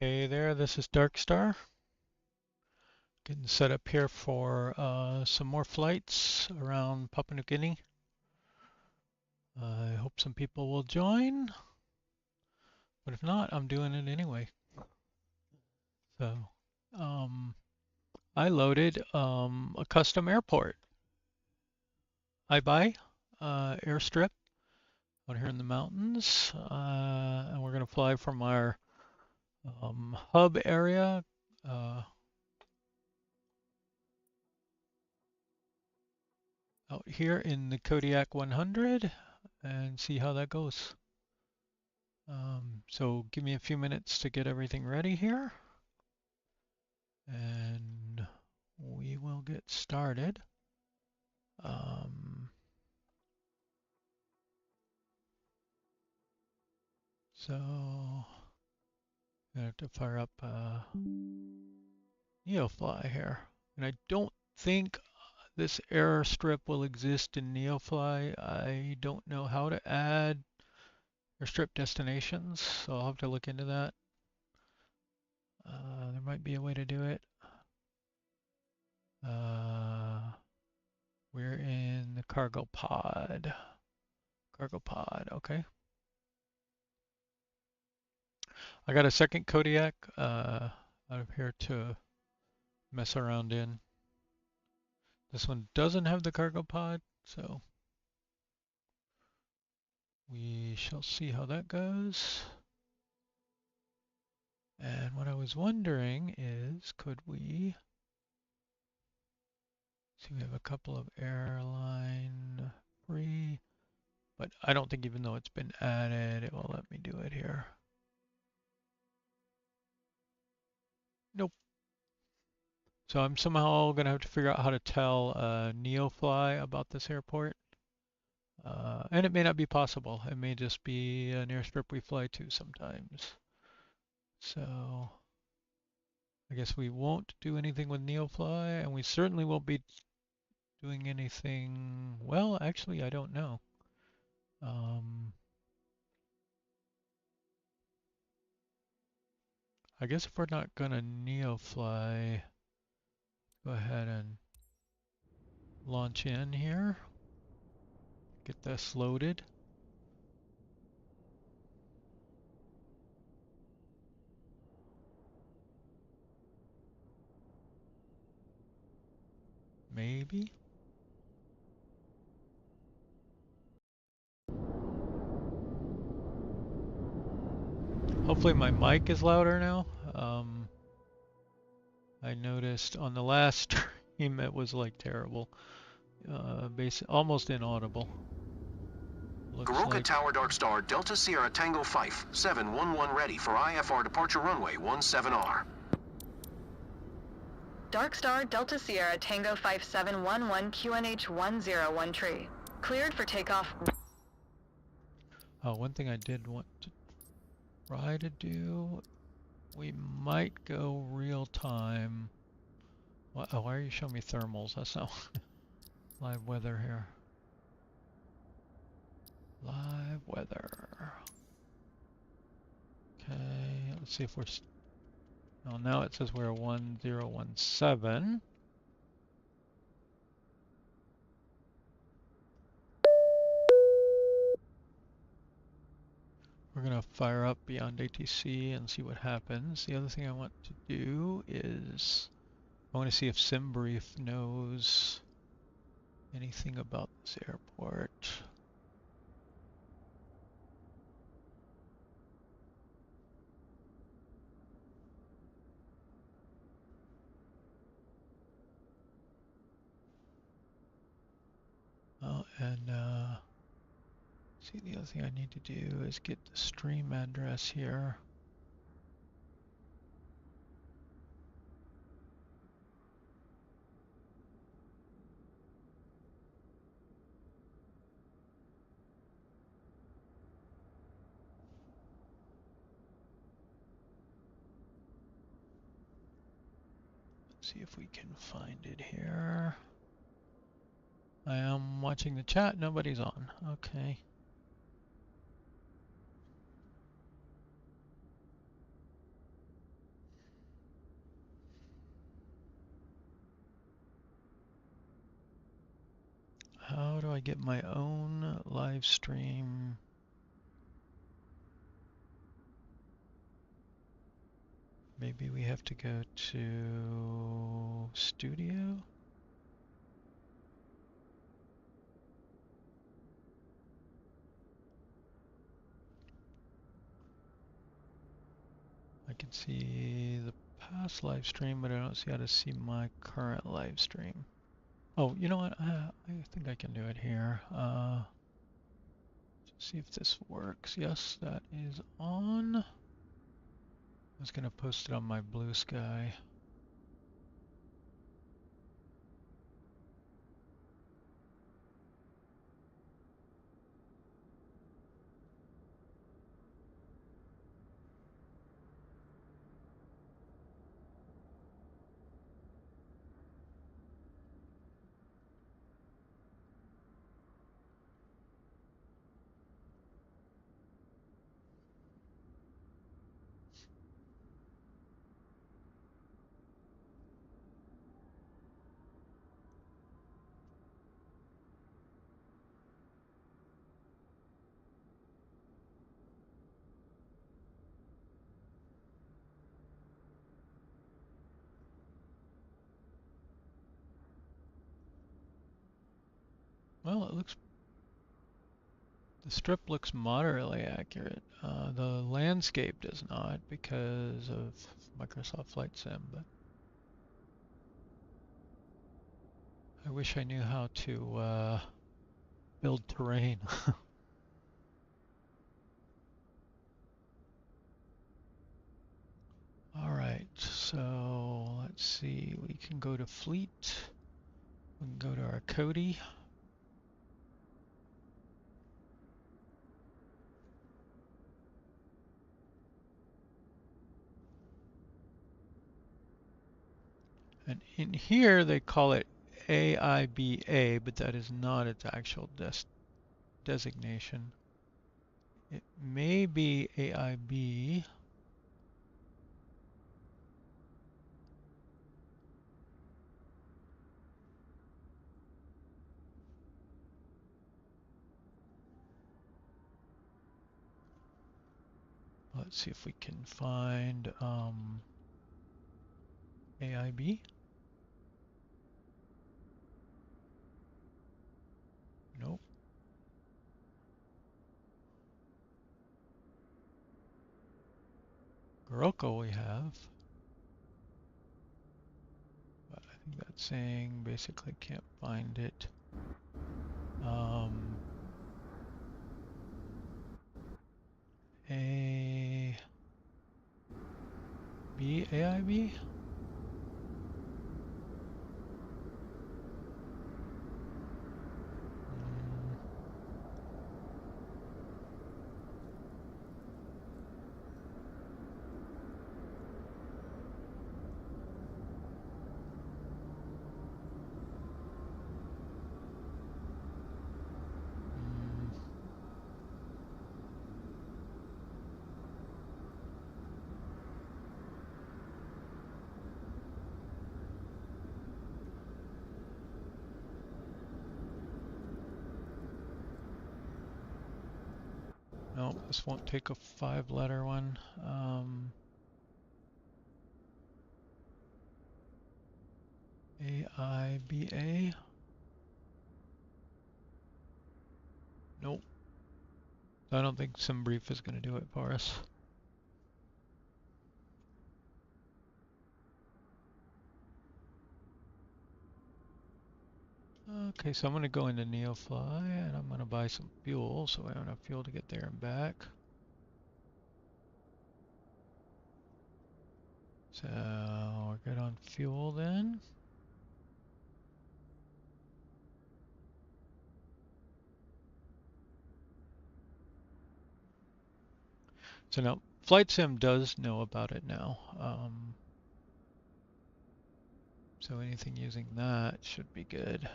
Hey there, this is Darkstar. Getting set up here for some more flights around Papua New Guinea. I hope some people will join, but if not, I'm doing it anyway. So, I loaded a custom airport, Aibai airstrip out here in the mountains, and we're going to fly from our hub area. Out here in the KODIAK 100 and see how that goes. So give me a few minutes to get everything ready here and we will get started. So I have to fire up Neofly here, and I don't think this airstrip will exist in Neofly. I don't know how to add airstrip destinations, so I'll have to look into that. There might be a way to do it. We're in the cargo pod. Okay. I got a second KODIAK out of here to mess around in. This one doesn't have the cargo pod, so we shall see how that goes. And what I was wondering is, could we see, we have a couple of airline free, but I don't think even though it's been added, it will let me do it here. Nope. So I'm somehow going to have to figure out how to tell Neofly about this airport. And it may not be possible. It may just be an airstrip we fly to sometimes. So I guess we won't do anything with Neofly, and we certainly won't be doing anything. Well, actually, I don't know. I guess if we're not going to Neofly, go ahead and launch in here. Get this loaded. Maybe. Hopefully my mic is louder now. I noticed on the last stream it was like terrible. Almost inaudible. Garoka like... Tower Darkstar Delta Sierra Tango Fife 711 ready for IFR departure runway 17R. Darkstar Delta Sierra Tango Fife 711 QNH 101 tree. Cleared for takeoff. Oh, one thing I did want to try to do, we might go real time. Oh, why are you showing me thermals? That's not live weather here. Live weather. Okay, let's see if we're... Oh, now it says we're 1017. We're going to fire up beyond ATC and see what happens. The other thing I want to do is I want to see if SimBrief knows anything about this airport. Oh, and see, the other thing I need to do is get the stream address here. Let's see if we can find it here. I am watching the chat, nobody's on. Okay. I get my own live stream? Maybe we have to go to studio. I can see the past live stream, but I don't see how to see my current live stream. Oh, you know what? I think I can do it here. See if this works. Yes, that is on. I was going to post it on my Blue Sky. Well, the strip looks moderately accurate. The landscape does not because of Microsoft Flight Sim, but I wish I knew how to build terrain. All right, so let's see. We can go to Fleet. We can go to our Kodi. And in here, they call it AIBA, but that is not its actual designation. It may be AIB. Let's see if we can find AIB. Nope. Goroko we have. But I think that's saying basically can't find it. AIB? No, this won't take a 5-letter one. AIBA? Nope. I don't think SimBrief is going to do it for us. Okay, so I'm going to go into Neofly and I'm going to buy some fuel so I have enough fuel to get there and back. So we're good on fuel then. So now Flight Sim does know about it now. So anything using that should be good.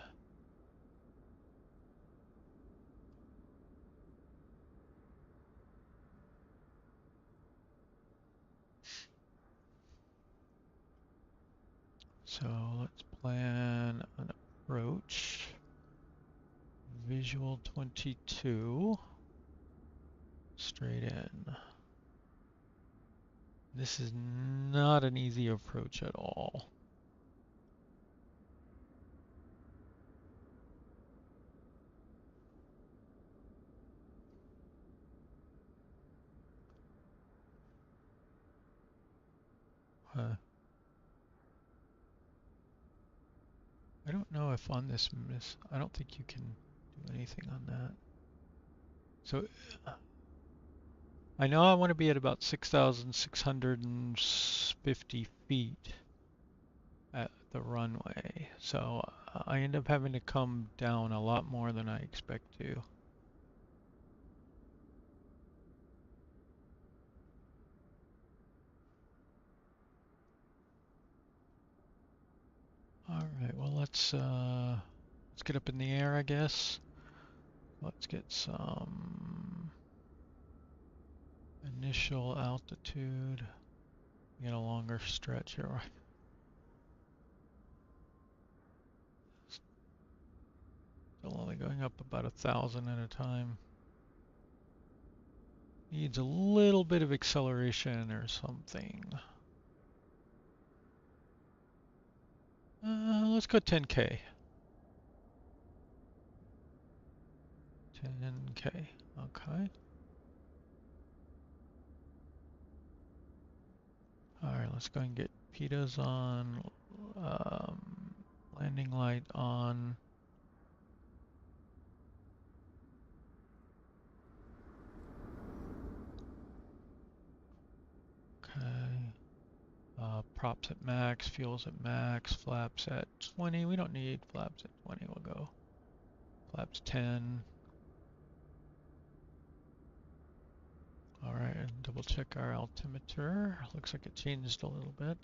So let's plan an approach visual 22. Straight in. This is not an easy approach at all. I don't know if on this I don't think you can do anything on that. So I know I want to be at about 6,650 feet at the runway. So I end up having to come down a lot more than I expect to. All right, well let's get up in the air, I guess. Let's get some initial altitude. Get a longer stretch here. Still only going up about 1,000 at a time. Needs a little bit of acceleration or something. Let's go 10K. 10K, okay. Alright, let's go and get PITAs on, landing light on. Okay. Props at max, fuels at max, flaps at 20. We don't need flaps at 20, we'll go flaps 10. Alright, and double check our altimeter. Looks like it changed a little bit.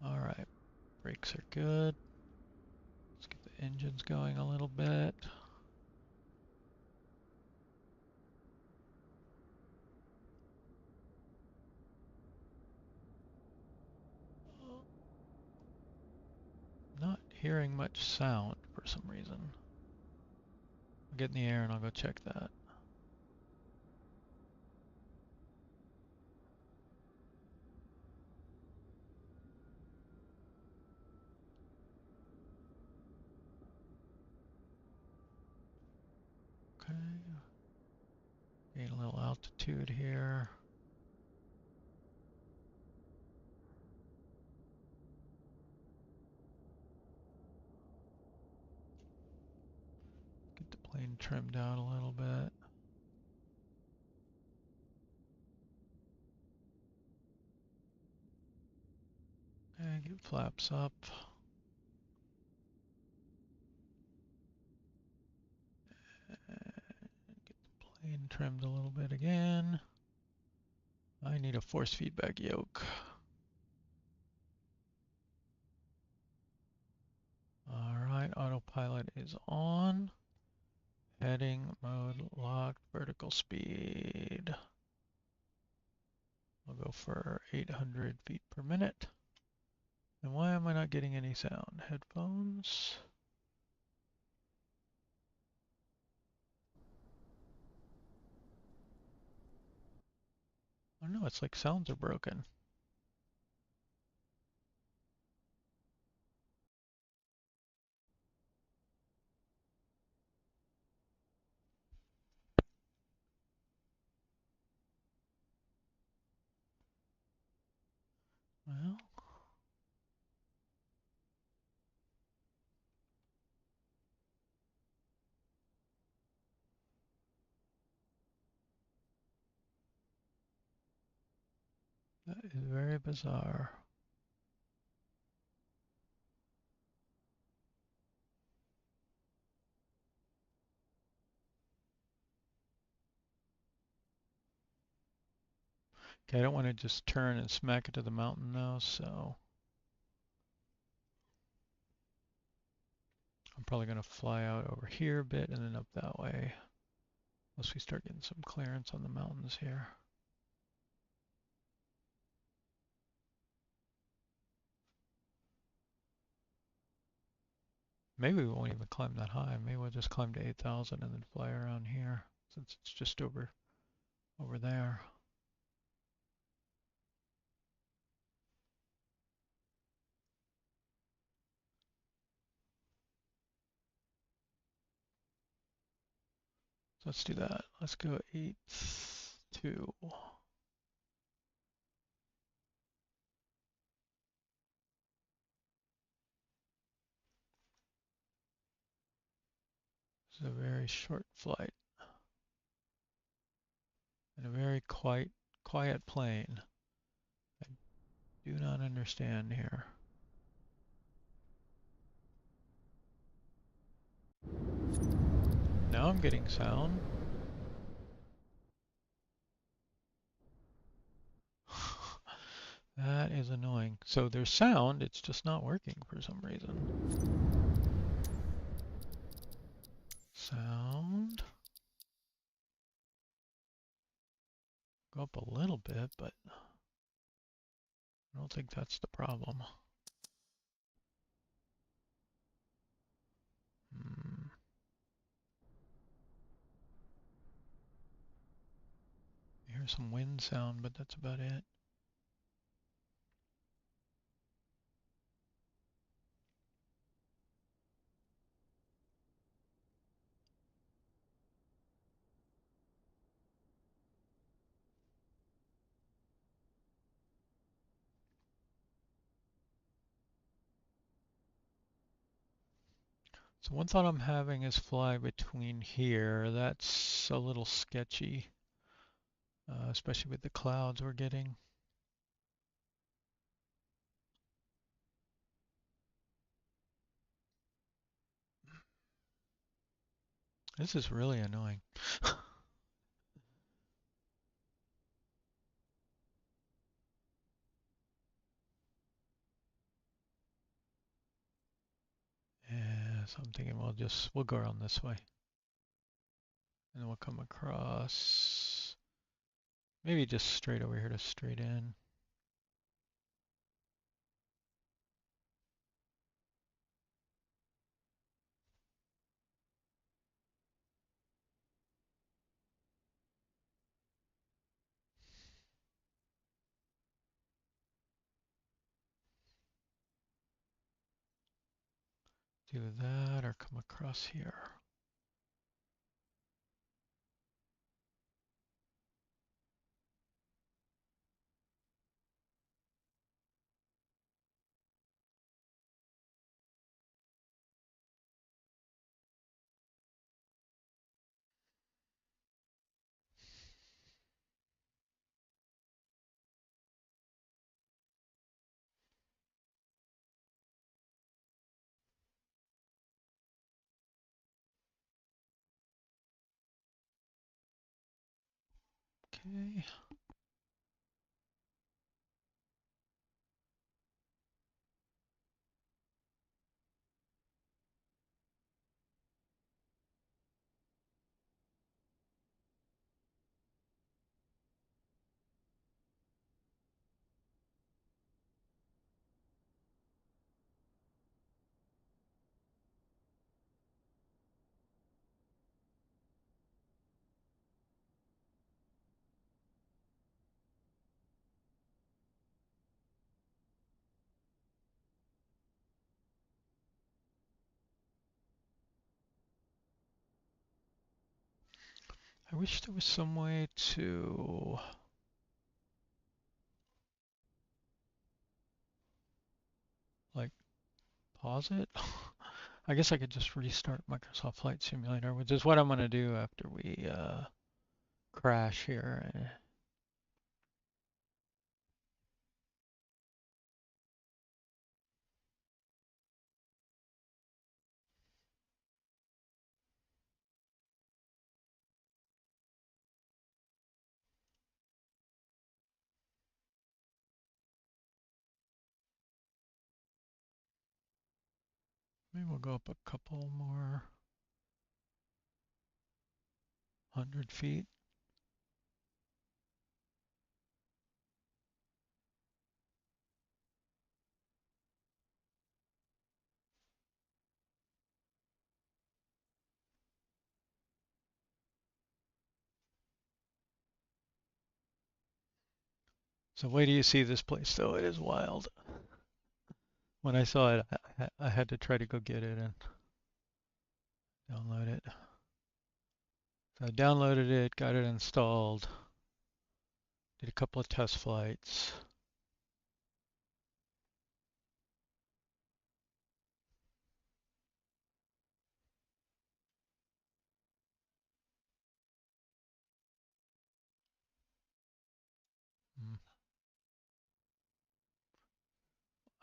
Alright, brakes are good. Let's get the engines going a little bit. Not hearing much sound for some reason. I'll get in the air and I'll go check that. Okay. Gain a little altitude here. Get the plane trimmed out a little bit. And get flaps up. And get the plane trimmed a little bit again. I need a force feedback yoke. Alright, autopilot is on. Heading mode locked, vertical speed. I'll go for 800 feet per minute. And why am I not getting any sound? Headphones. I don't know, it's like sounds are broken. Well, that is very bizarre. Okay, I don't want to just turn and smack it to the mountain though, so I'm probably going to fly out over here a bit and then up that way. Unless we start getting some clearance on the mountains here. Maybe we won't even climb that high. Maybe we'll just climb to 8,000 and then fly around here since it's just over there. So let's do that. Let's go 8-2. It's a very short flight and a very quiet plane. I do not understand here. Now I'm getting sound. That is annoying. So there's sound, it's just not working for some reason. Sound. Go up a little bit, but I don't think that's the problem. I hear some wind sound, but that's about it. So one thought I'm having is fly between here. That's a little sketchy, especially with the clouds we're getting. This is really annoying. Yeah, so I'm thinking we'll go around this way. And then we'll come across, maybe just straight over here to straight in. Do that or come across here. Okay. I wish there was some way to like pause it. I guess I could just restart Microsoft Flight Simulator, which is what I'm going to do after we crash here. Maybe we'll go up a couple more 100 feet. So wait till you see this place, though. It is wild. When I saw it, I had to try to go get it and download it. So I downloaded it, got it installed, did a couple of test flights.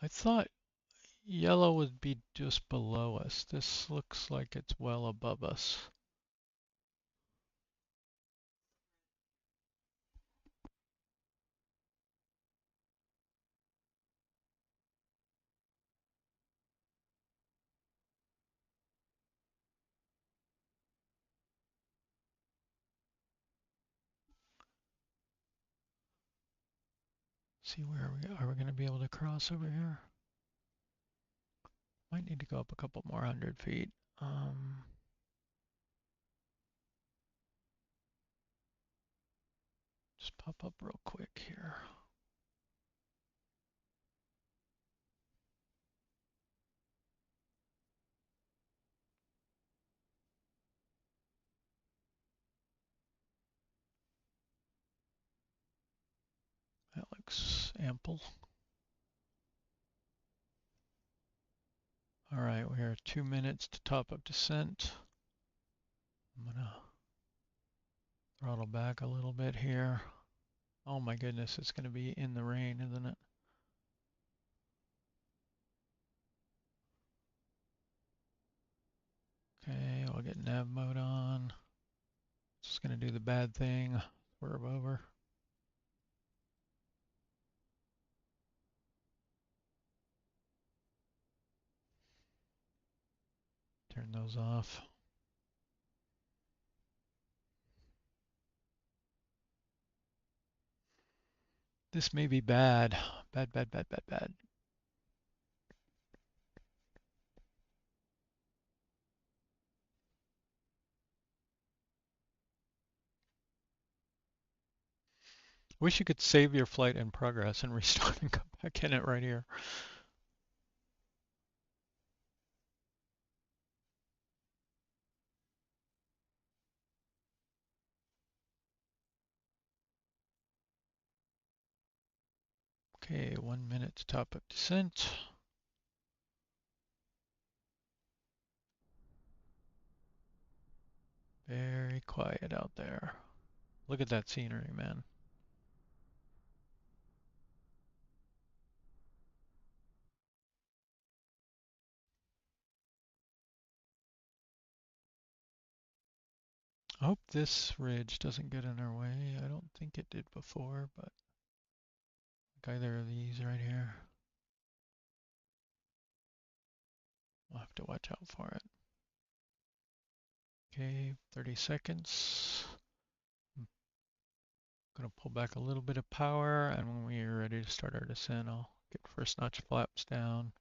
I thought yellow would be just below us. This looks like it's well above us. See where are we going to be able to cross over here? Might need to go up a couple more 100 feet. Just pop up real quick here. That looks ample. All right, we are 2 minutes to top of descent. I'm gonna throttle back a little bit here. Oh my goodness, it's gonna be in the rain, isn't it? Okay, we'll get nav mode on. Just gonna do the bad thing, swerve over. Turn those off. This may be bad. Bad, bad, bad, bad, bad. Wish you could save your flight in progress and restart and come back in it right here. Okay, 1 minute to top of descent. Very quiet out there. Look at that scenery, man. I hope this ridge doesn't get in our way. I don't think it did before, but like either of these right here. We'll have to watch out for it. Okay, 30 seconds. I'm gonna pull back a little bit of power, and when we are ready to start our descent, I'll get first notch flaps down.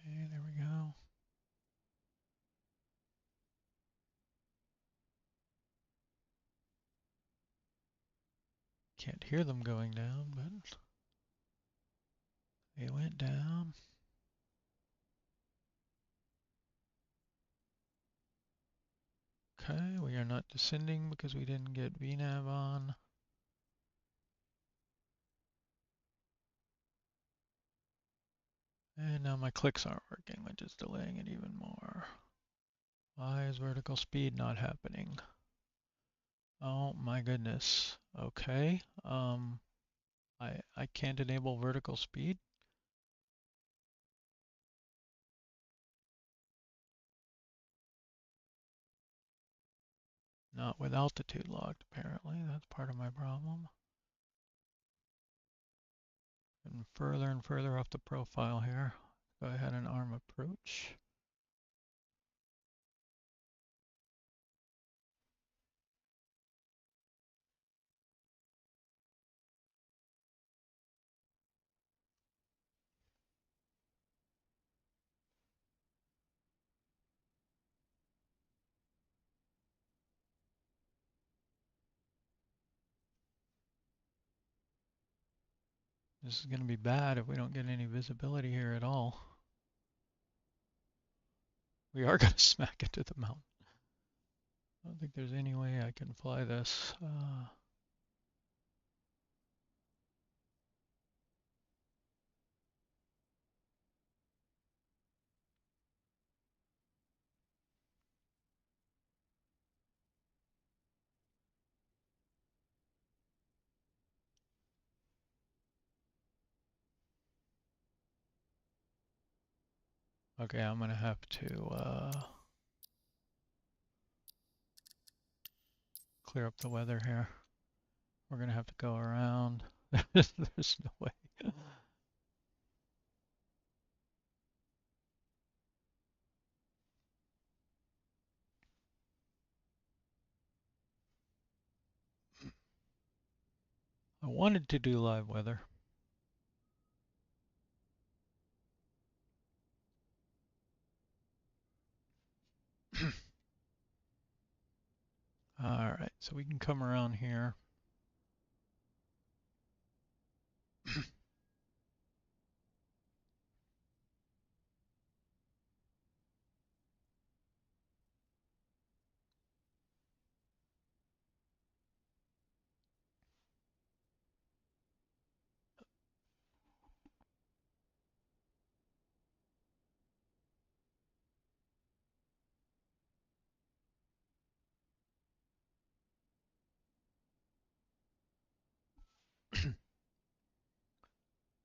Okay, there we go. Can't hear them going down, but they went down. Okay, we are not descending because we didn't get VNAV on. And now my clicks aren't working, which is delaying it even more. Why is vertical speed not happening? Oh my goodness. Okay. I can't enable vertical speed. Not with altitude locked, apparently. That's part of my problem. And further off the profile here. Go ahead and arm approach. This is going to be bad if we don't get any visibility here at all. We are going to smack into the mountain. I don't think there's any way I can fly this. Okay, I'm going to have to clear up the weather here. We're going to have to go around. There's no way. I wanted to do live weather. All right, so we can come around here.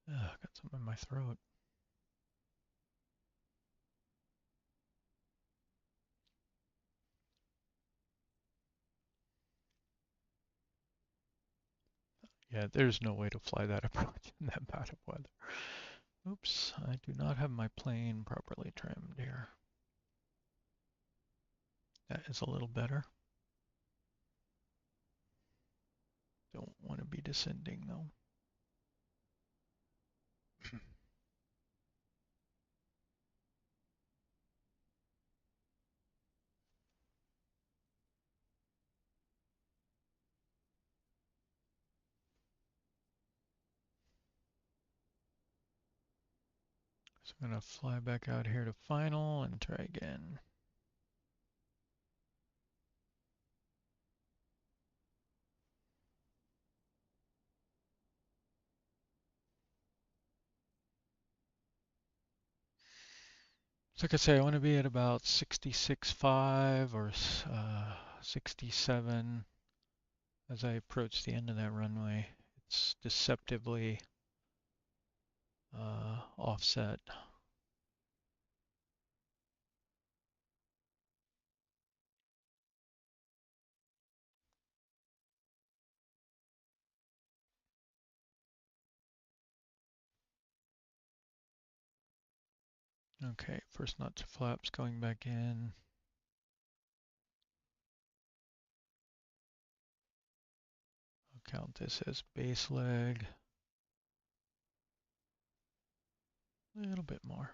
Got something in my throat. Yeah, there's no way to fly that approach in that bad of weather. Oops, I do not have my plane properly trimmed here. That is a little better. Don't want to be descending though. So I'm going to fly back out here to final and try again. So like I say, I want to be at about 66.5 or 67 as I approach the end of that runway. It's deceptively offset. Okay, first nut to flaps going back in. I'll count this as base leg. A little bit more.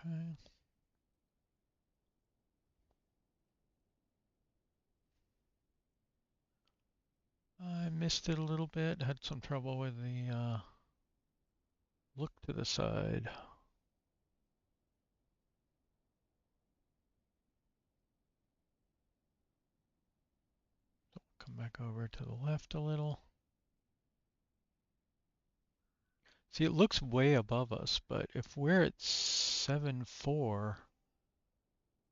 Okay. I missed it a little bit. Had some trouble with the look to the side. Come back over to the left a little. See, it looks way above us, but if we're at 7.4,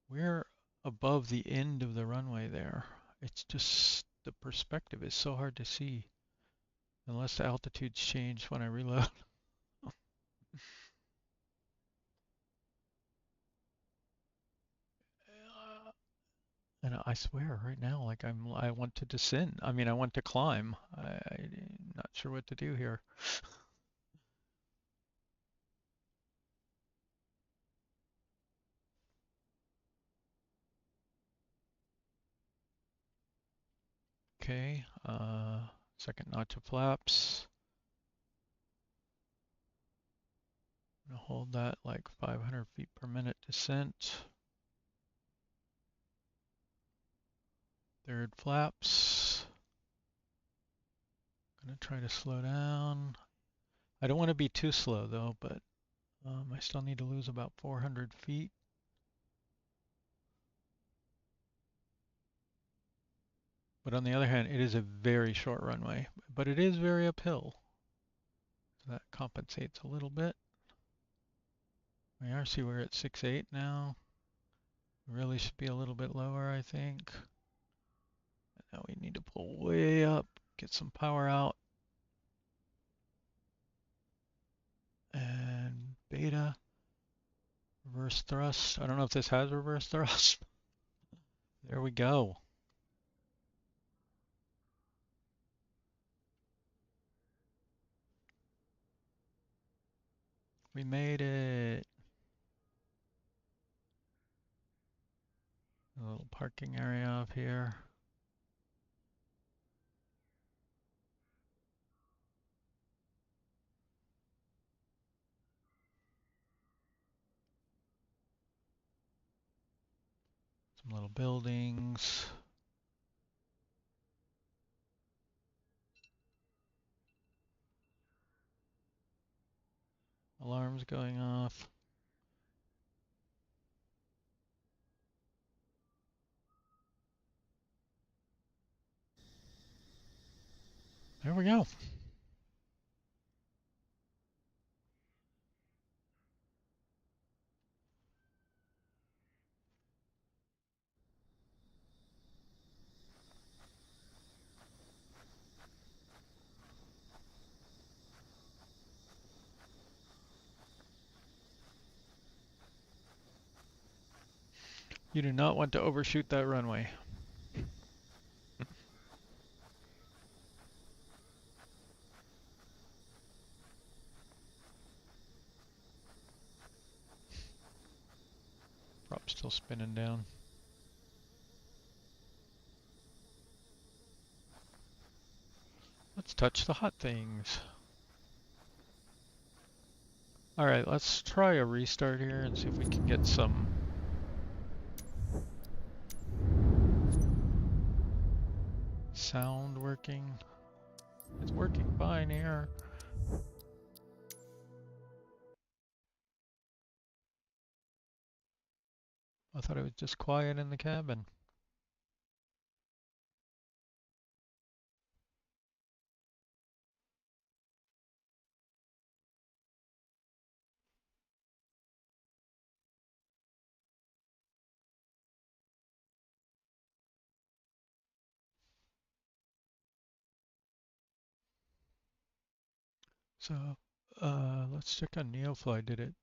we're above the end of the runway there. It's just the perspective is so hard to see unless the altitude's changed when I reload. And I swear right now, like I want to descend. I mean, I want to climb. I'm not sure what to do here. Okay, second notch of flaps. I'm gonna hold that like 500 feet per minute descent. Third flaps. Gonna try to slow down. I don't want to be too slow though, but I still need to lose about 400 feet. But on the other hand, it is a very short runway, but it is very uphill. So that compensates a little bit. We are, see, we're at 6.8 now. Really should be a little bit lower, I think. And now we need to pull way up, get some power out. And beta, reverse thrust. I don't know if this has reverse thrust. There we go. We made it. A little parking area up here. Some little buildings. Alarms going off. There we go. You do not want to overshoot that runway. Prop still spinning down. Let's touch the hot things. All right, let's try a restart here and see if we can get some sound working. It's working fine here. I thought it was just quiet in the cabin. So, let's check on Neofly. Did it?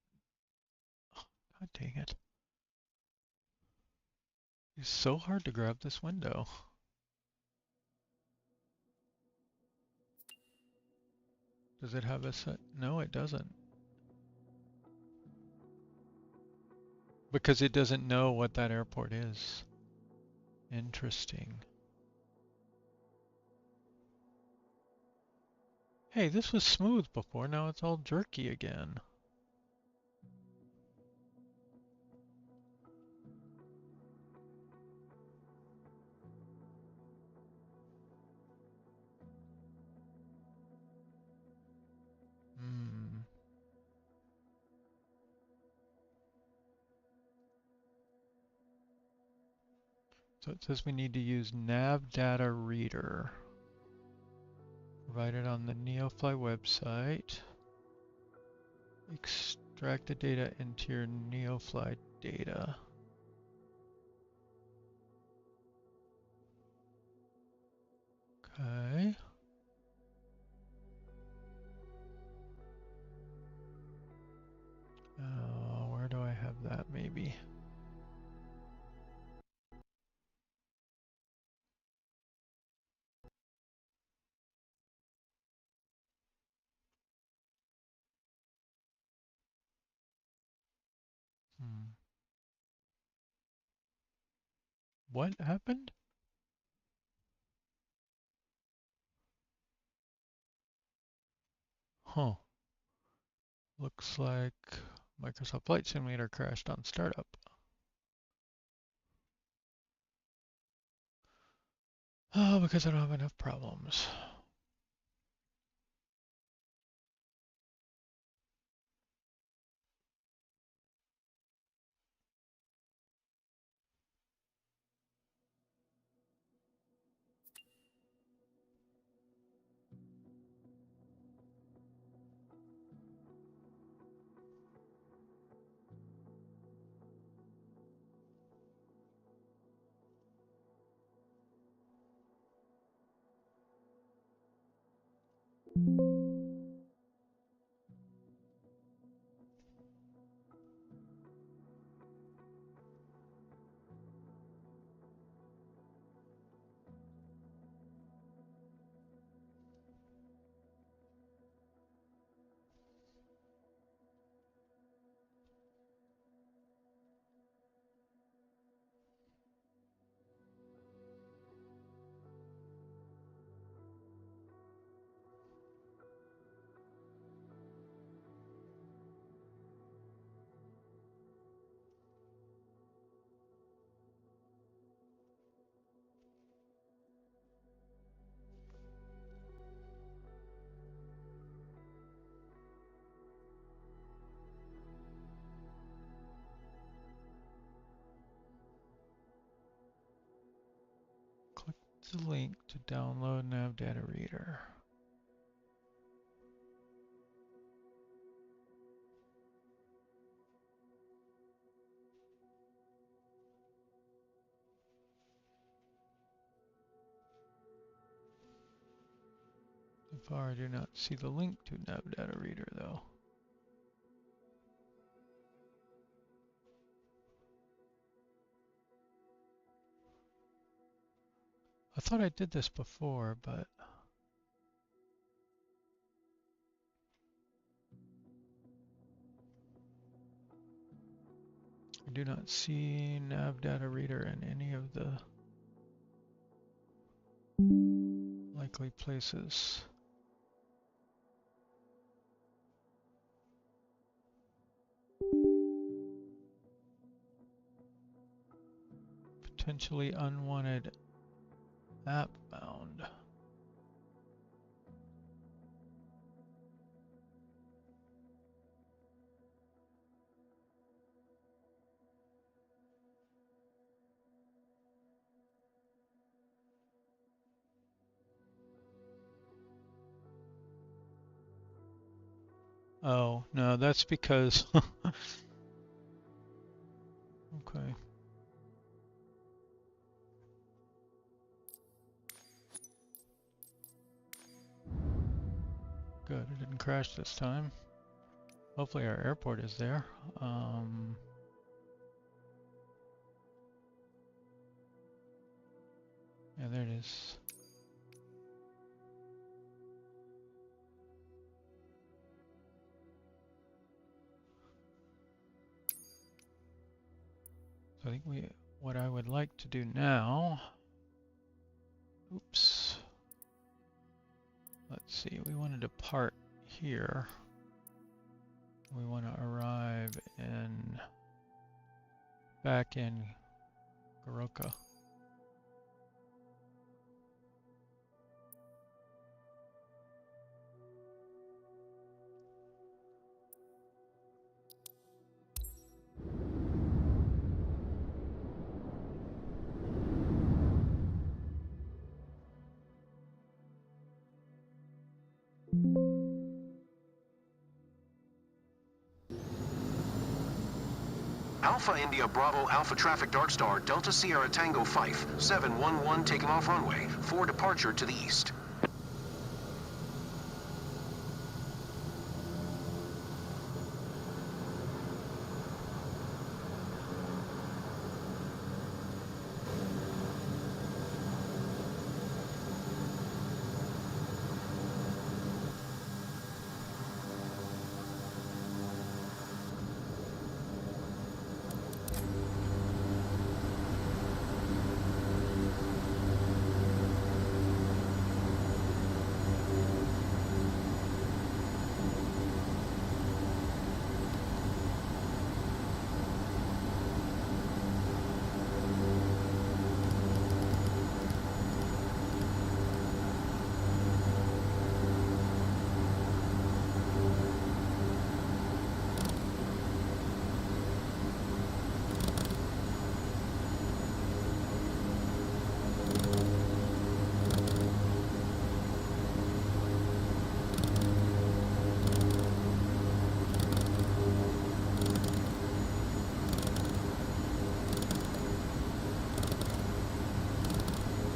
Oh, God dang it. It's so hard to grab this window. Does it have a set? No, it doesn't. Because it doesn't know what that airport is. Interesting. Hey, this was smooth before, now it's all jerky again. Hmm. So it says we need to use nav data reader. Provided on the Neofly website. Extract the data into your Neofly data. Okay. Where do I have that maybe? Hmm. What happened? Huh. Looks like Microsoft Flight Simulator crashed on startup. Oh, because I don't have enough problems. Click the link to download nav data reader. So far, I do not see the link to nav data reader though. I thought I did this before, but I do not see nav data reader in any of the likely places. Potentially unwanted app found. Oh, no, that's because okay. Good, it didn't crash this time. Hopefully our airport is there. Yeah, there it is. So I think what I would like to do now, oops. Let's see, we want to depart here. We want to arrive back in Goroka. Alpha India Bravo Alpha Traffic Dark Star Delta Sierra Tango Fife 711 taking off runway for departure to the east.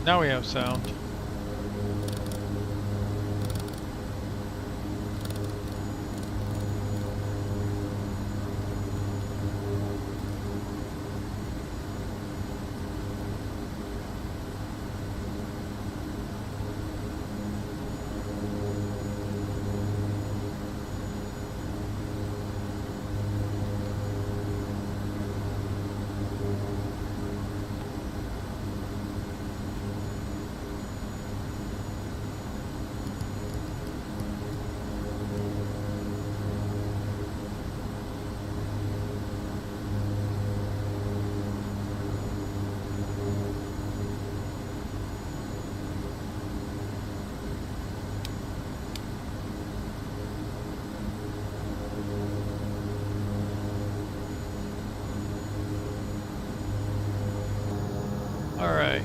Now we have sound. All right.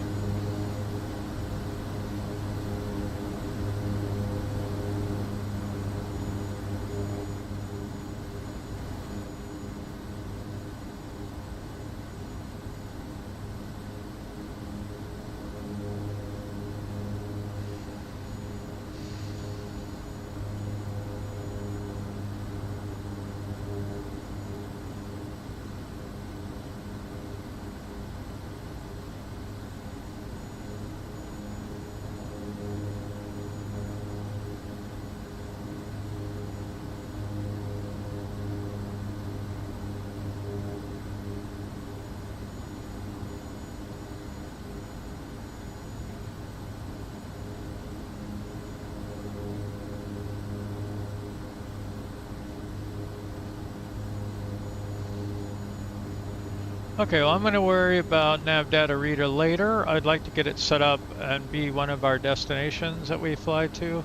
Okay, well, I'm going to worry about nav data reader later. I'd like to get it set up and be one of our destinations that we fly to.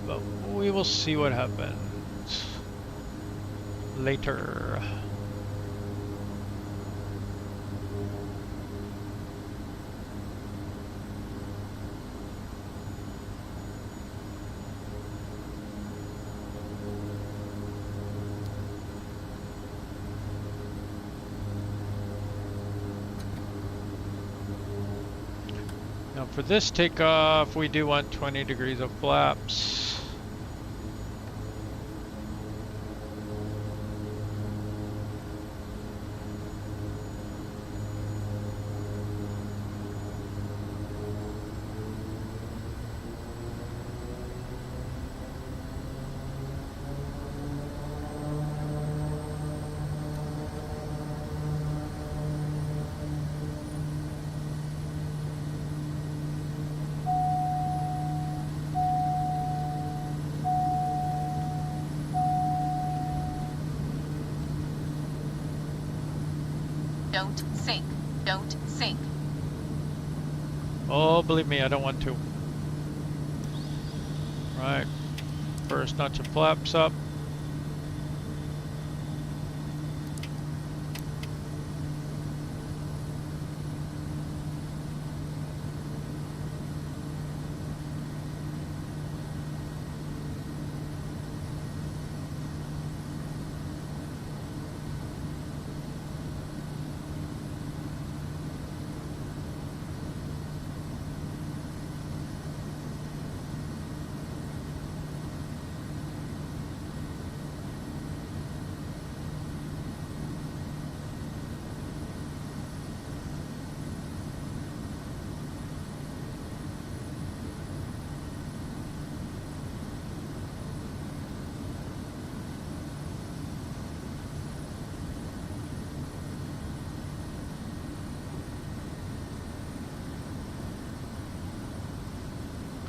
But we will see what happens later. Now for this takeoff, we do want 20 degrees of flaps. Don't sink. Don't sink. Oh, believe me, I don't want to. Right. First notch of flaps up.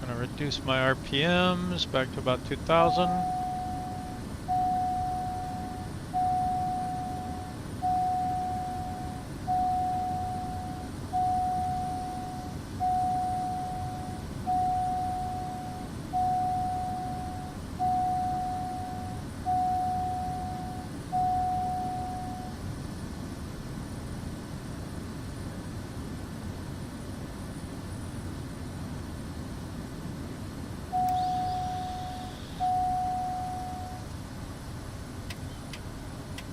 Gonna reduce my RPMs back to about 2,000.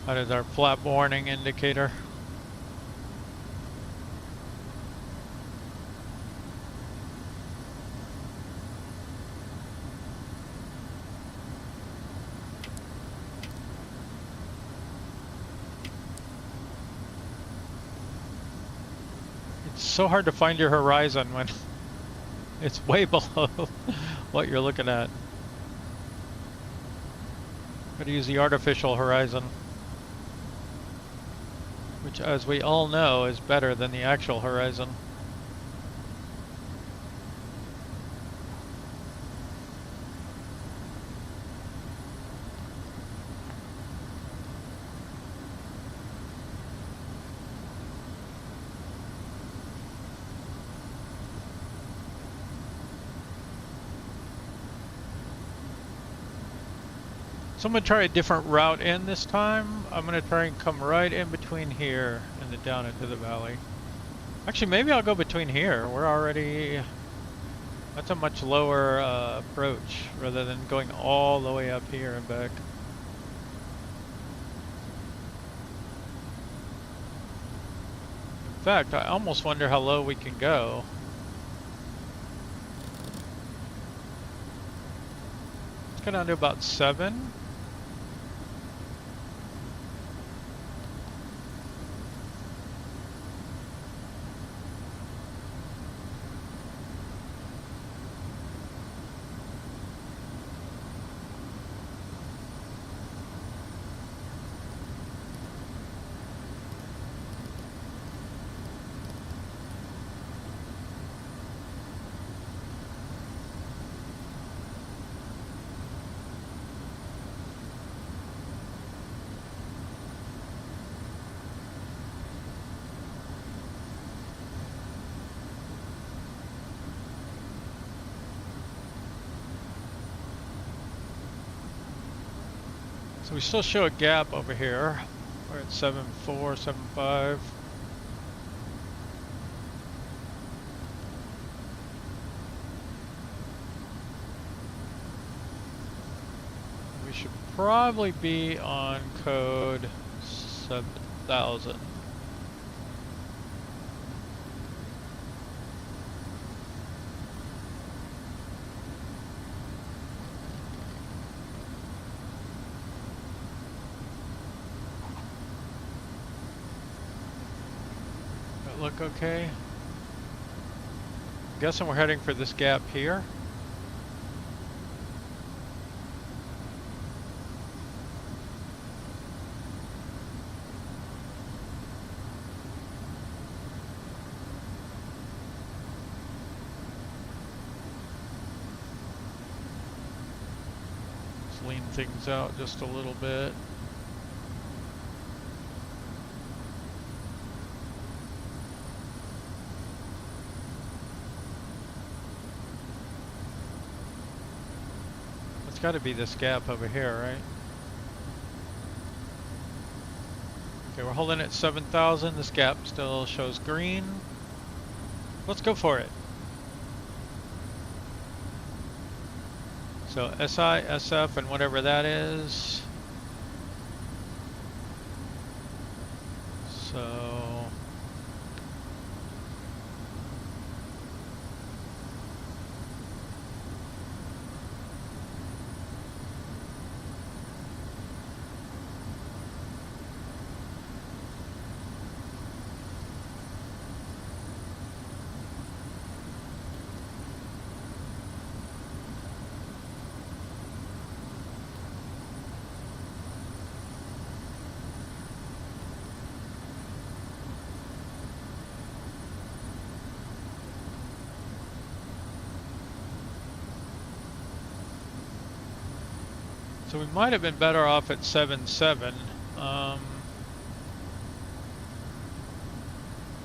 That is our flap warning indicator. It's so hard to find your horizon when it's way below what you're looking at. Gotta use the artificial horizon, which, as we all know, is better than the actual horizon. So I'm going to try a different route in this time. I'm going to try and come right in between here and then down into the valley. Actually, maybe I'll go between here. We're already... That's a much lower approach rather than going all the way up here and back. In fact, I almost wonder how low we can go. Let's go down to about 7. So we still show a gap over here. We're at 7.4, 7.5. We should probably be on code 7,000. Look okay. Guessing we're heading for this gap here. Let's lean things out just a little bit. It's got to be this gap over here, right? Okay, we're holding at 7,000. This gap still shows green. Let's go for it. So SI, SF, and whatever that is. So... So we might have been better off at 7.7.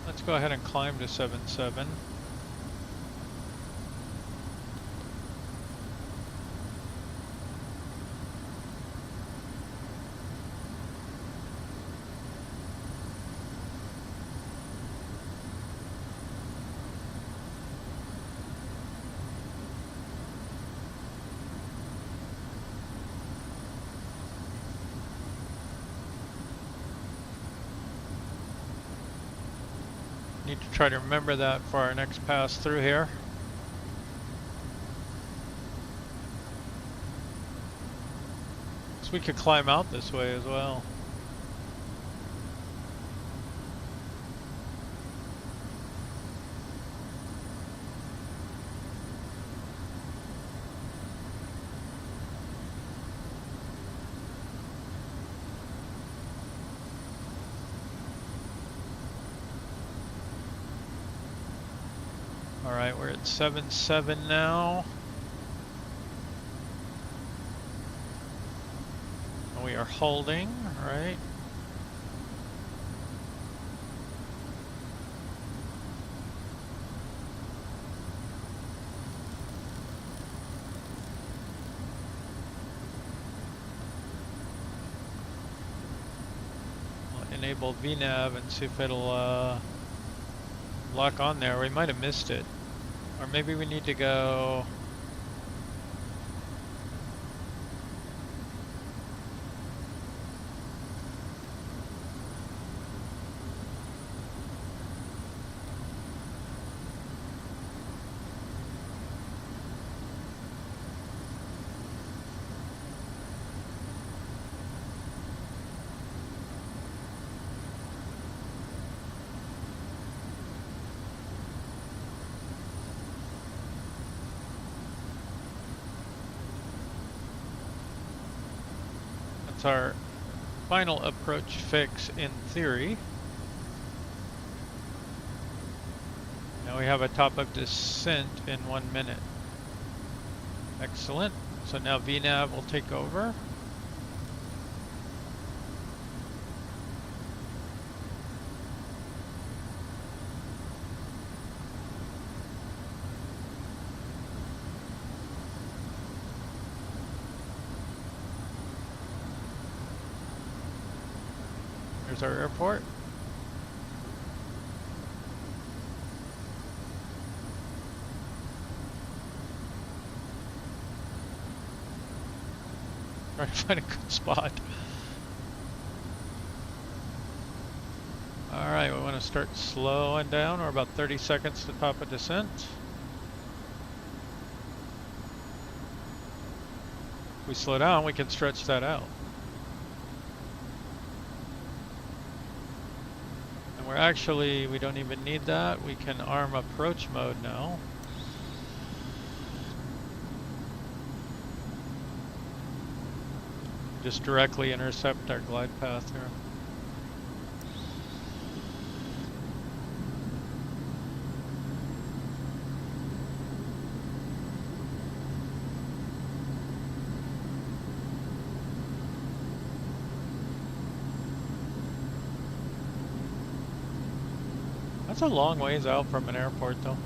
Let's go ahead and climb to 7.7. Need to try to remember that for our next pass through here. So we could climb out this way as well. All right, we're at 77 now. And we are holding, right? We'll enable VNav and see if it'll lock on there. We might have missed it. Or maybe we need to go... That's our final approach fix in theory. Now we have a top-up descent in 1 minute. Excellent. So now VNav will take over. Here's our airport. Trying to find a good spot. Alright, we want to start slowing down. We're about 30 seconds to top of descent. If we slow down, we can stretch that out. And we're actually, we don't even need that. We can arm approach mode now. Just directly intercept our glide path here. That's a long ways out from an airport though.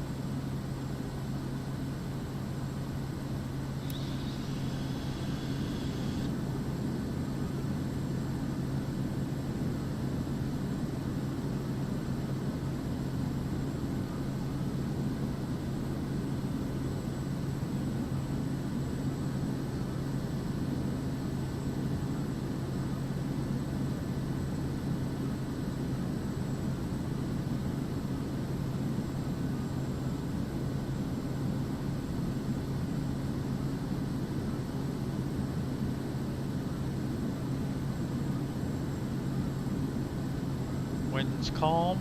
Wind's calm.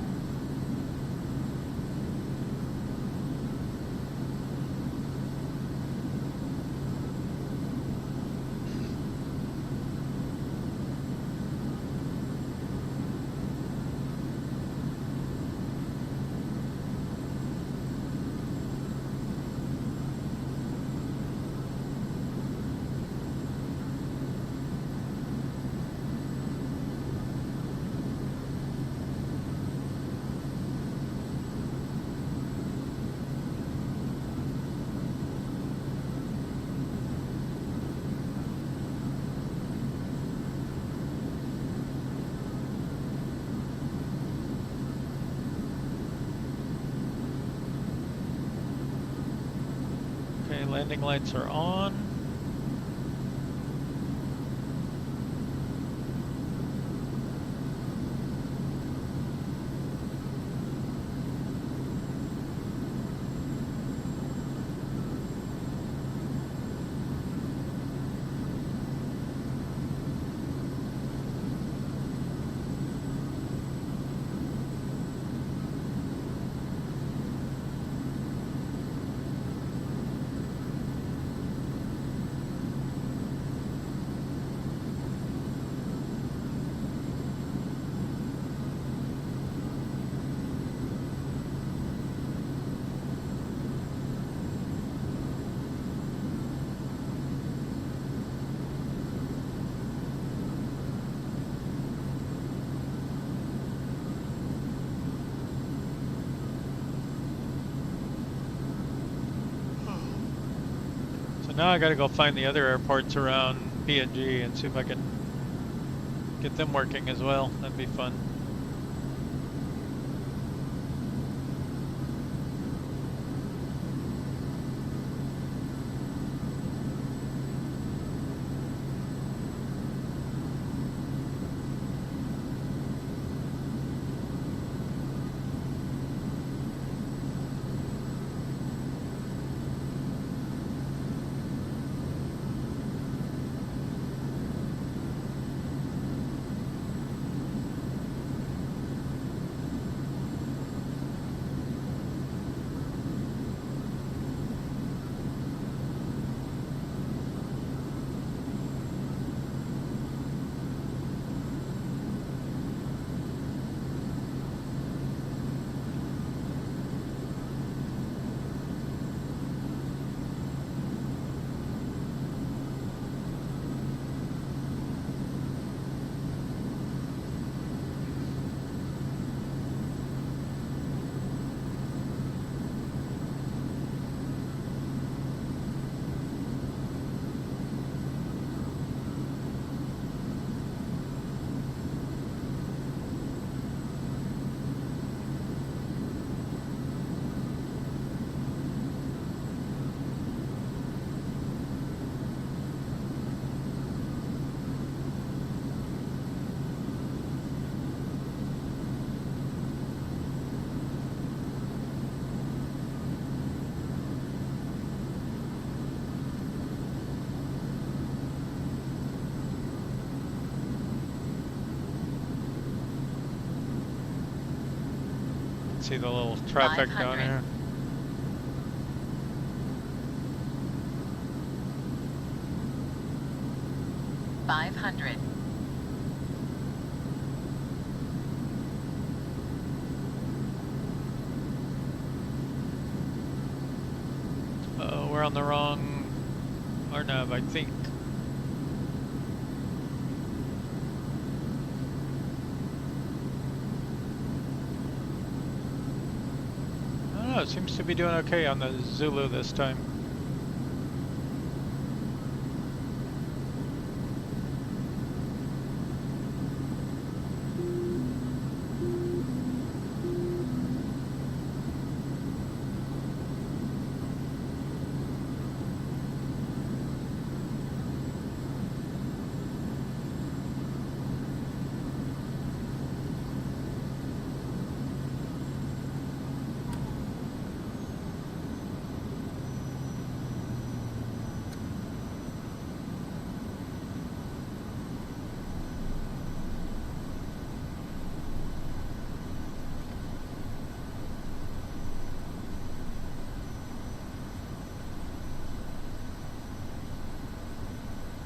Okay, landing lights are on. now I gotta go find the other airports around PNG and see if I can get them working as well. That'd be fun. See the little traffic down here. 500. We're on the wrong RNAV, I think. I don't know, it seems to be doing okay on the Zulu this time.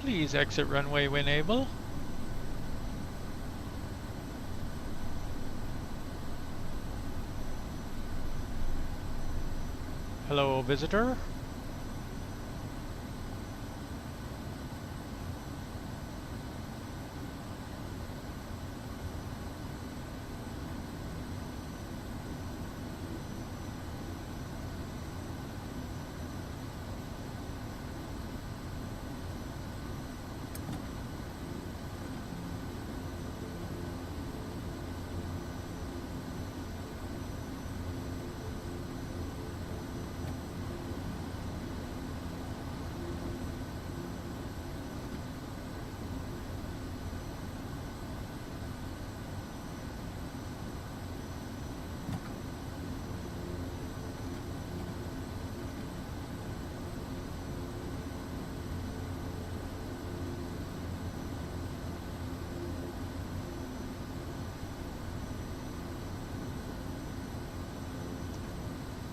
Please exit runway when able. Hello, visitor.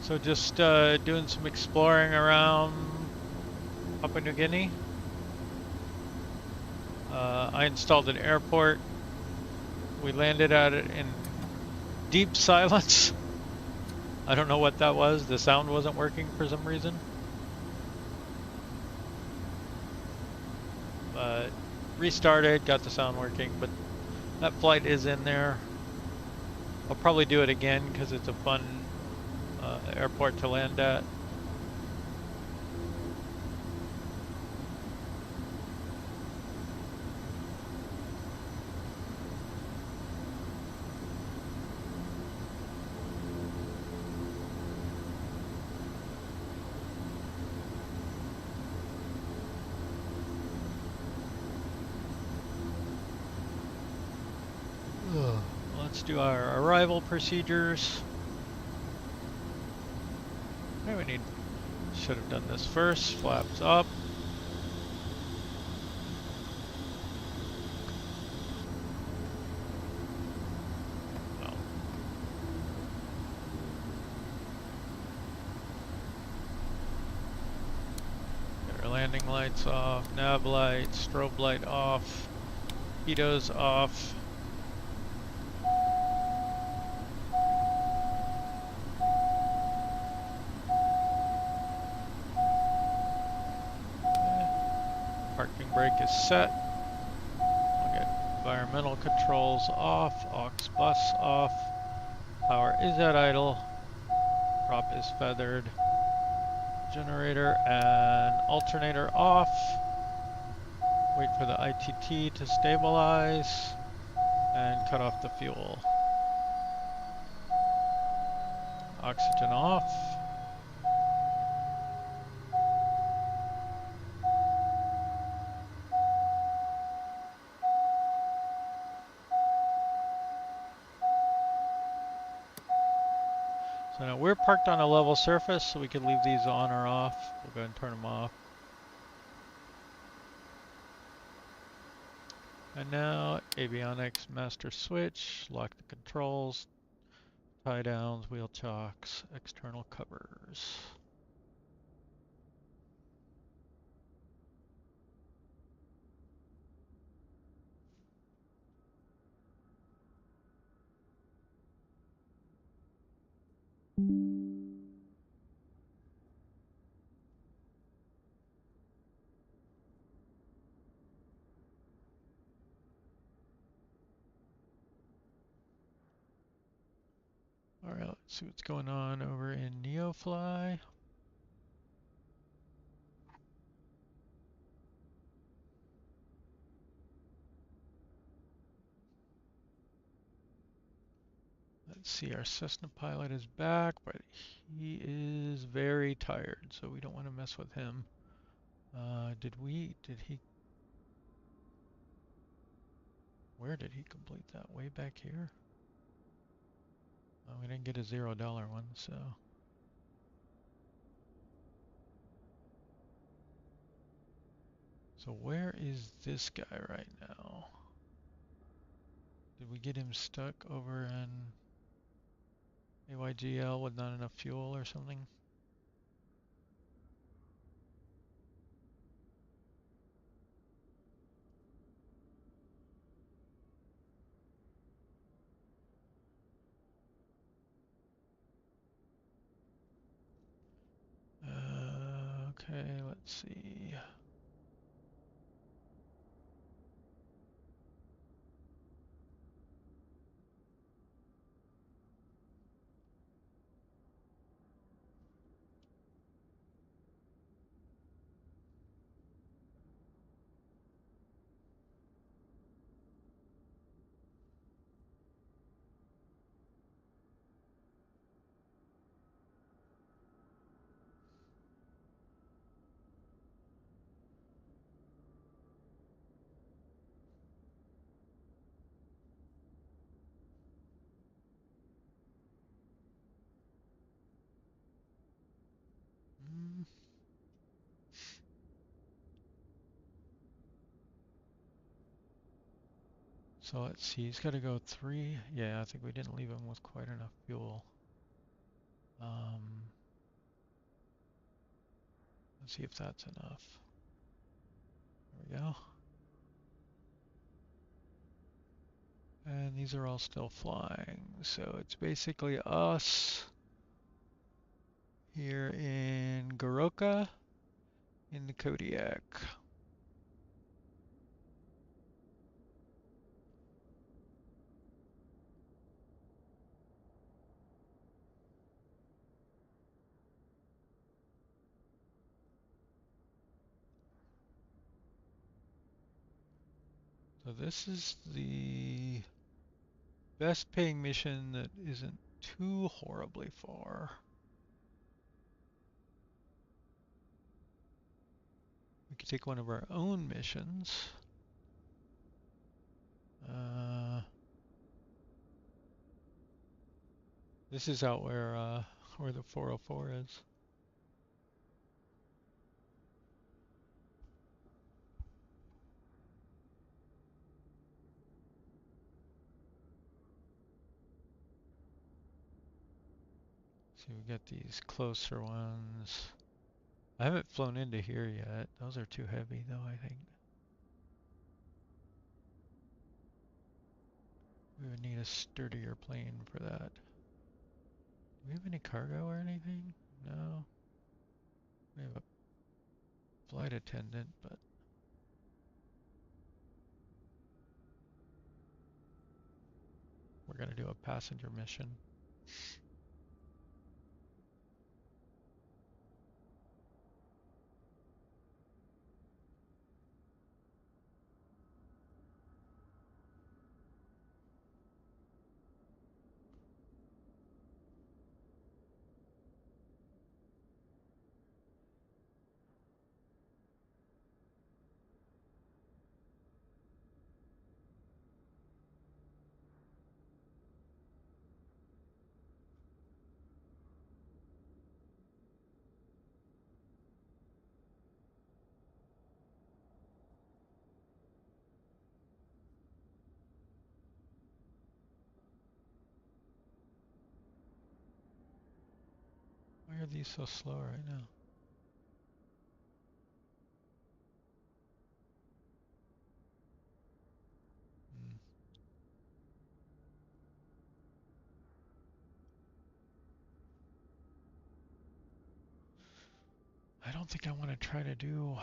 So just doing some exploring around Papua New Guinea. I installed an airport. We landed at it in deep silence. I don't know what that was. The sound wasn't working for some reason. But restarted, got the sound working, but that flight is in there. I'll probably do it again because it's a fun airport to land at. let's do our arrival procedures. Okay, should have done this first. Flaps up. Oh. Get our landing lights off, nav light, strobe light off, heatos off. Parking brake is set. I'll get environmental controls off, aux bus off, power is at idle, prop is feathered, generator and alternator off. Wait for the ITT to stabilize and cut off the fuel. Oxygen off. So now we're parked on a level surface, so we can leave these on or off. We'll go ahead and turn them off. And now avionics master switch, lock the controls, tie downs, wheel chocks, external covers. Alright, let's see what's going on over in Neofly. Let's see, our Cessna pilot is back, but he is very tired, so we don't want to mess with him. Where did he complete that? Way back here? Oh, we didn't get a $0 one, so. So where is this guy right now? Did we get him stuck over in AYGL with not enough fuel or something? Okay, let's see. Mm. So let's see, he's got to go 3. Yeah, I think we didn't leave him with quite enough fuel. Let's see if that's enough. There we go. And these are all still flying. So it's basically us here in Goroka in the KODIAK. So this is the best paying mission that isn't too horribly far. We could take one of our own missions. This is out where the 404 is. So we get these closer ones. I haven't flown into here yet. Those are too heavy though, I think. We would need a sturdier plane for that. Do we have any cargo or anything? No. We have a flight attendant, but we're going to do a passenger mission. Why are these so slow right now? Hmm. I don't think I want to try to do,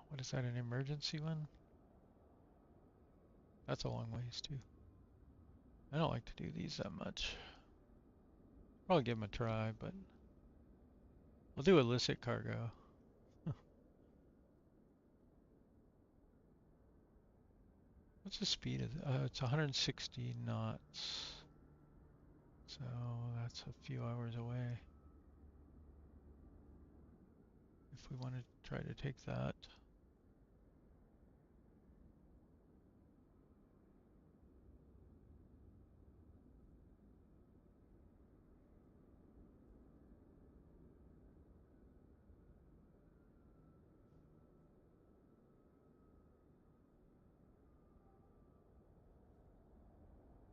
what is that, an emergency one? That's a long ways too. I don't like to do these that much. Probably give them a try, but I'll do illicit cargo. What's the speed of it's 160 knots. So that's a few hours away. If we want to try to take that.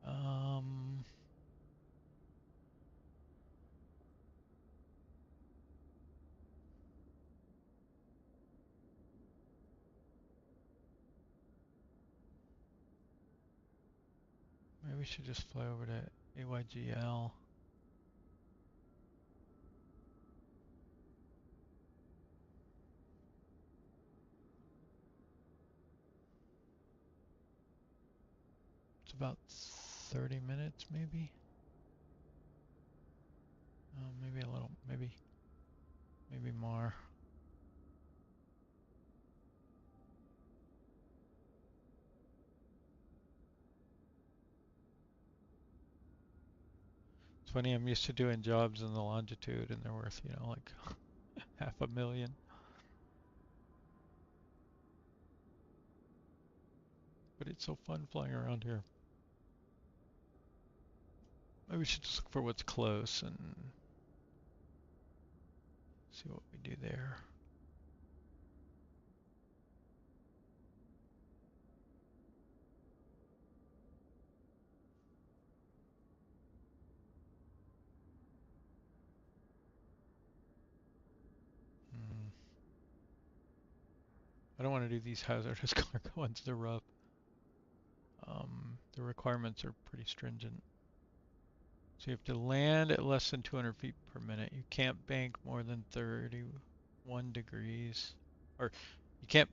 Um, Maybe we should just fly over to AYGL. It's about 30 minutes, maybe. Maybe a little, maybe more. It's funny, I'm used to doing jobs in the longitude and they're worth, like $500,000. But it's so fun flying around here. Maybe we should just look for what's close and see what we do there. Hmm. I don't want to do these hazardous cargo ones, they're rough. The requirements are pretty stringent. So you have to land at less than 200 feet per minute. You can't bank more than 31 degrees. Or you can't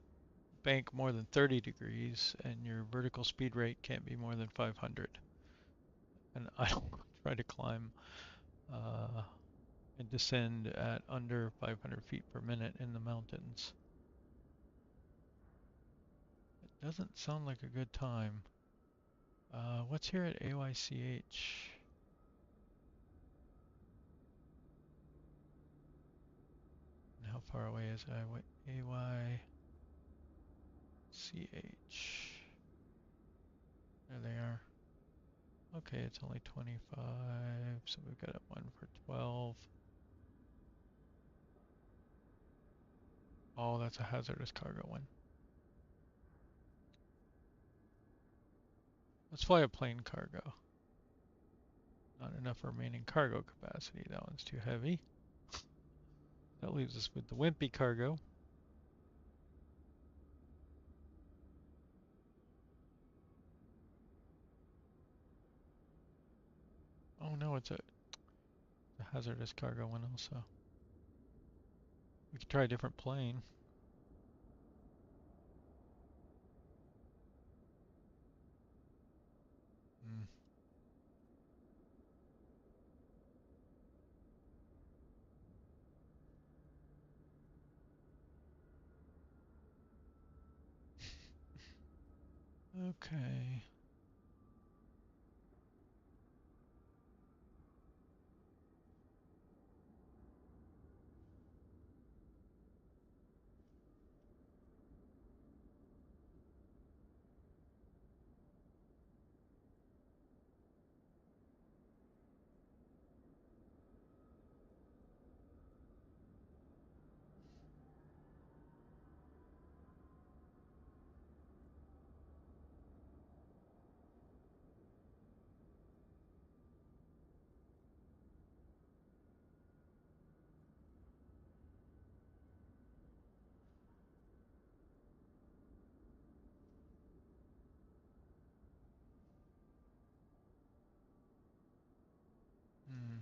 bank more than 30 degrees, and your vertical speed rate can't be more than 500. And I don't try to climb uh, and descend at under 500 feet per minute in the mountains. It doesn't sound like a good time. What's here at AYCH? And how far away is AYCH? There they are. Okay, it's only 25, so we've got one for 12. Oh, that's a hazardous cargo one. Let's fly a plain cargo. Not enough remaining cargo capacity. That one's too heavy. That leaves us with the wimpy cargo. Oh no, it's a hazardous cargo one also. We could try a different plane. Hmm. Okay. Hmm.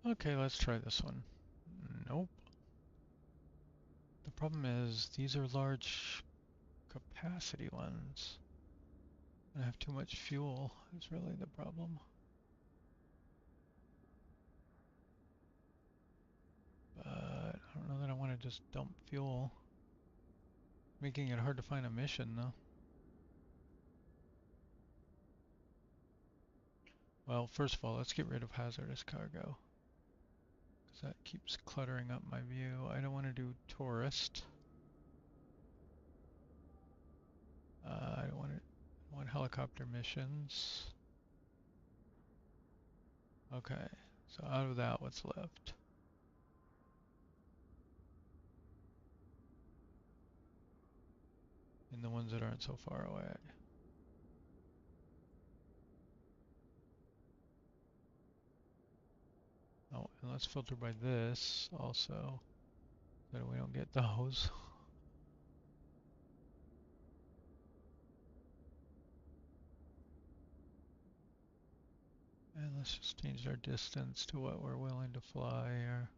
Okay, let's try this one. Nope. The problem is these are large capacity ones. I have too much fuel is really the problem. But I don't know that I want to just dump fuel. Making it hard to find a mission though. Well, first of all, let's get rid of hazardous cargo, because that keeps cluttering up my view. I don't want to do tourist. I don't want helicopter missions. Okay, so out of that, what's left? And the ones that aren't so far away. Oh, and let's filter by this also, so that we don't get those. And let's just change our distance to what we're willing to fly here.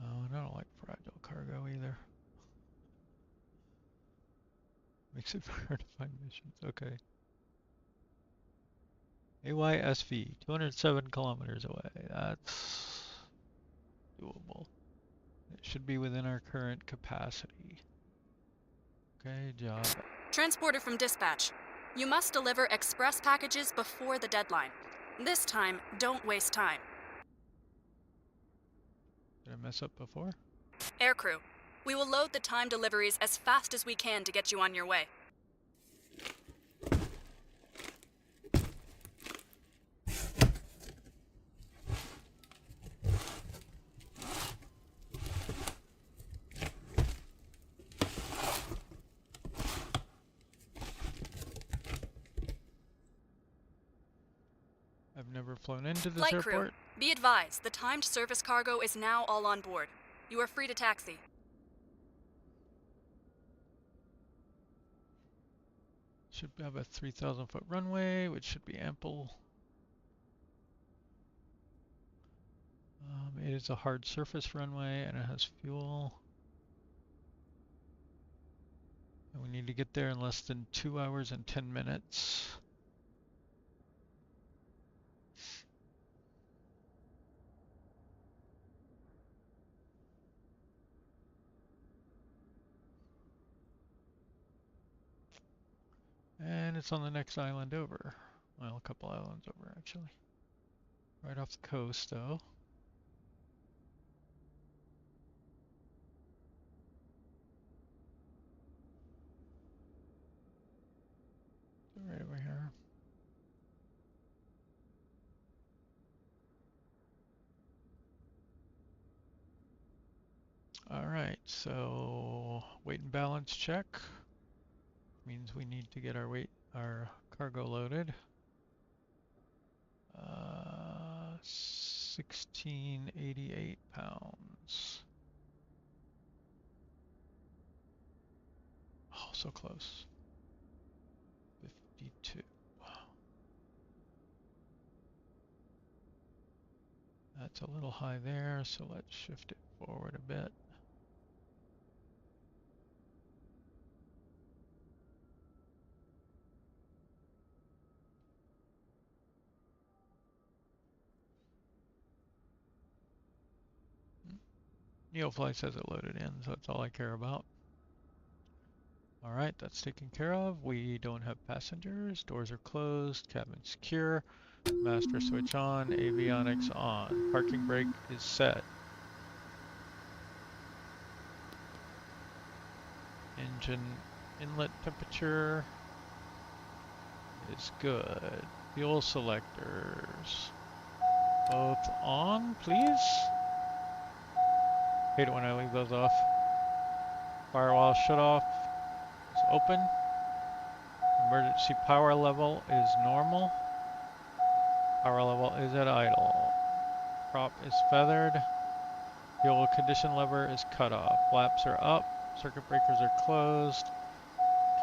Oh, and I don't like fragile cargo either. Makes it hard to find missions. Okay. AYSV, 207 kilometers away. That's doable. It should be within our current capacity. Okay, job. Transporter from dispatch. You must deliver express packages before the deadline. This time, don't waste time. Did I mess up before? Aircrew, we will load the time deliveries as fast as we can to get you on your way. I've never flown into this Flight airport. crew, be advised, the timed service cargo is now all on board. You are free to taxi. Should have a 3,000 foot runway, which should be ample. It is a hard surface runway and it has fuel. And we need to get there in less than 2 hours and 10 minutes. And it's on the next island over. Well, a couple islands over actually. Right off the coast though. Right over here. Alright, so weight and balance check. Means we need to get our cargo loaded. 1688 pounds. Oh, so close. 52. That's a little high there, so let's shift it forward a bit. Neofly says it loaded in, so that's all I care about. Alright, that's taken care of. We don't have passengers. Doors are closed. Cabin secure. Master switch on. Avionics on. Parking brake is set. Engine inlet temperature is good. Fuel selectors both on, please. Hate it when I leave those off. Firewall shut off is open. Emergency power level is normal. Power level is at idle. Prop is feathered. Fuel condition lever is cut off. Flaps are up. Circuit breakers are closed.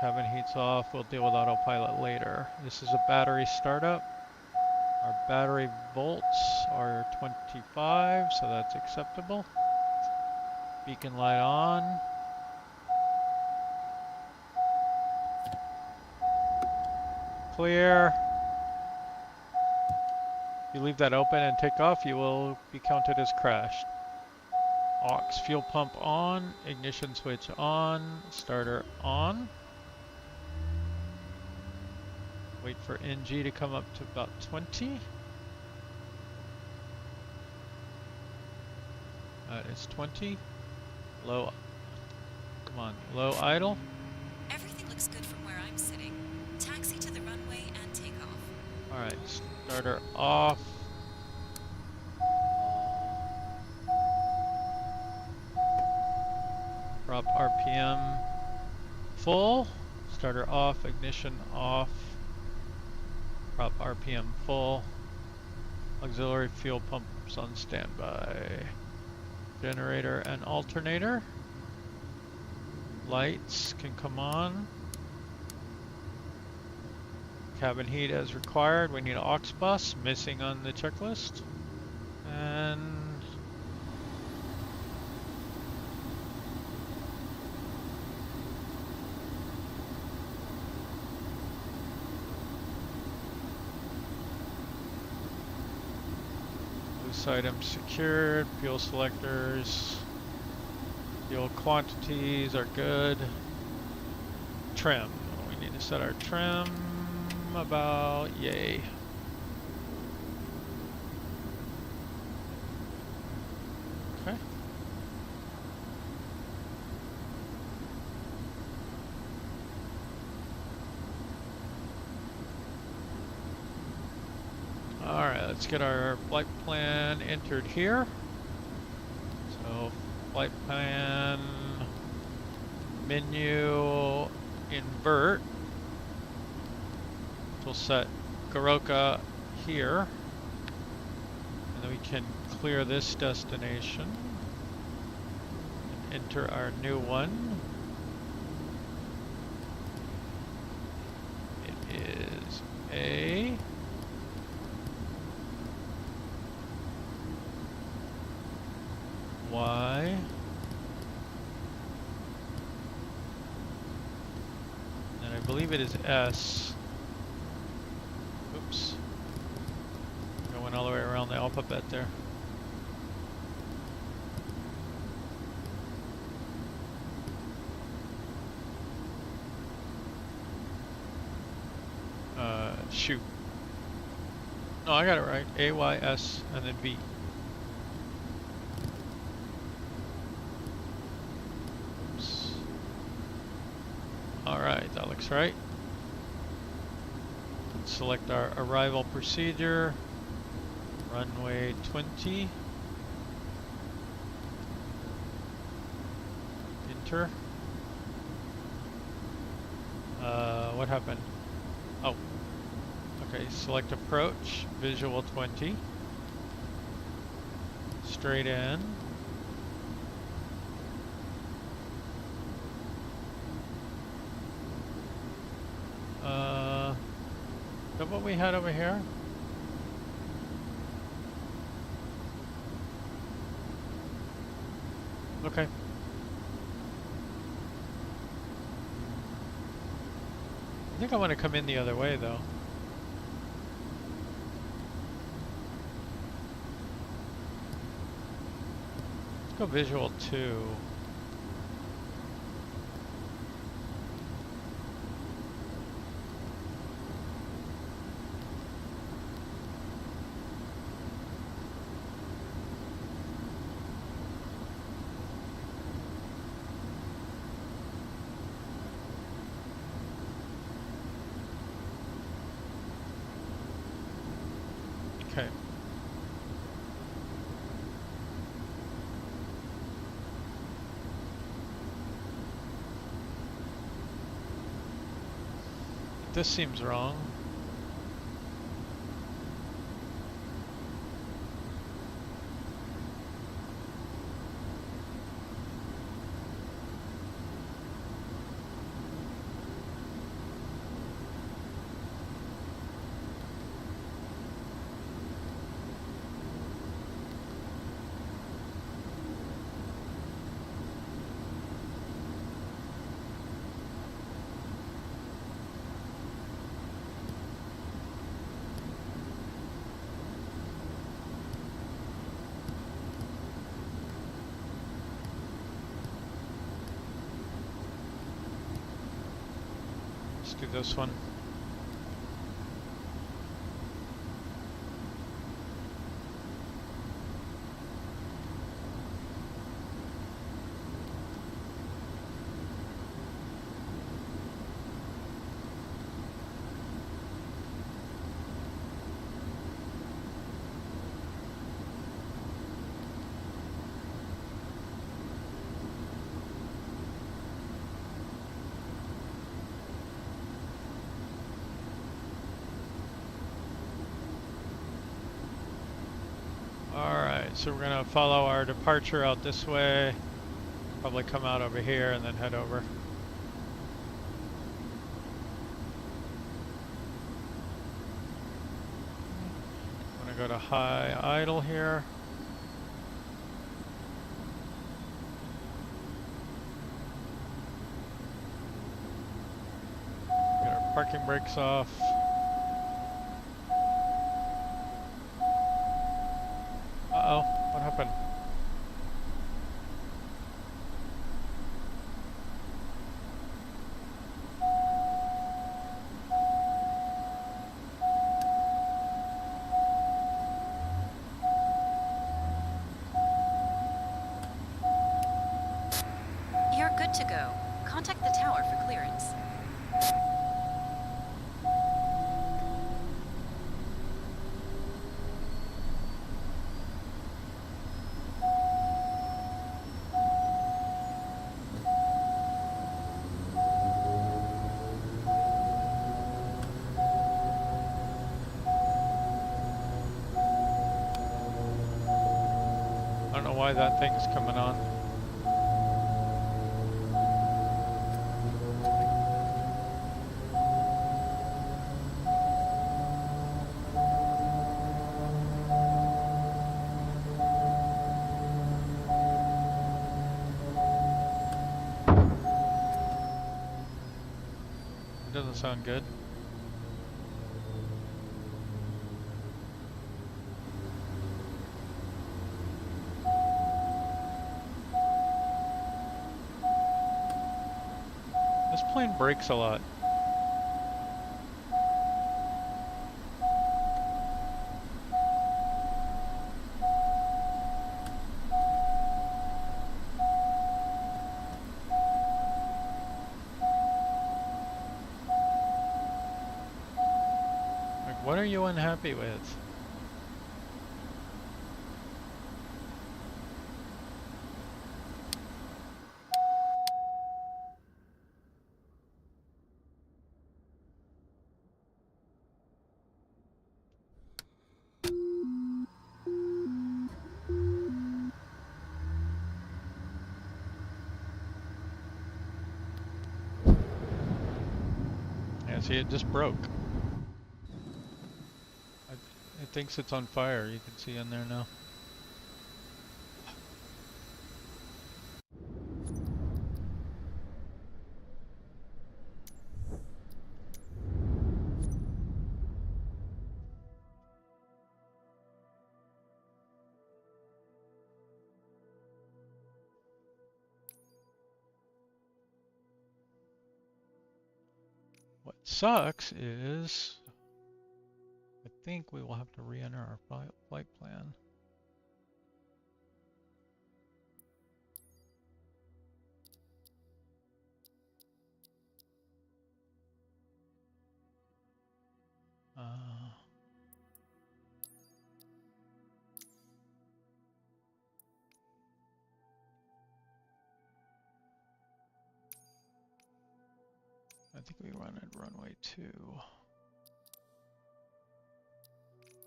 Cabin heat's off. We'll deal with autopilot later. This is a battery startup. Our battery volts are 25, so that's acceptable. Beacon light on. Clear. If you leave that open and take off, you will be counted as crashed. Aux fuel pump on, ignition switch on, starter on. Wait for NG to come up to about 20. It's 20. Low. Come on. Low idle. Everything looks good from where I'm sitting. Taxi to the runway and take off. Alright, starter off. Prop RPM full. Starter off, ignition off. Prop RPM full. Auxiliary fuel pumps on standby. Generator and alternator. Lights can come on. Cabin heat as required. We need an aux bus, missing on the checklist. And loose items secured, fuel selectors, fuel quantities are good. Trim, we need to set our trim about yay. Okay. Alright, let's get our flight plan entered here. So, flight plan, menu, invert. We'll set Goroka here, and then we can clear this destination and enter our new one. It is a Y and I believe it is S. Oops. Going all the way around the alphabet there. Shoot. No, I got it right. A, Y, S, and then V. Oops. Alright, that looks right. Select our arrival procedure, runway 20, enter. What happened? Oh, okay, select approach, visual 20, straight in. Is that what we had over here? Okay. I think I want to come in the other way though. Let's go visual 2. Okay. This seems wrong. Let's do this one. so we're gonna follow our departure out this way. Probably come out over here and then head over. I'm gonna go to high idle here. Get our parking brakes off. Uh-oh, what happened? You're good to go. Contact the tower for clearance. I don't know why that thing's coming on. Doesn't sound good. This plane brakes a lot. Like, what are you unhappy with? Yeah, see, it just broke. It thinks it's on fire. You can see in there now. What sucks is I think we will have to re-enter our flight plan. I think we run at runway 2.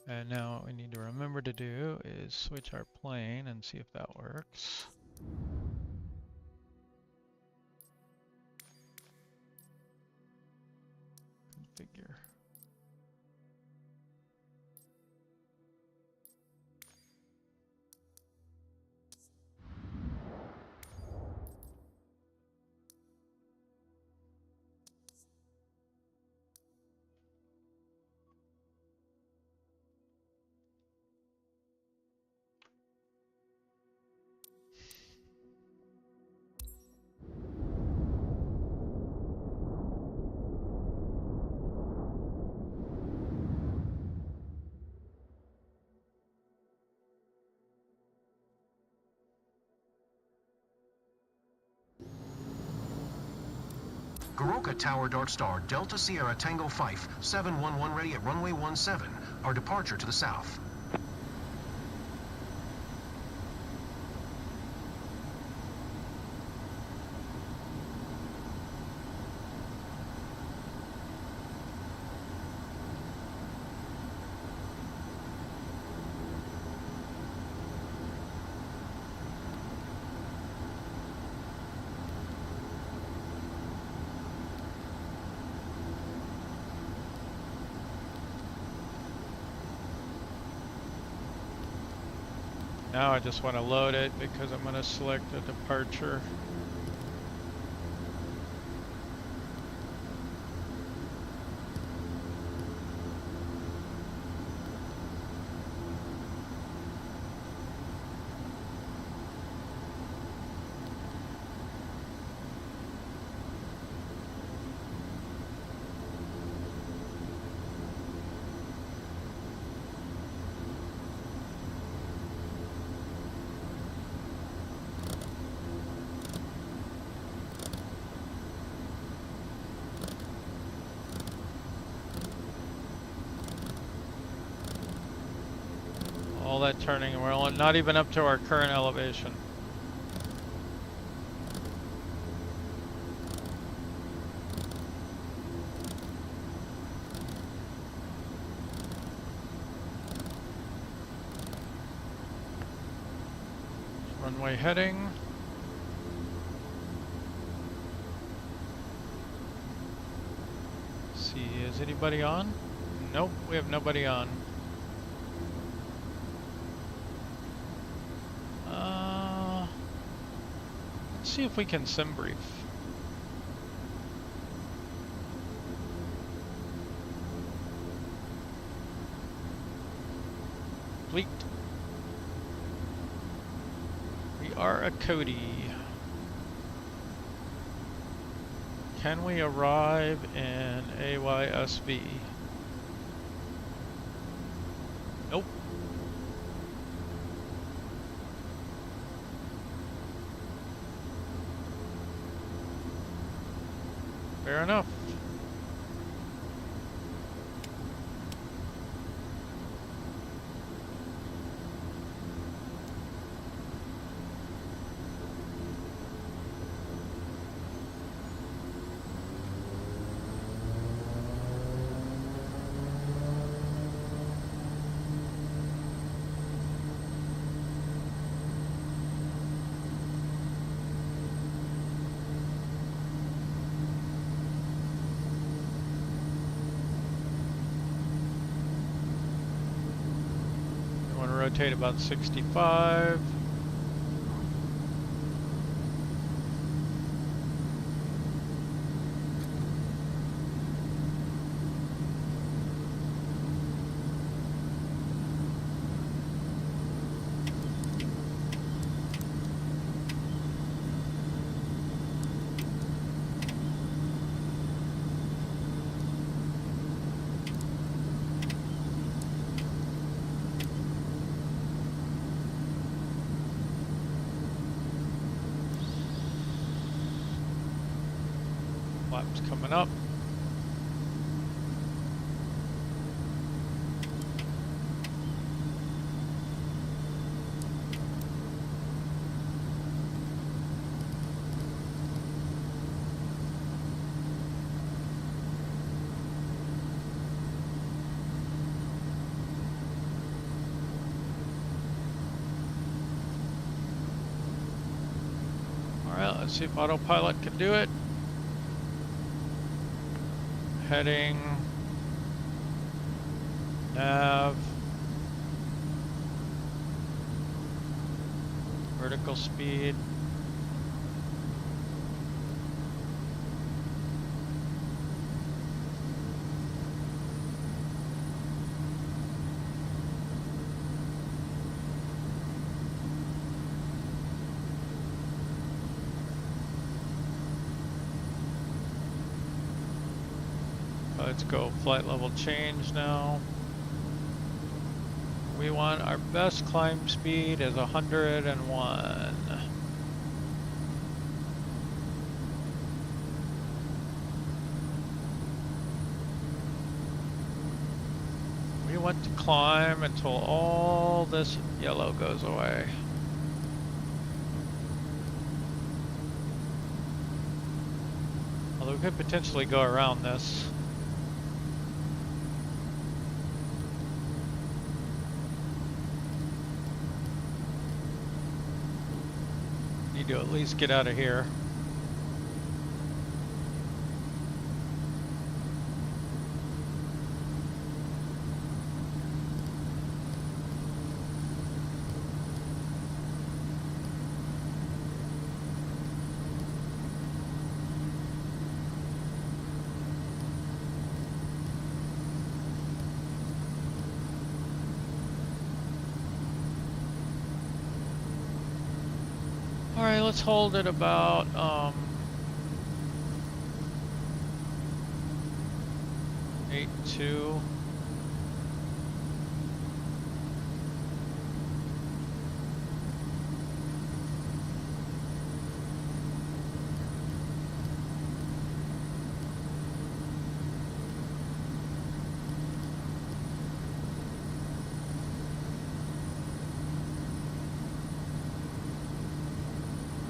And now what we need to remember to do is switch our plane and see if that works. Configure. Goroka Tower Dark Star Delta Sierra Tango 5 711 ready at runway 17. Our departure to the south. Now I just want to load it because I'm going to select a departure. All that turning, and we're not even up to our current elevation. Runway heading. Let's see, is anybody on? Nope, we have nobody on. Let's see if we can sim brief. Fleet. We are a Cody. Can we arrive in AYSV? Nope. Fair enough. Rotate about 65. Flaps coming up. All right, let's see if autopilot can do it. Heading, nav, vertical speed. Let's go flight level change now. We want our best climb speed is 101. We want to climb until all this yellow goes away. Although we could potentially go around this. Need to at least get out of here. let's hold it about 8.2.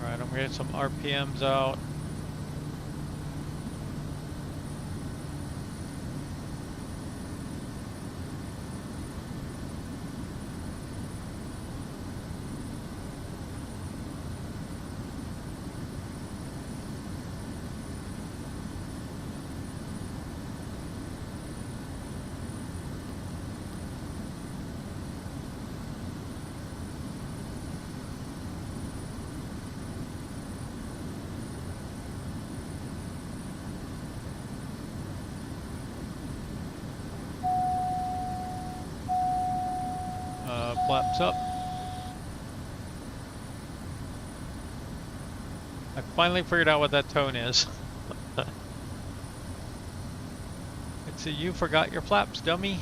Alright, I'm gonna get some RPMs out. Flaps up. I finally figured out what that tone is. It's a "you forgot your flaps, dummy."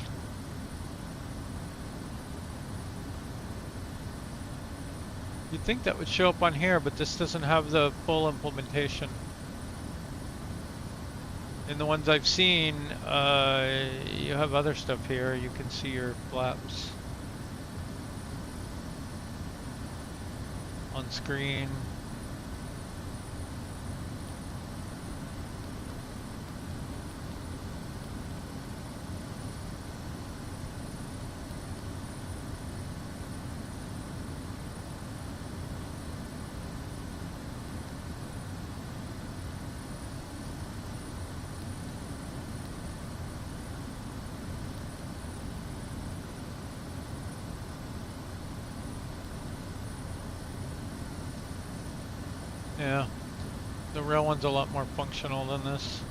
You'd think that would show up on here, but this doesn't have the full implementation. In the ones I've seen, you have other stuff here. You can see your flaps on screen. Yeah, the rail one's a lot more functional than this.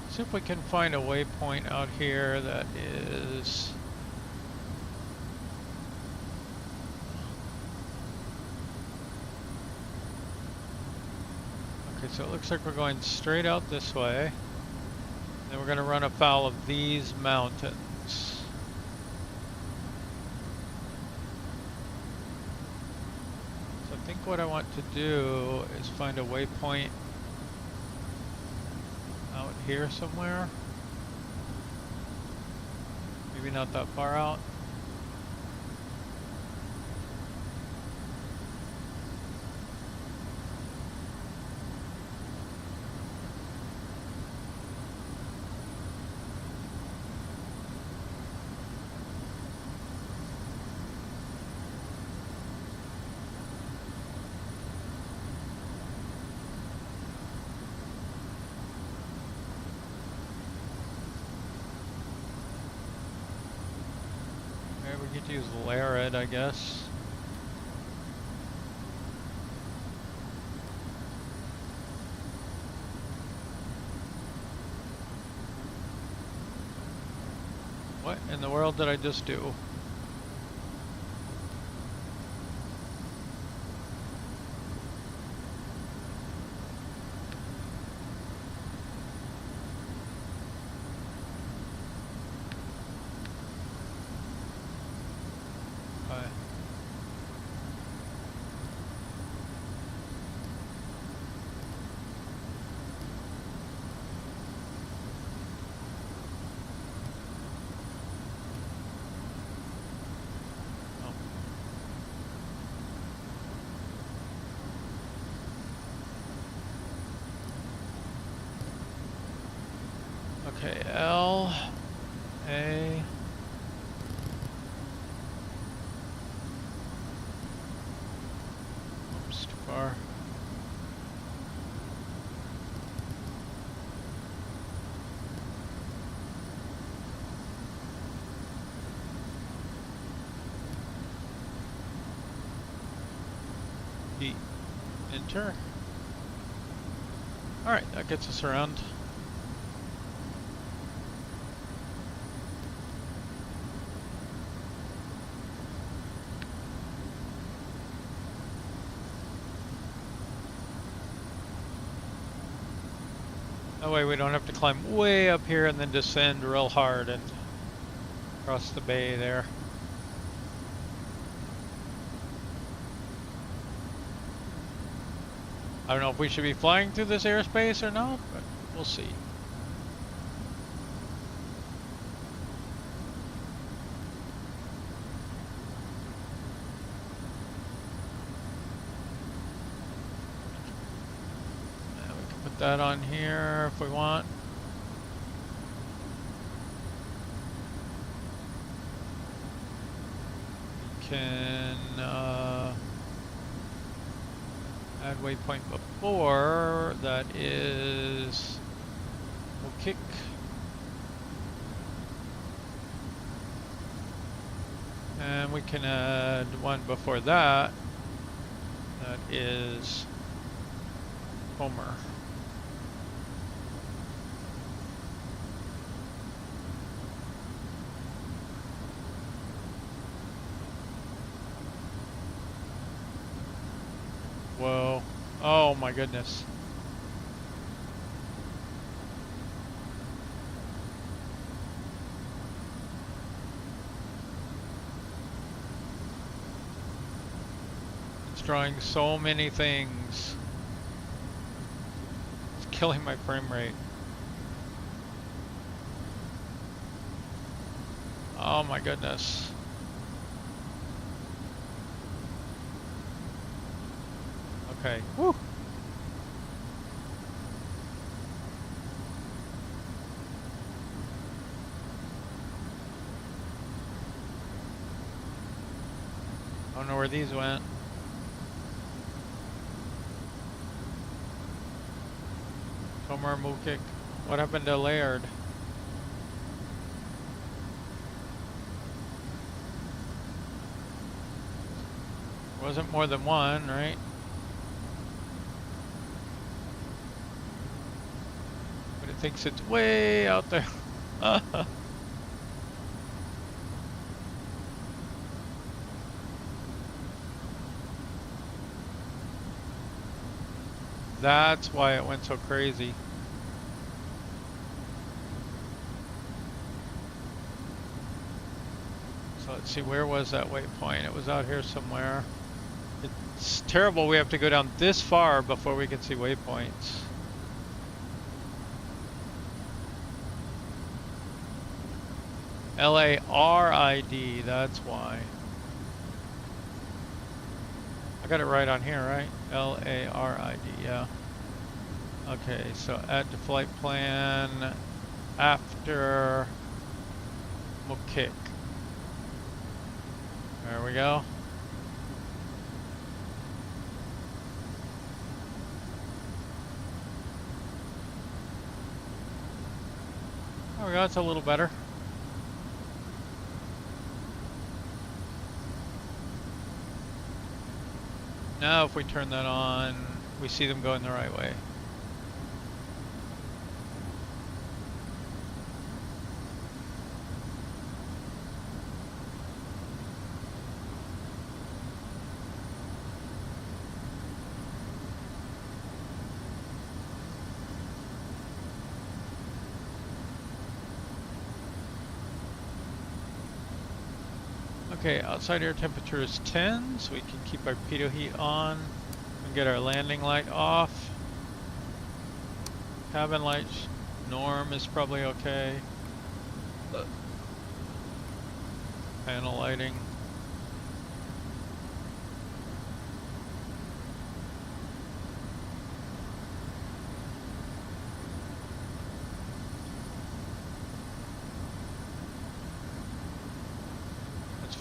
See if we can find a waypoint out here that is okay. So it looks like we're going straight out this way. Then we're going to run afoul of these mountains. So I think what I want to do is find a waypoint out here somewhere. Maybe not that far out. We could use Larid, I guess. What in the world did I just do? Okay, L, A. Oops, too far. E, enter. All right, that gets us around. That way we don't have to climb way up here and then descend real hard and cross the bay there. I don't know if we should be flying through this airspace or not, but we'll see. We can put that on here if we want. We can add waypoint before, that is, we'll kick. And we can add one before that, that is Homer. Whoa. Oh my goodness. It's drawing so many things. It's killing my frame rate. Oh my goodness. Okay. Woo. I don't know where these went. Somewhere Mukik. What happened to Laird? Wasn't more than one, right? Thinks it's way out there. That's why it went so crazy. So let's see, where was that waypoint? It was out here somewhere. It's terrible we have to go down this far before we can see waypoints. LARID, that's why. I got it right on here, right? LARID, yeah. Okay, so add to flight plan after Mukik. There we go. There we go, that's a little better. Now if we turn that on, we see them going the right way. Okay, outside air temperature is 10, so we can keep our pitot heat on and get our landing light off. Cabin light norm is probably okay. Panel lighting.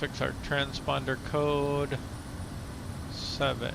Fix our transponder code 7000.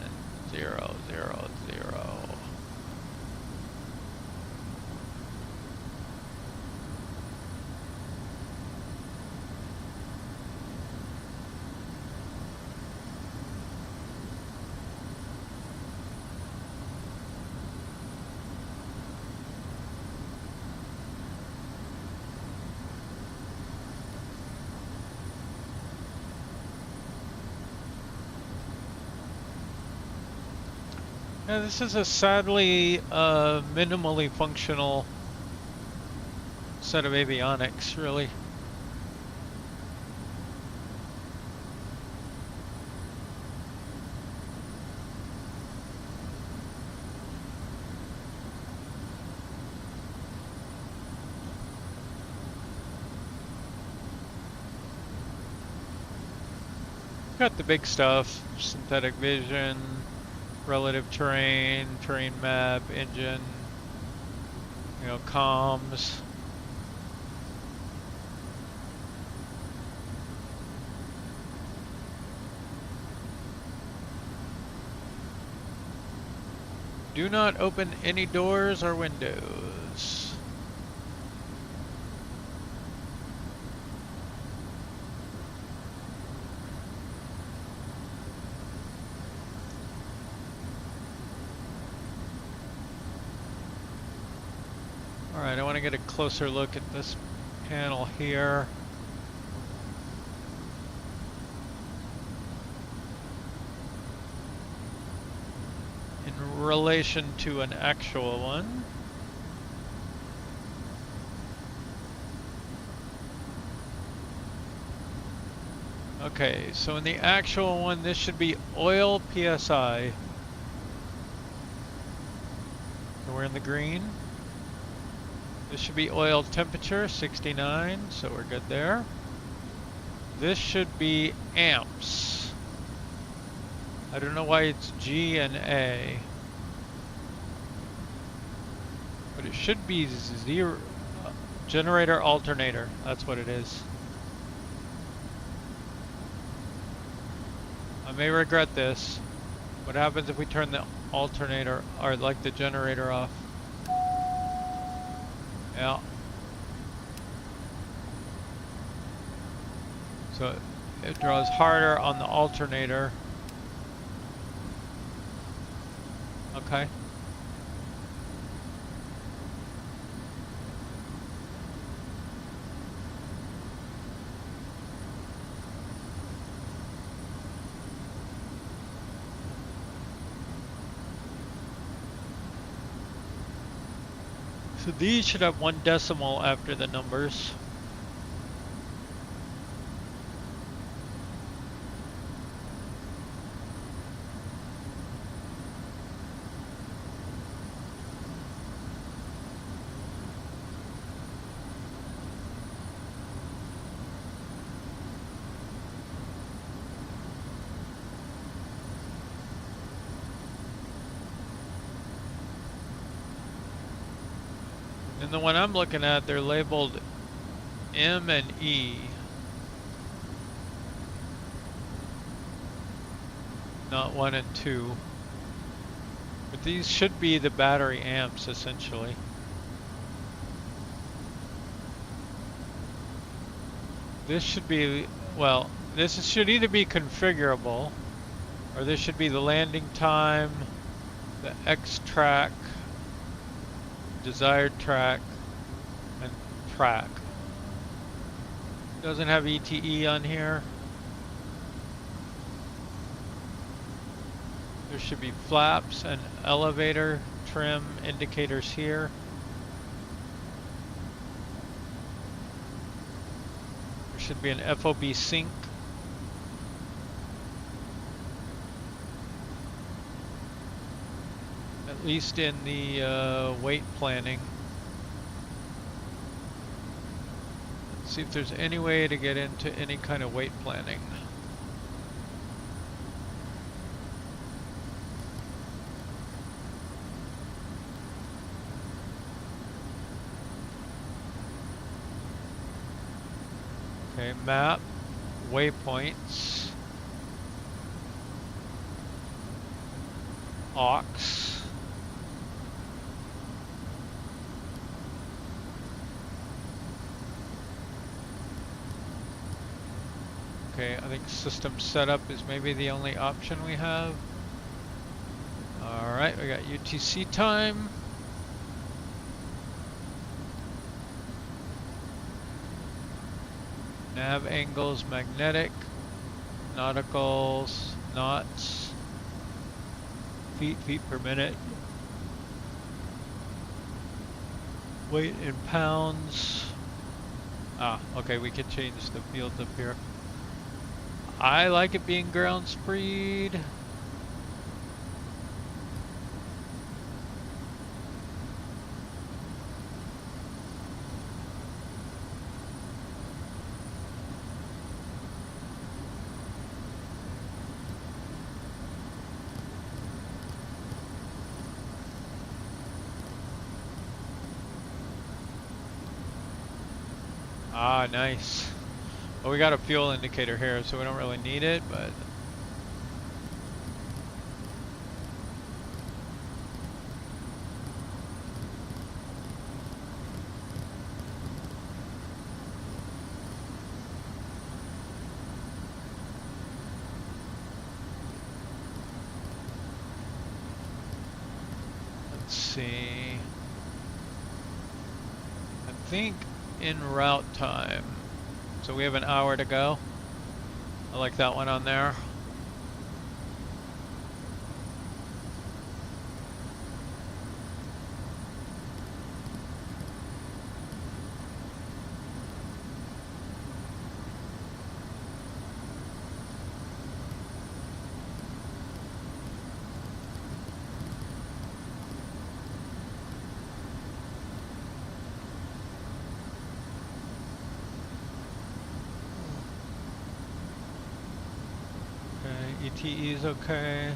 Yeah, this is a sadly minimally functional set of avionics, really. Got the big stuff: synthetic vision, relative terrain, terrain map, engine, you know, comms. Do not open any doors or windows. Alright, I want to get a closer look at this panel here. In relation to an actual one. Okay, so in the actual one, this should be oil PSI. So we're in the green. This should be oil temperature, 69, so we're good there. This should be amps. I don't know why it's G and A. But it should be zero, generator alternator, that's what it is. I may regret this. What happens if we turn the alternator, or like the generator off? Yeah. So it draws harder on the alternator. Okay. So these should have 1 decimal after the numbers. And the one I'm looking at, they're labeled M and E. Not 1 and 2. But these should be the battery amps, essentially. This should be, well, this should either be configurable, or this should be the landing time, the X track, desired track, and track. Doesn't have ETE on here. There should be flaps and elevator trim indicators here. There should be an FOB sync. At least in the weight planning. Let's see if there's any way to get into any kind of weight planning. Okay, map, waypoints, aux. Okay, I think system setup is maybe the only option we have. Alright, we got UTC time. Nav angles, magnetic, nauticals, knots, feet per minute, weight in pounds. Ah, okay, we can change the fields up here. I like it being ground speed. Ah, nice. Well, we got a fuel indicator here, so we don't really need it, but... Let's see. I think en route time. So we have an hour to go. I like that one on there. ETE is okay.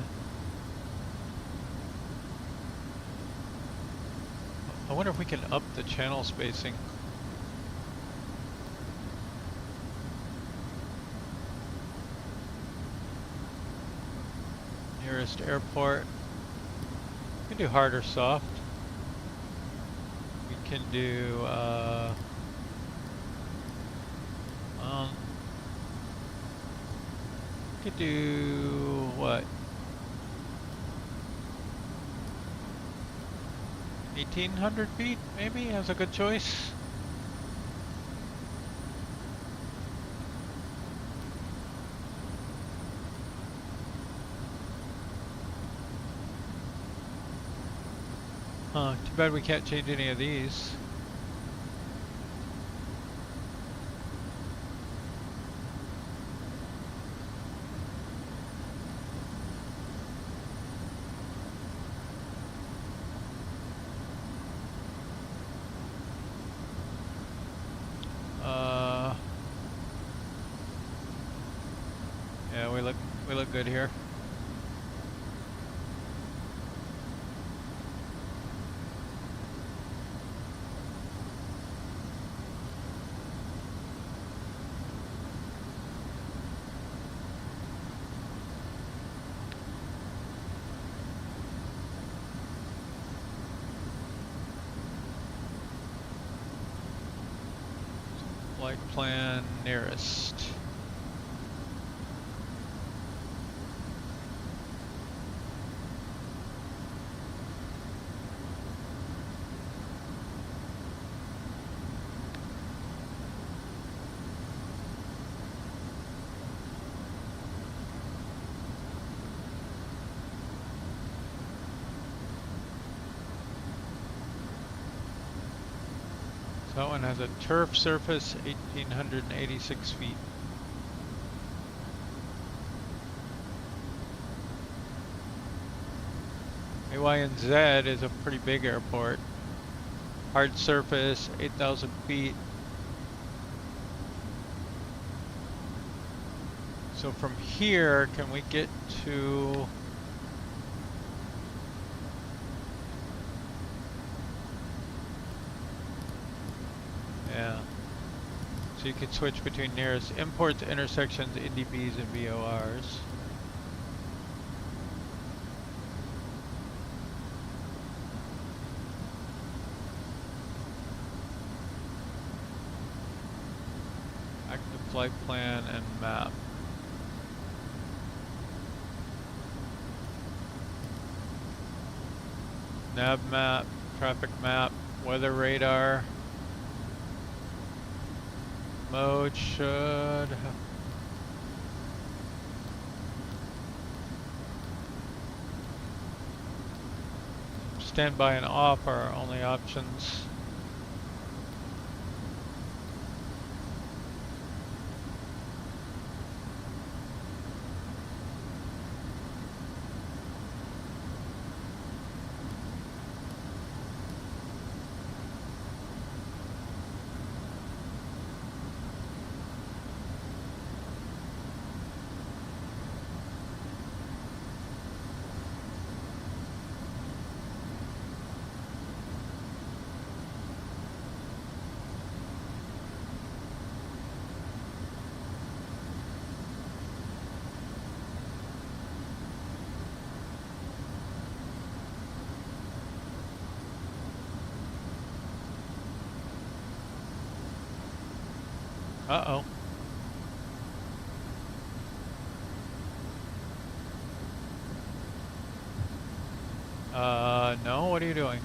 I wonder if we can up the channel spacing. Nearest airport. We can do hard or soft. We can do could do what? 1,800 feet, maybe, as a good choice. Huh, too bad we can't change any of these. Yeah, we look good here. Flight plan nearest. So that one has a turf surface, 1,886 feet. AYNZ is a pretty big airport. Hard surface, 8,000 feet. So from here, can we get to... Yeah. So you can switch between nearest imports, intersections, NDBs, and VORs. Active flight plan and map. Nav map, traffic map, weather radar. Mode should... Standby and off are our only options. Uh-oh. No, what are you doing?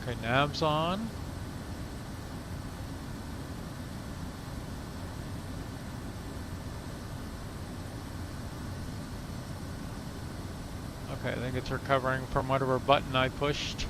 Okay, nav's on. Okay, I think it's recovering from whatever button I pushed.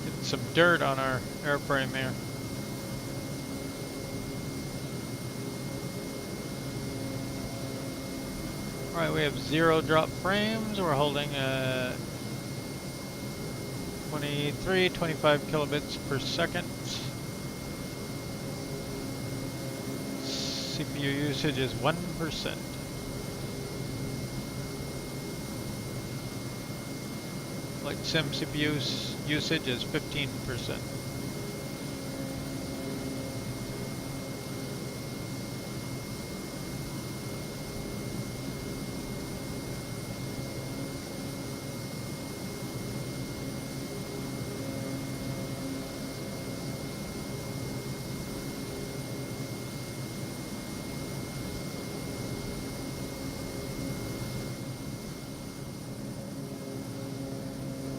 Getting some dirt on our airframe here. Alright, we have 0 drop frames. We're holding 23, 25 kilobits per second. CPU usage is 1%. Flight sim CPU usage is 15%.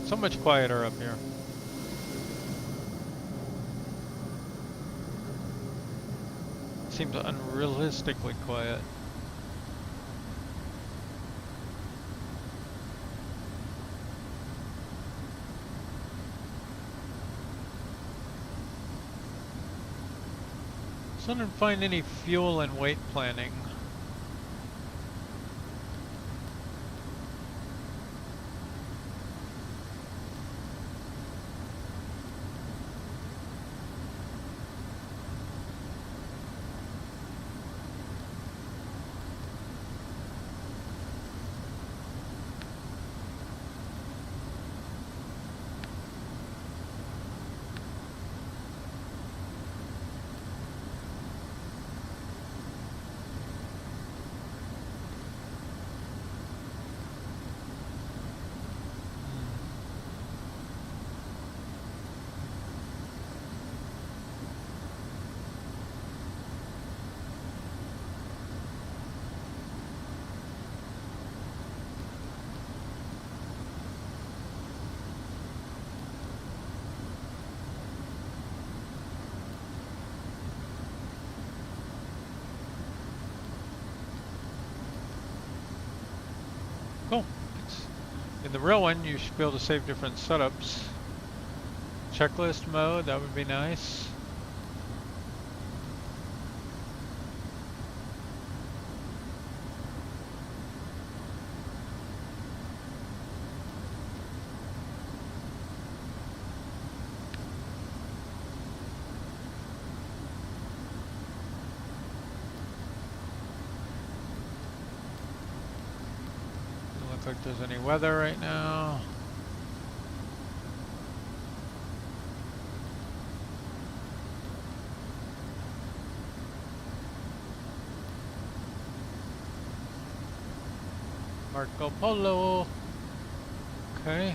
So much quieter up here. Seems unrealistically quiet. So I didn't find any fuel and weight planning. Cool. In the real one, you should be able to save different setups. Checklist mode, that would be nice. Doesn't look like there's any weather right now. Marco Polo. Okay.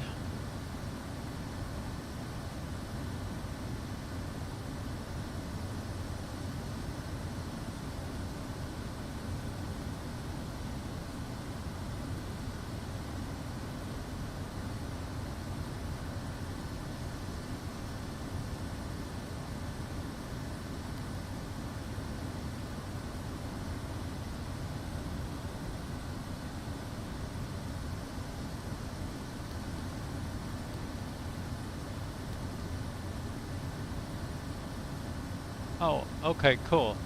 Okay, cool.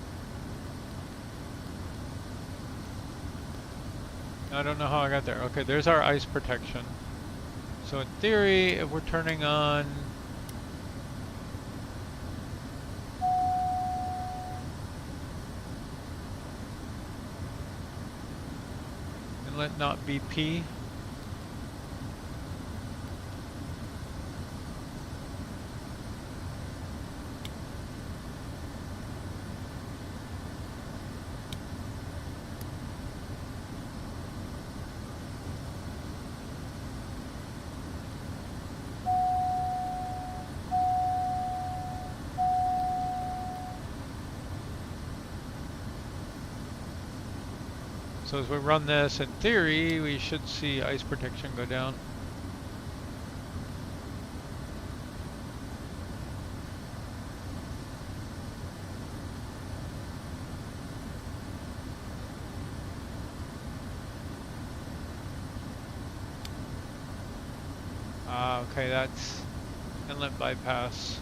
I don't know how I got there. Okay, there's our ice protection. So in theory, if we're turning on inlet not BP, so as we run this, in theory, we should see ice protection go down. Okay, that's inlet bypass.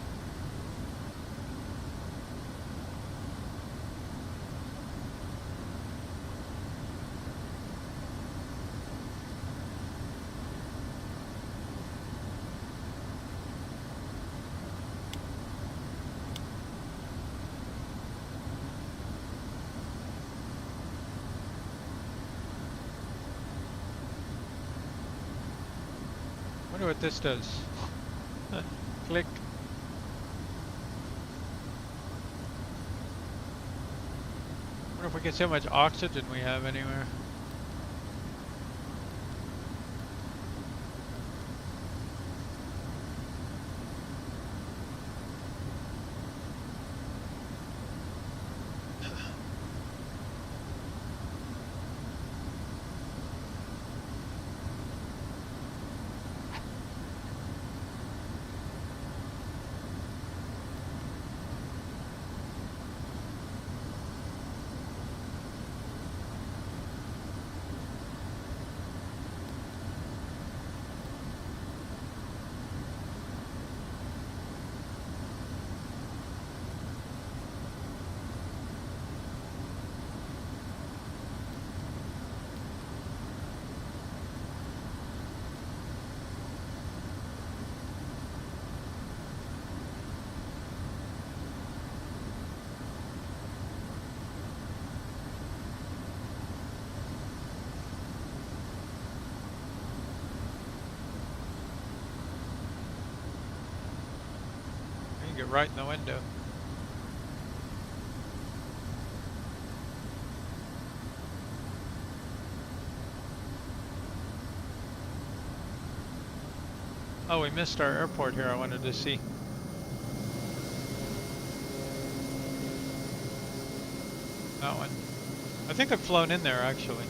Wonder what this does. Click. Wonder if we can see how much oxygen we have anywhere. You can get right in the window. Oh, we missed our airport here. I wanted to see. That one. I think I've flown in there actually.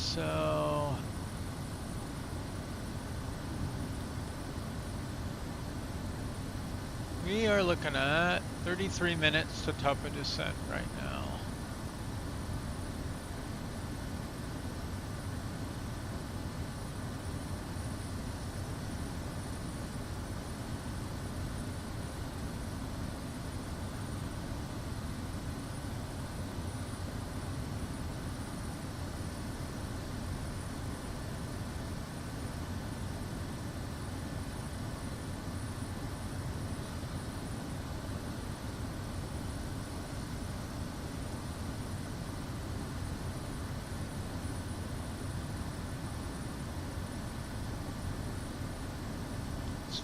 So we are looking at 33 minutes to top of descent right now.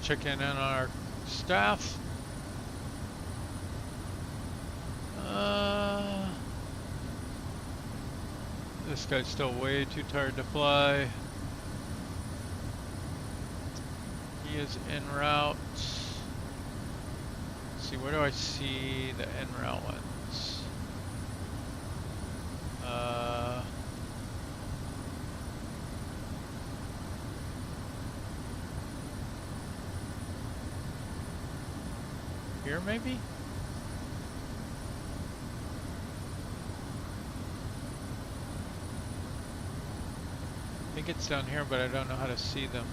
Check in on our staff. This guy's still way too tired to fly. He is en route. Let's see, where do I see the en route ones? Here maybe? I think it's down here, but I don't know how to see them.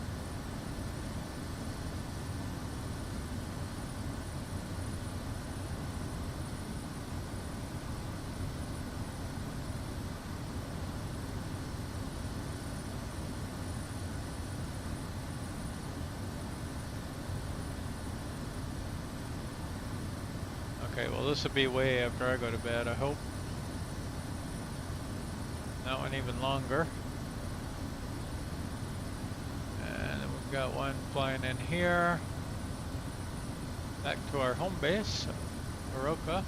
Okay, well this will be way after I go to bed, I hope. That one even longer. And then we've got one flying in here. Back to our home base, Oroka.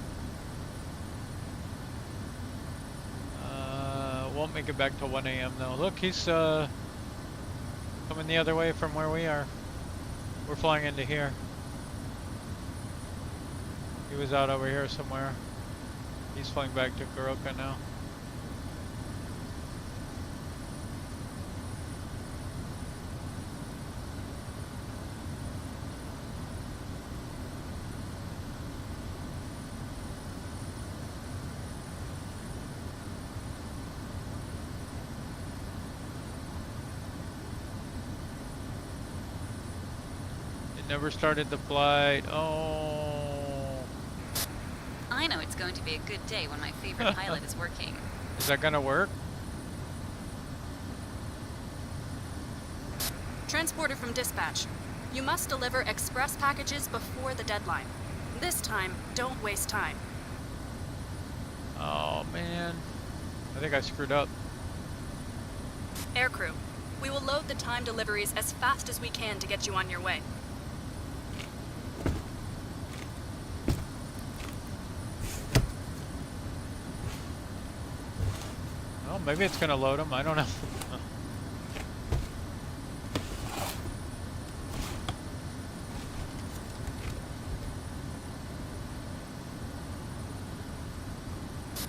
Won't make it back till 1 AM though. Look, he's coming the other way from where we are. We're flying into here. He was out over here somewhere. He's flying back to Kuroka now. It never started the flight. Oh. I know it's going to be a good day when my favorite pilot is working. Is that gonna work? Transporter from dispatch. You must deliver express packages before the deadline. This time, don't waste time. Oh man. I think I screwed up. Aircrew, we will load the time deliveries as fast as we can to get you on your way. Well, maybe it's gonna load them, I don't know.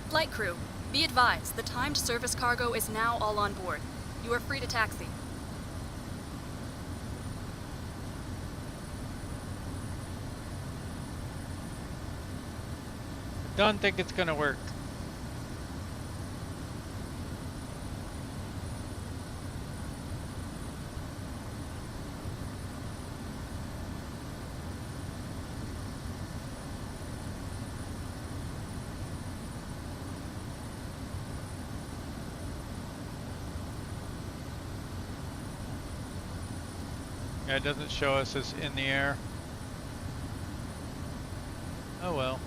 Flight crew, be advised, the timed service cargo is now all on board. You are free to taxi. Don't think it's gonna work. Yeah, it doesn't show us as in the air. Oh well.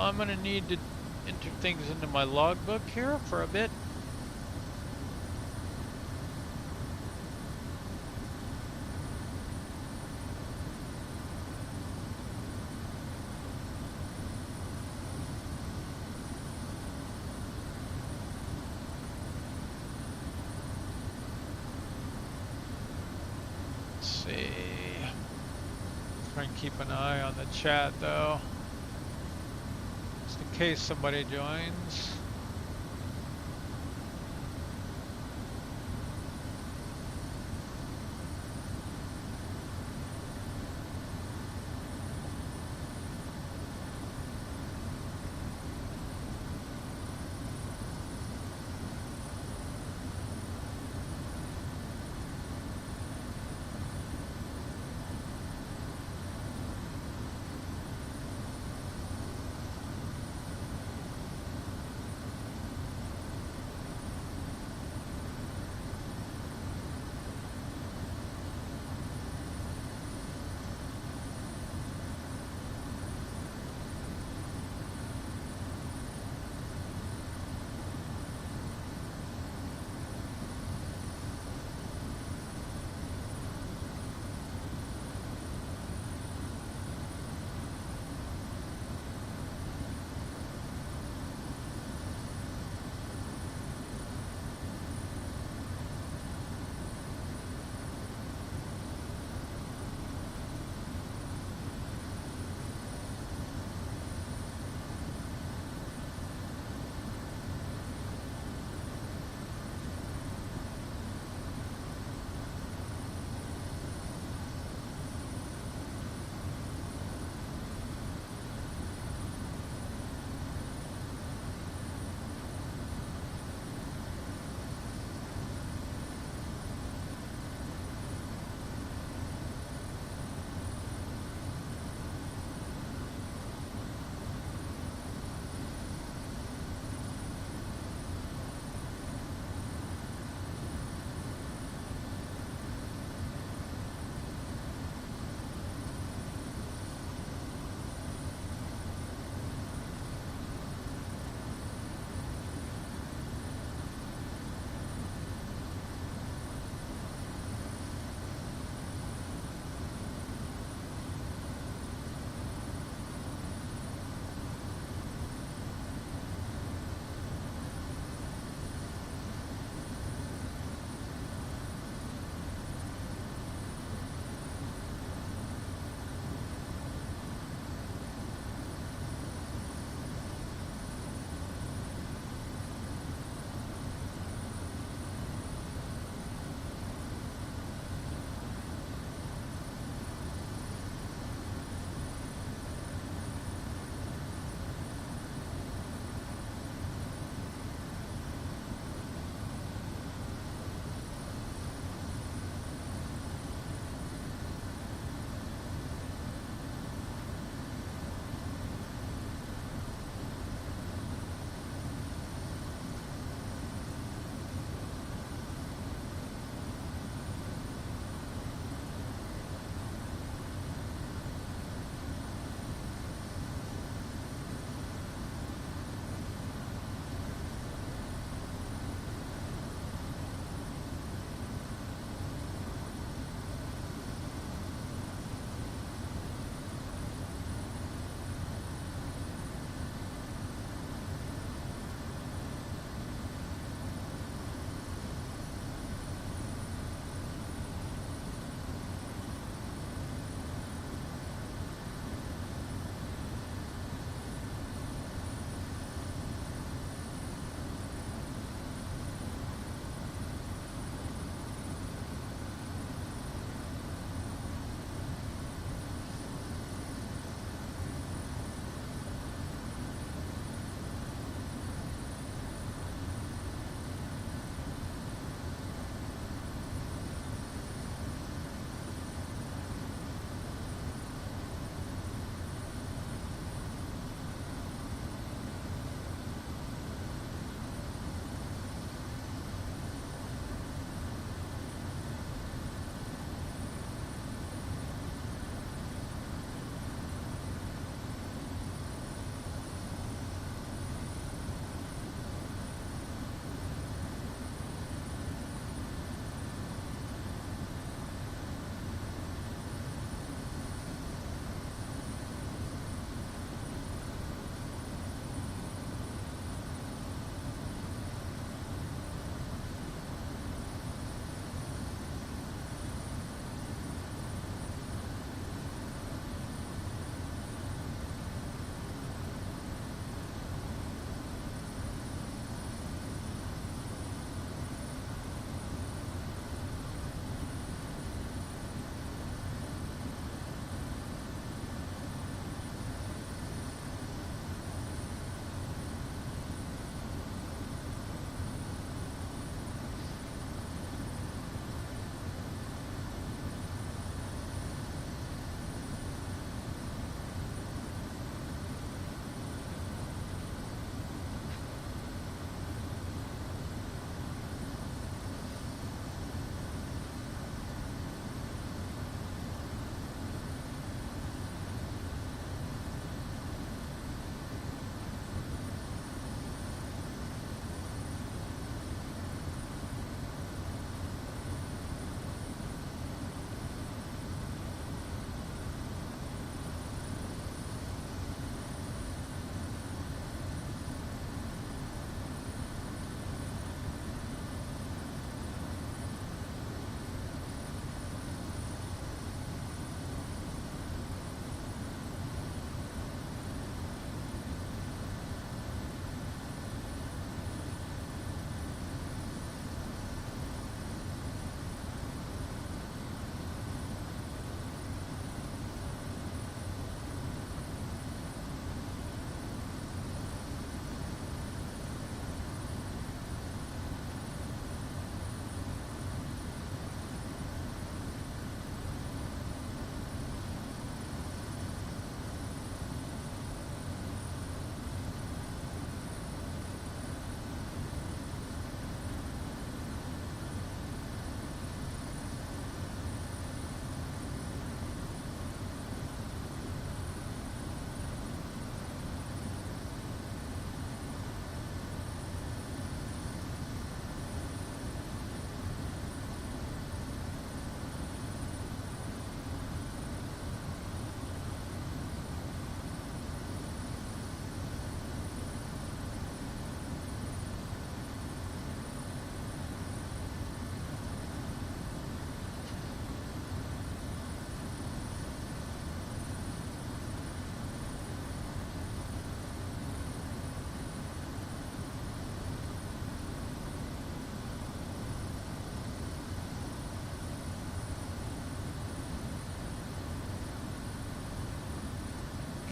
I'm gonna need to enter things into my logbook here for a bit. Try and keep an eye on the chat though, just in case somebody joins.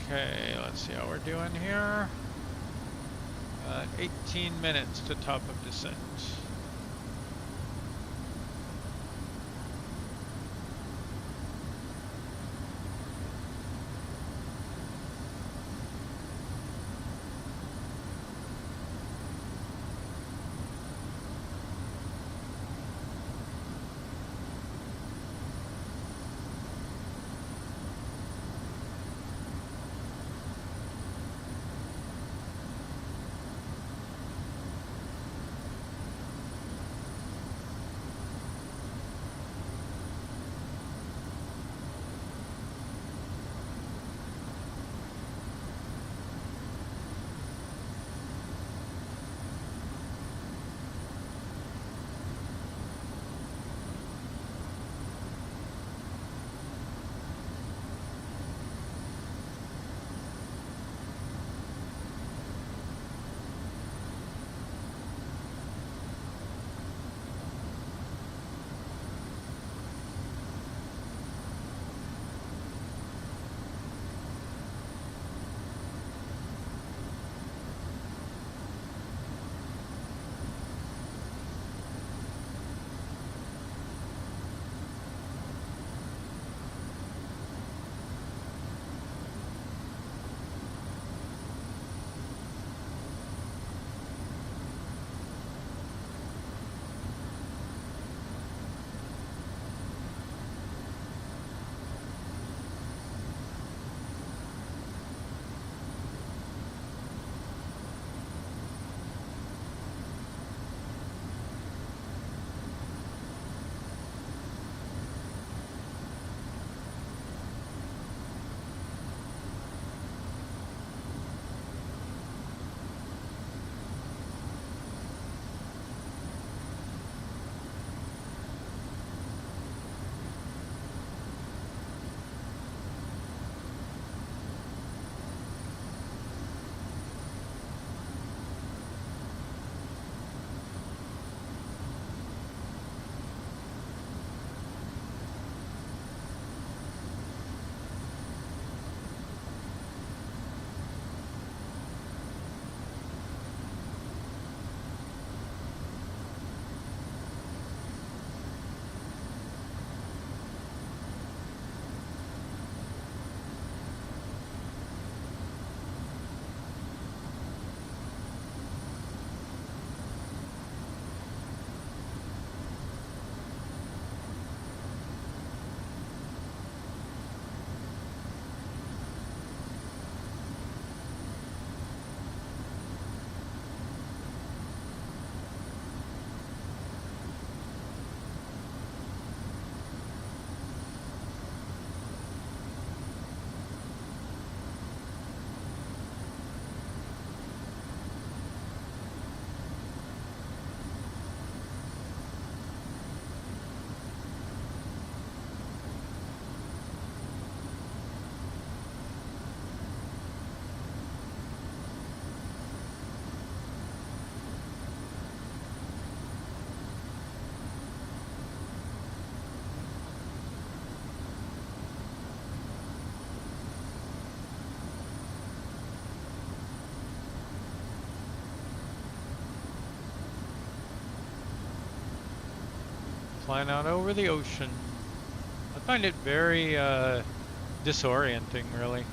Okay, let's see how we're doing here. 18 minutes to top of descent. Flying out over the ocean. I find it very disorienting, really.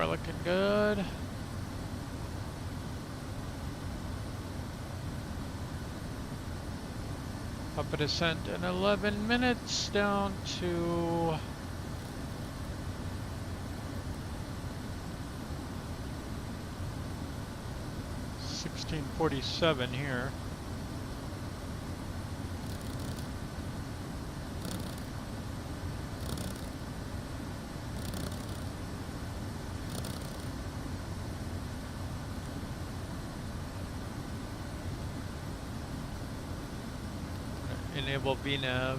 we're looking good. Up a descent in 11 minutes down to 1647 here. Enable VNAV.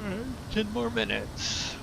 All right, 10 more minutes.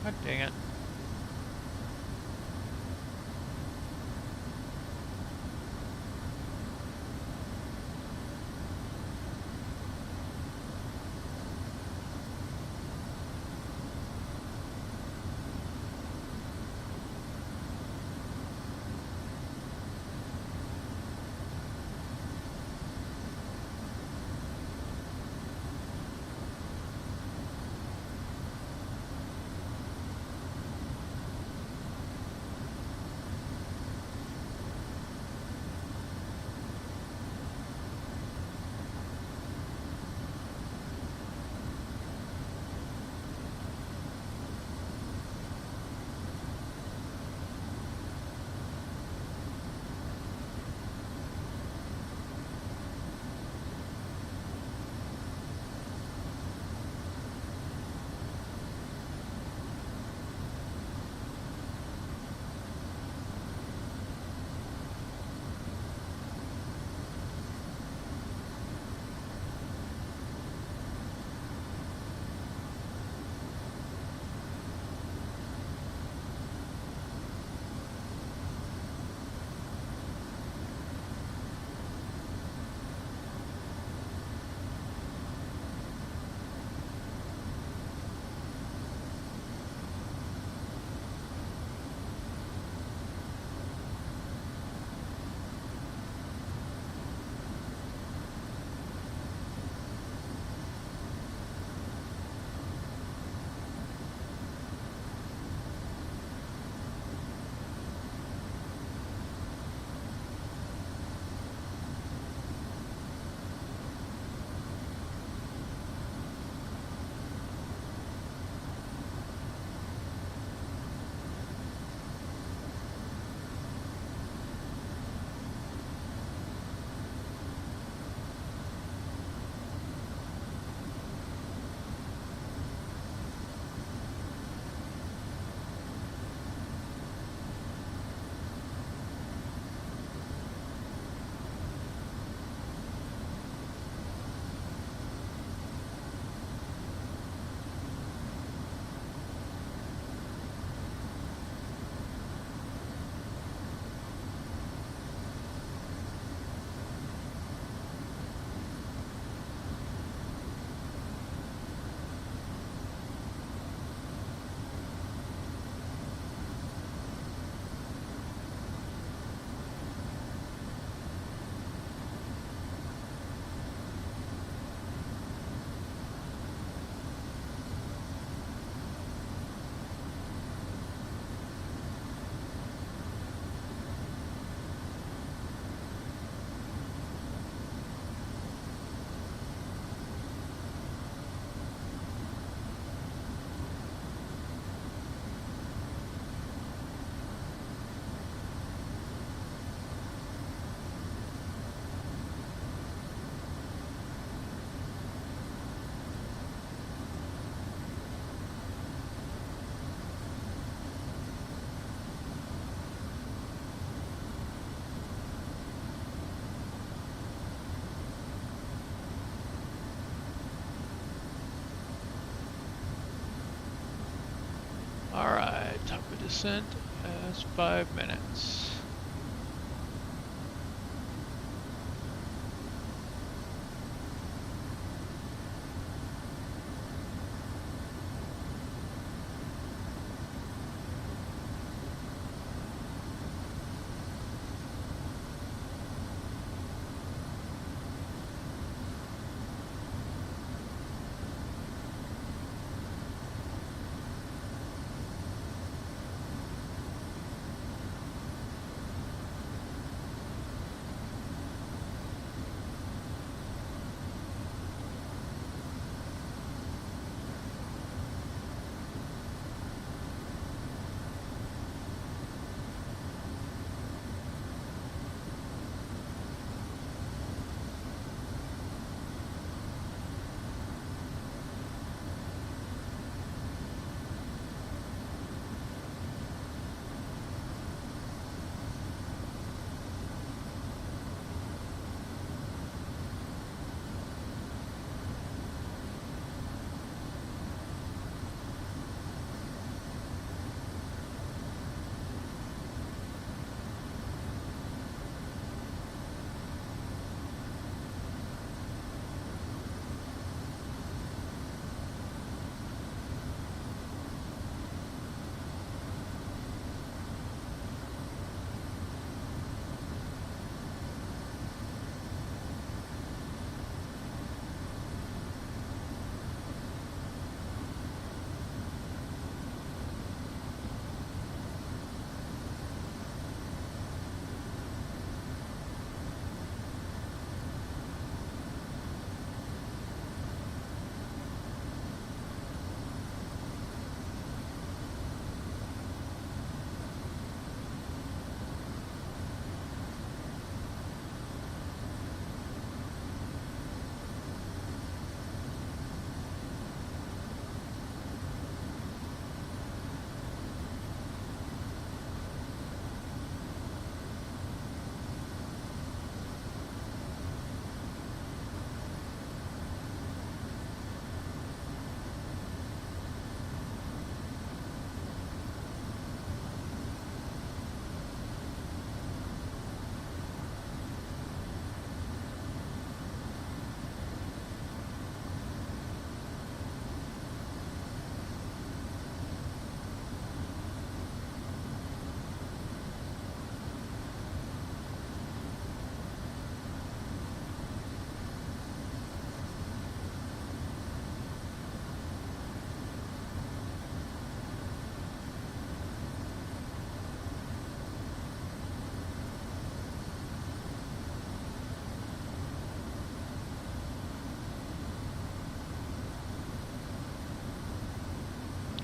God dang it. descent as 5 minutes.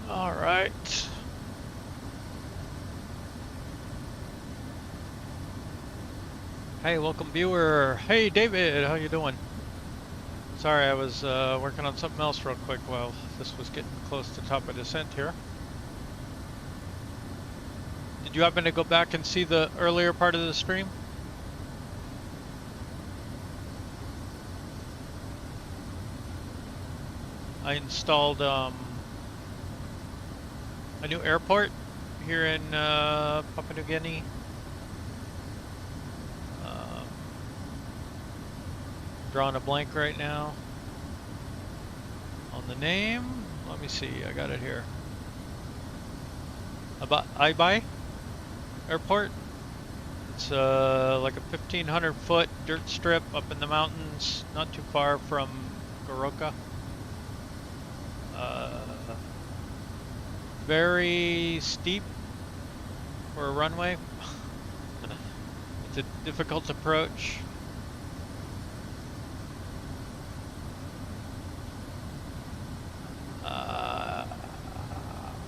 All right. Hey, welcome viewer. Hey David, how you doing? Sorry, I was working on something else real quick while this was getting close to top of descent here. Did you happen to go back and see the earlier part of the stream? I installed a new airport here in Papua New Guinea. Drawing a blank right now on the name. Let me see, I got it here. About Aibai Airport. It's like a 1,500 foot dirt strip up in the mountains, not too far from Goroka. Very steep for a runway. It's a difficult approach.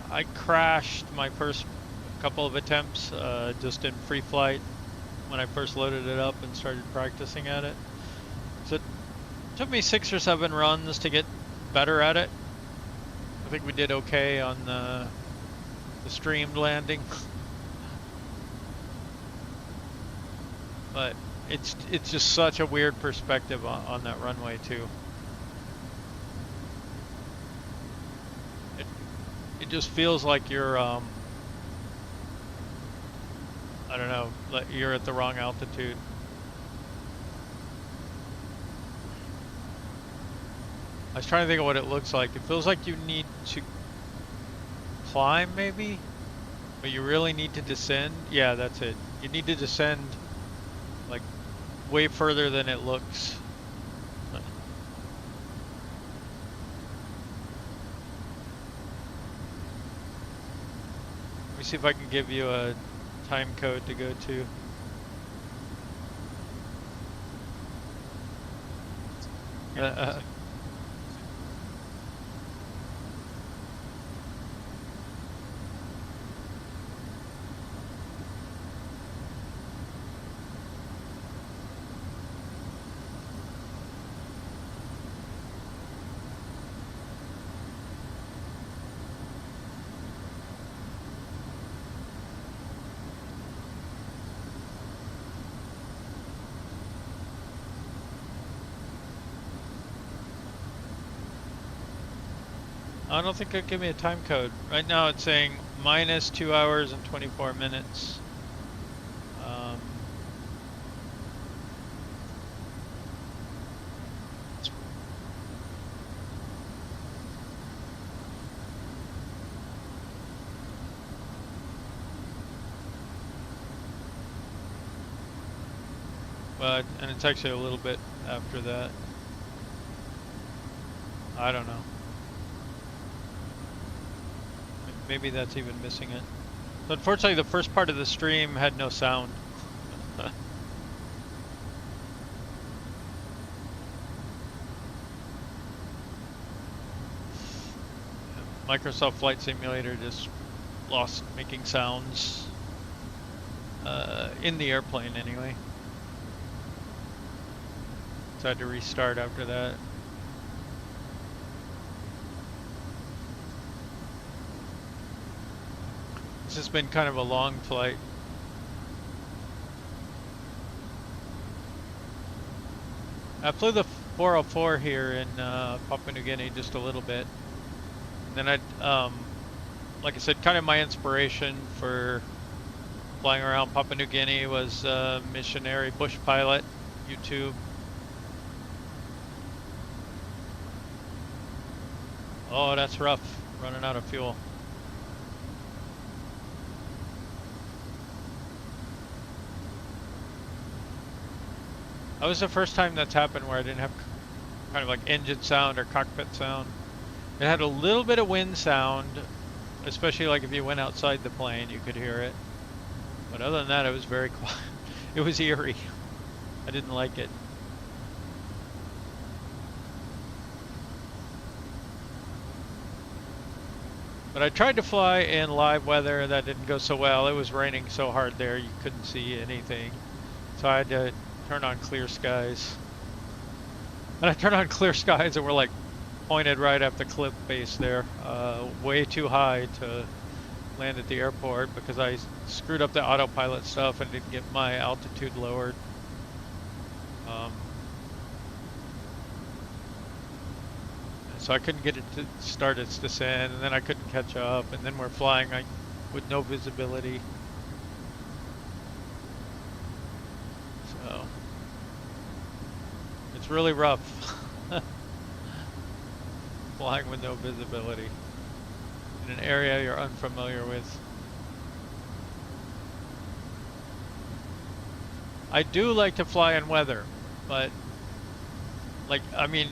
I crashed my first couple of attempts just in free flight when I first loaded it up and started practicing at it. So it took me 6 or 7 runs to get better at it. I think we did okay on the streamed landing. But it's just such a weird perspective on that runway too. It just feels like you're I don't know, you're at the wrong altitude. I was trying to think of what it looks like. It feels like you need to climb maybe, but you really need to descend. Yeah, that's it. You need to descend like way further than it looks. Let me see if I can give you a time code to go to. I don't think it'll give me a time code. Right now it's saying minus 2 hours and 24 minutes. Well, and it's actually a little bit after that. I don't know. Maybe that's even missing it. So unfortunately, the first part of the stream had no sound. Microsoft Flight Simulator just lost making sounds in the airplane anyway. So I had to restart after that. This has been kind of a long flight. I flew the 404 here in Papua New Guinea just a little bit. And then like I said, kind of my inspiration for flying around Papua New Guinea was missionary bush pilot, YouTube. Oh, that's rough, running out of fuel. That was the first time that's happened where I didn't have kind of like engine sound or cockpit sound. It had a little bit of wind sound, especially like if you went outside the plane, you could hear it. But other than that, it was very quiet. It was eerie. I didn't like it. But I tried to fly in live weather. That didn't go so well. It was raining so hard there, you couldn't see anything. So I had to turn on clear skies. And I turned on clear skies that were like pointed right at the cliff base there, way too high to land at the airport because I screwed up the autopilot stuff and didn't get my altitude lowered. So I couldn't get it to start its descent, and then I couldn't catch up, and then we're flying with no visibility. So it's really rough. Flying with no visibility in an area you're unfamiliar with. I do like to fly in weather, but like, I mean,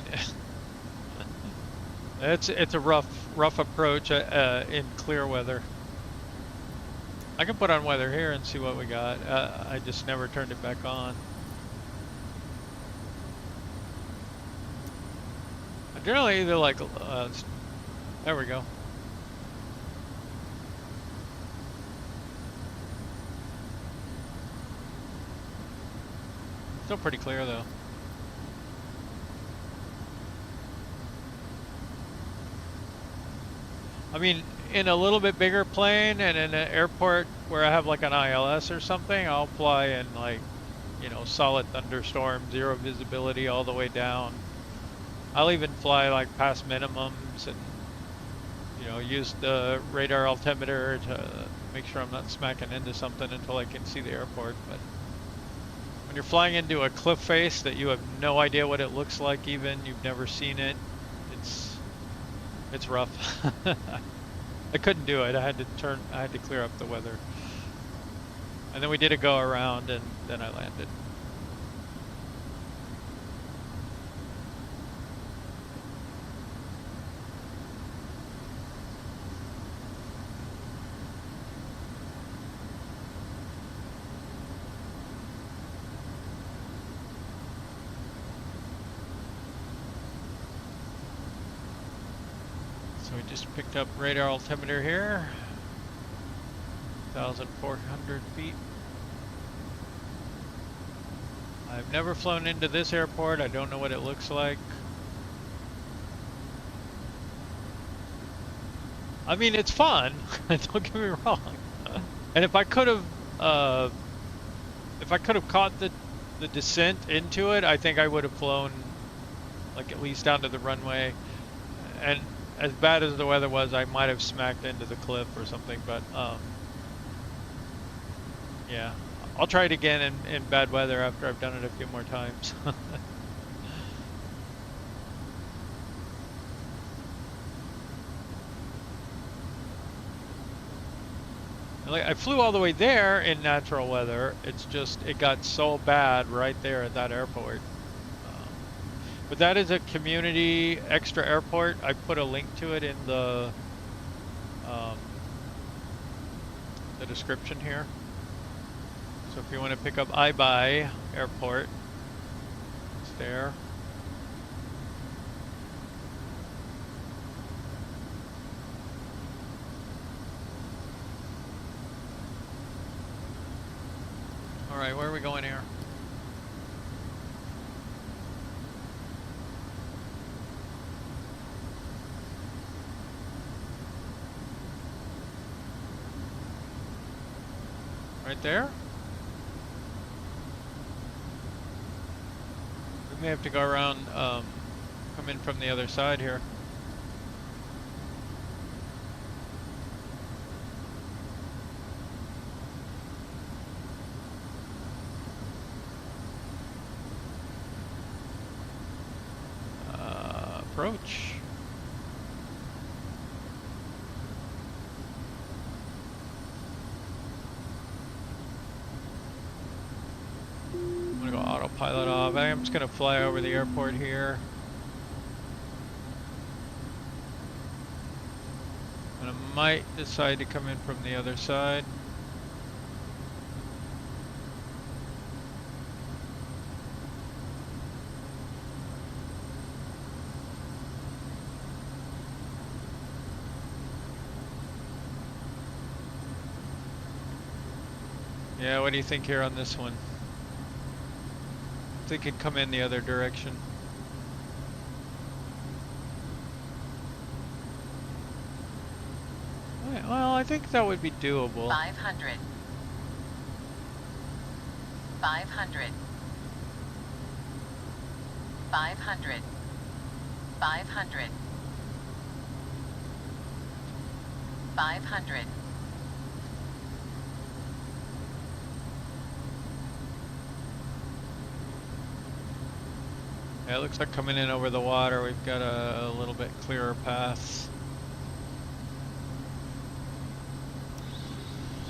it's a rough approach in clear weather. I can put on weather here and see what we got. I just never turned it back on. I generally either like, there we go. Still pretty clear though. I mean, in a little bit bigger plane and in an airport where I have like an ILS or something, I'll fly in like, you know, solid thunderstorm, zero visibility all the way down. I'll even fly like past minimums and, you know, use the radar altimeter to make sure I'm not smacking into something until I can see the airport. But when you're flying into a cliff face that you have no idea what it looks like, even you've never seen it, it's rough. I couldn't do it. I had to clear up the weather. And then we did a go around, and then I landed. So we just picked up radar altimeter here. 1,400 feet. I've never flown into this airport. I don't know what it looks like. I mean, it's fun. Don't get me wrong. And if I could have caught the descent into it, I think I would have flown like at least down to the runway. And as bad as the weather was, I might have smacked into the cliff or something. But yeah, I'll try it again in bad weather after I've done it a few more times. Like, I flew all the way there in natural weather. It's just, it got so bad right there at that airport. But that is a community extra airport. I put a link to it in the description here. So if you want to pick up Aibai Airport, it's there. All right, where are we going here? Right there? We may have to go around, come in from the other side here. Approach. I'm gonna go autopilot off. I'm just gonna fly over the airport here. And I might decide to come in from the other side. Yeah, what do you think here on this one? I think it'd come in the other direction. Well, I think that would be doable. 500. 500. 500. 500. 500. Yeah, it looks like coming in over the water, we've got a little bit clearer path.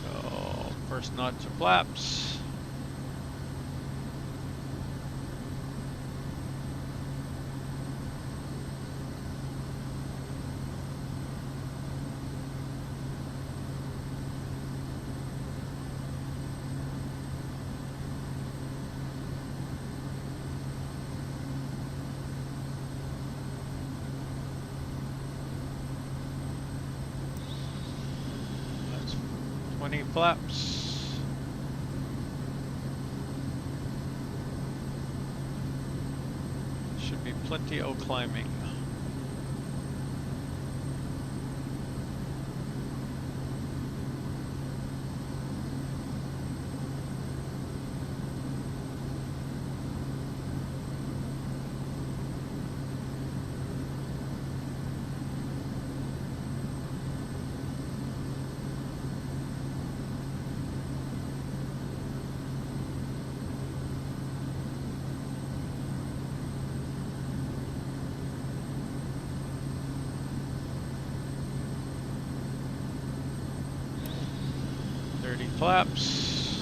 So, first notch of flaps. That's 20 flaps. Should be plenty of climbing. flaps.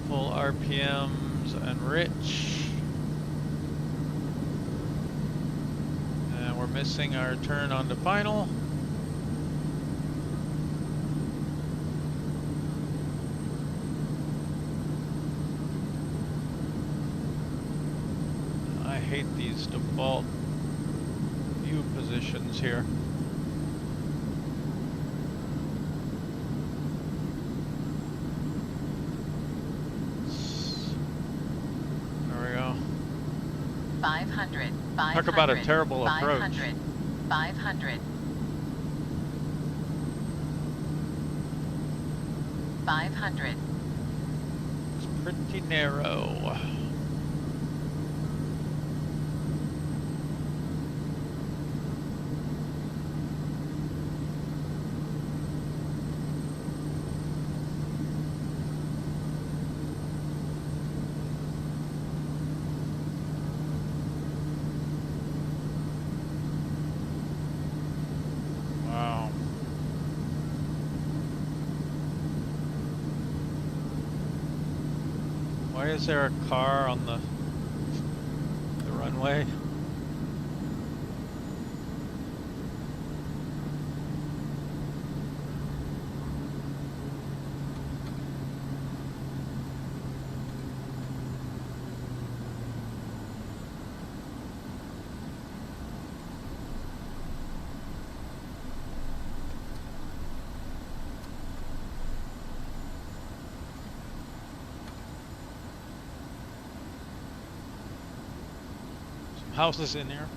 Full RPMs and rich. And we're missing our turn on the final. I hate these default view positions here. There we go. 500. Talk about a terrible approach. 500. 500. 500. It's pretty narrow. Wow. Why is there a car on the runway? Some houses in here.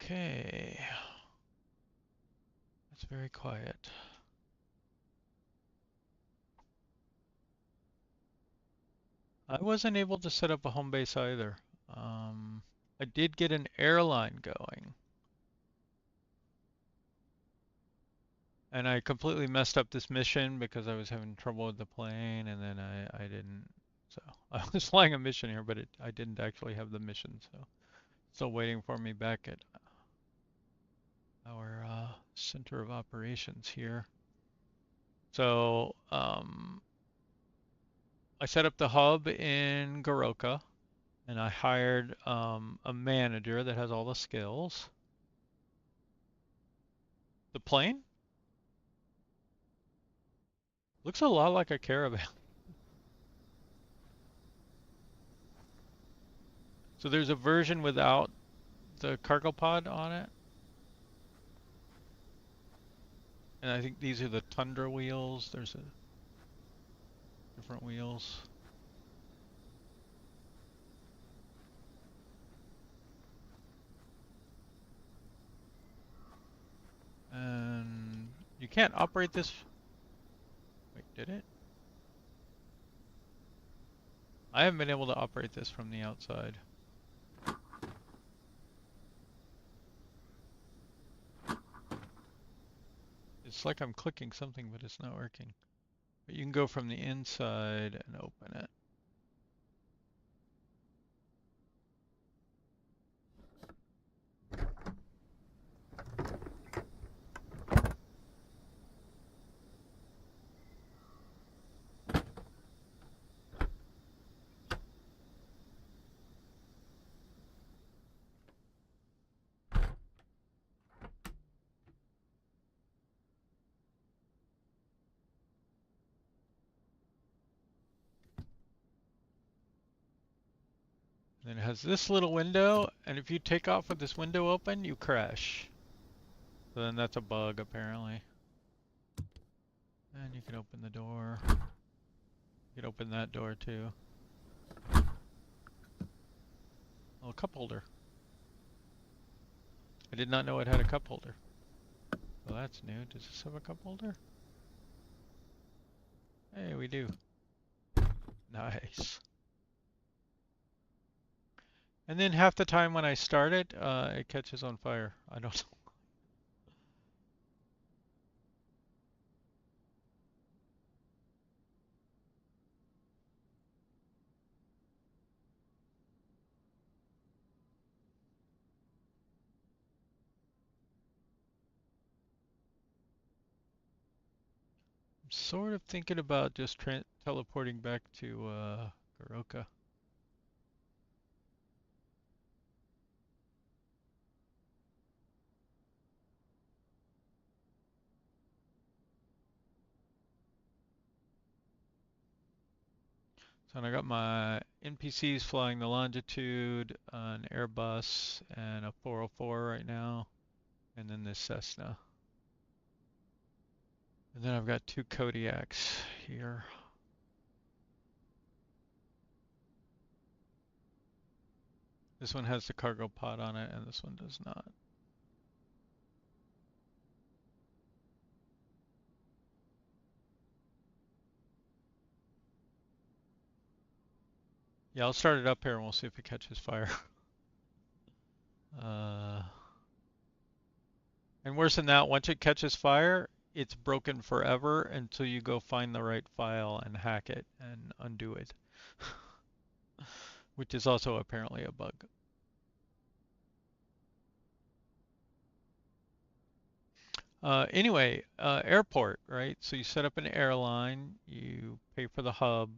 Okay. That's very quiet. I wasn't able to set up a home base either. I did get an airline going. And I completely messed up this mission because I was having trouble with the plane, and then I didn't. So I was flying a mission here, but I didn't actually have the mission. So still waiting for me back at our center of operations here. So I set up the hub in Goroka, and I hired a manager that has all the skills. The plane looks a lot like a Caravan. So there's a version without the cargo pod on it. And I think these are the Tundra wheels. There's different wheels. And you can't operate this. Wait, did it? I haven't been able to operate this from the outside. It's like I'm clicking something, but it's not working. But you can go from the inside and open it. And it has this little window, and if you take off with this window open, you crash. So then that's a bug, apparently. And you can open the door. You can open that door, too. Oh, a cup holder. I did not know it had a cup holder. Well, that's new. Does this have a cup holder? Hey, we do. Nice. And then half the time when I start it, it catches on fire. I don't know. I'm sort of thinking about just teleporting back to Garoka. So I got my NPCs flying the Longitude, an Airbus, and a 404 right now, and then this Cessna. And then I've got two Kodiaks here. This one has the cargo pod on it, and this one does not. Yeah, I'll start it up here and we'll see if it catches fire. And worse than that, once it catches fire, it's broken forever until you go find the right file and hack it and undo it. Which is also apparently a bug. Anyway, airport, right? So you set up an airline, you pay for the hub,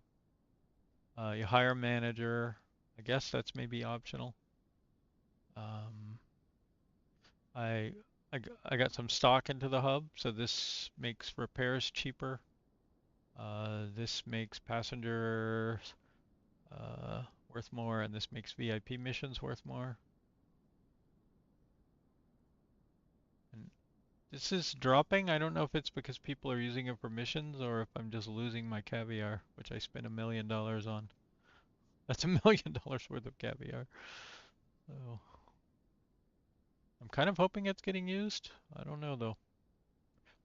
you hire a manager. I guess that's maybe optional. Um, I, I got some stock into the hub, so this makes repairs cheaper. This makes passengers worth more, and this makes VIP missions worth more. And this is dropping. I don't know if it's because people are using it for missions or if I'm just losing my caviar, which I spent $1 million on. That's $1 million worth of caviar. So I'm kind of hoping it's getting used. I don't know though.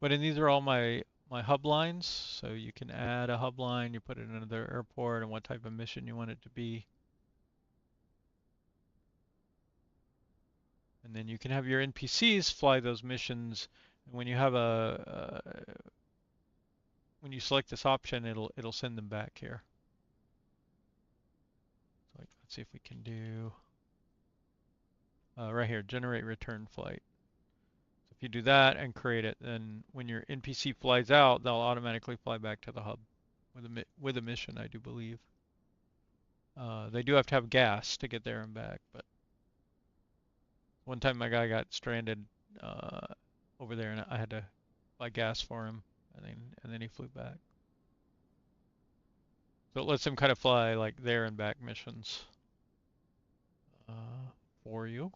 But and these are all my hub lines. So you can add a hub line, you put it in another airport and what type of mission you want it to be. And then you can have your NPCs fly those missions. And when you have when you select this option, it'll send them back here. So let's see if we can do right here, generate return flight. So if you do that and create it, then when your NPC flies out, they'll automatically fly back to the hub with a mission, I do believe. They do have to have gas to get there and back, but one time my guy got stranded over there, and I had to buy gas for him, and then he flew back. So it lets them kind of fly like there and back missions for you.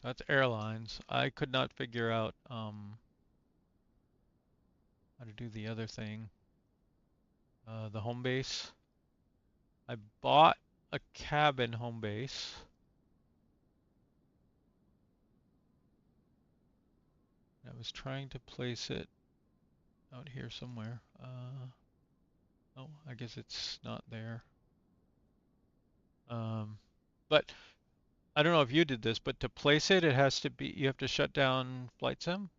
That's airlines. I could not figure out how to do the other thing. The home base. I bought a cabin home base. I was trying to place it out here somewhere. Oh, I guess it's not there. But I don't know if you did this, but to place it, it has to be, you have to shut down Flight Sim.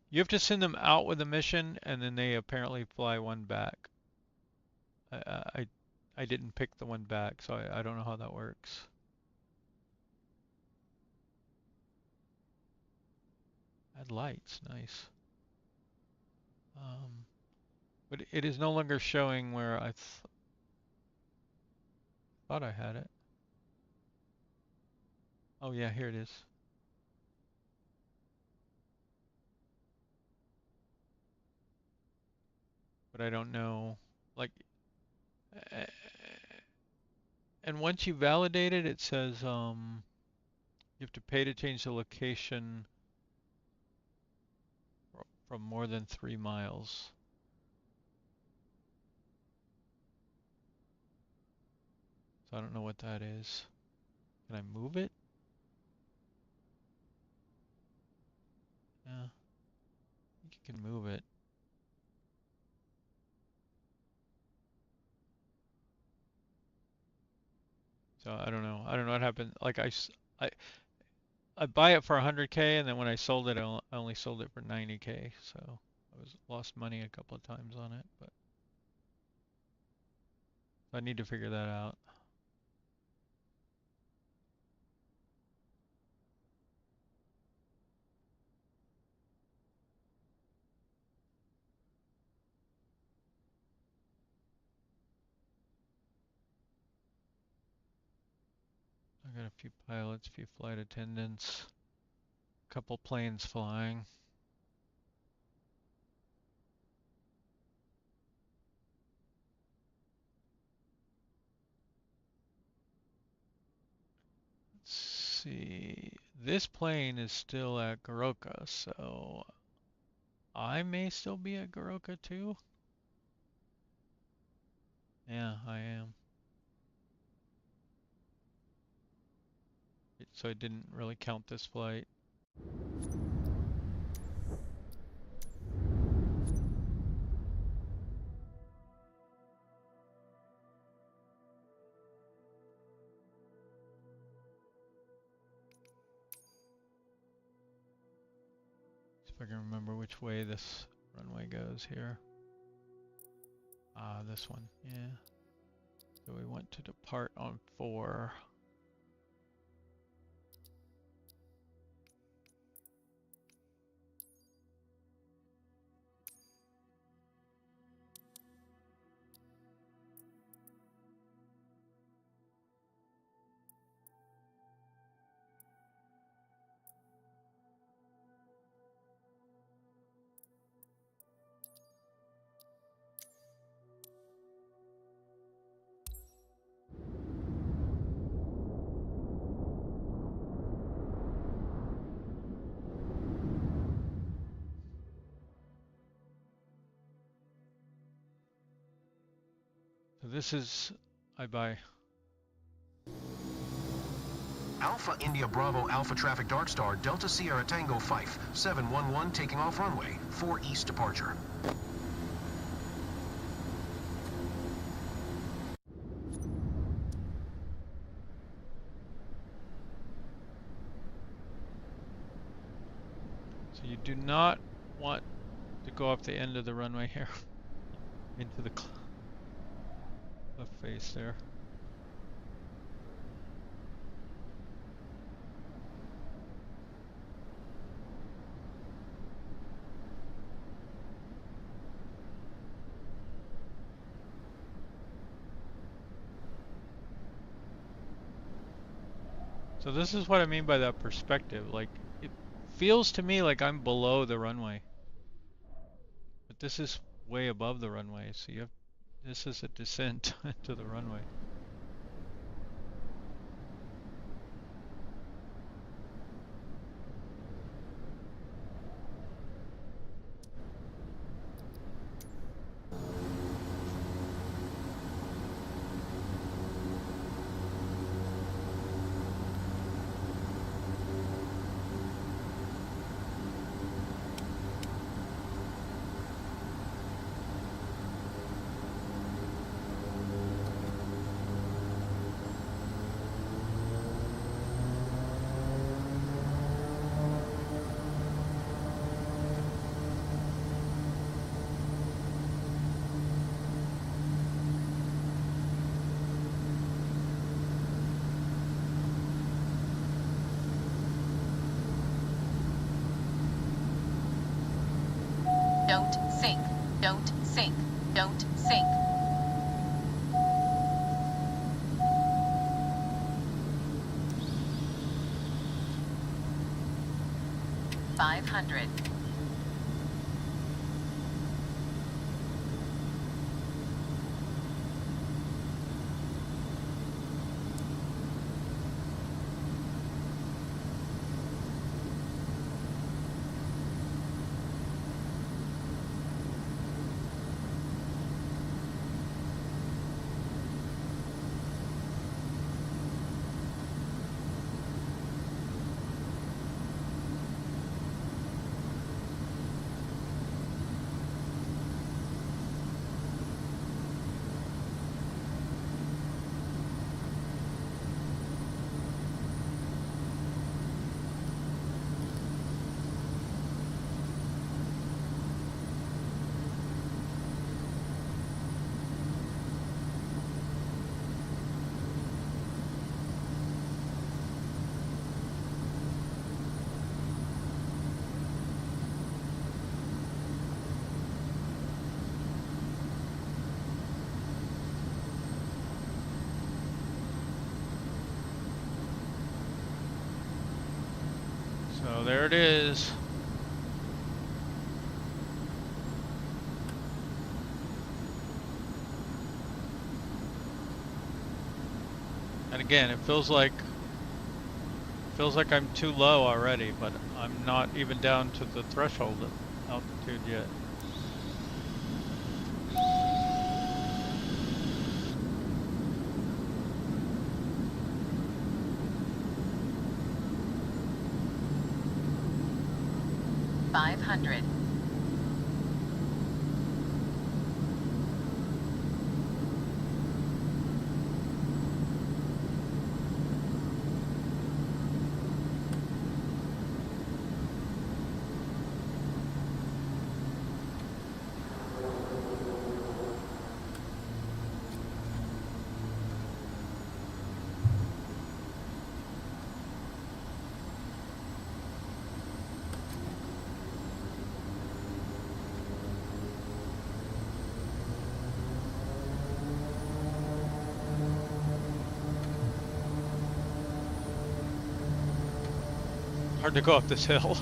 You have to send them out with a mission, and then they apparently fly one back. I didn't pick the one back, so I don't know how that works. Add lights, nice. But it is no longer showing where I thought I had it. Oh yeah, here it is. But I don't know, like, uh, and once you validate it, it says you have to pay to change the location from more than 3 miles. So I don't know what that is. Can I move it? Yeah, I think you can move it. So I don't know. I don't know what happened. Like I, I buy it for 100K, and then when I sold it, I only sold it for 90K. So I lost money a couple of times on it, but I need to figure that out. I got a few pilots, a few flight attendants, a couple planes flying. Let's see. This plane is still at Goroka, so I may still be at Goroka too. Yeah, I am. So I didn't really count this flight. See if I can remember which way this runway goes here. Ah, this one, yeah. So we want to depart on 4. So this is Aibai. Alpha India Bravo Alpha Traffic Dark Star Delta Sierra Tango Fife 711 taking off runway 4 east departure. So you do not want to go up the end of the runway here into the cliff face there. So this is what I mean by that perspective. Like, it feels to me like I'm below the runway, but this is way above the runway. So this is a descent to the runway. Don't sink. Don't sink. Don't sink. 500. So there it is. And again, it feels like I'm too low already, but I'm not even down to the threshold altitude yet. $500. Hard to go up this hill.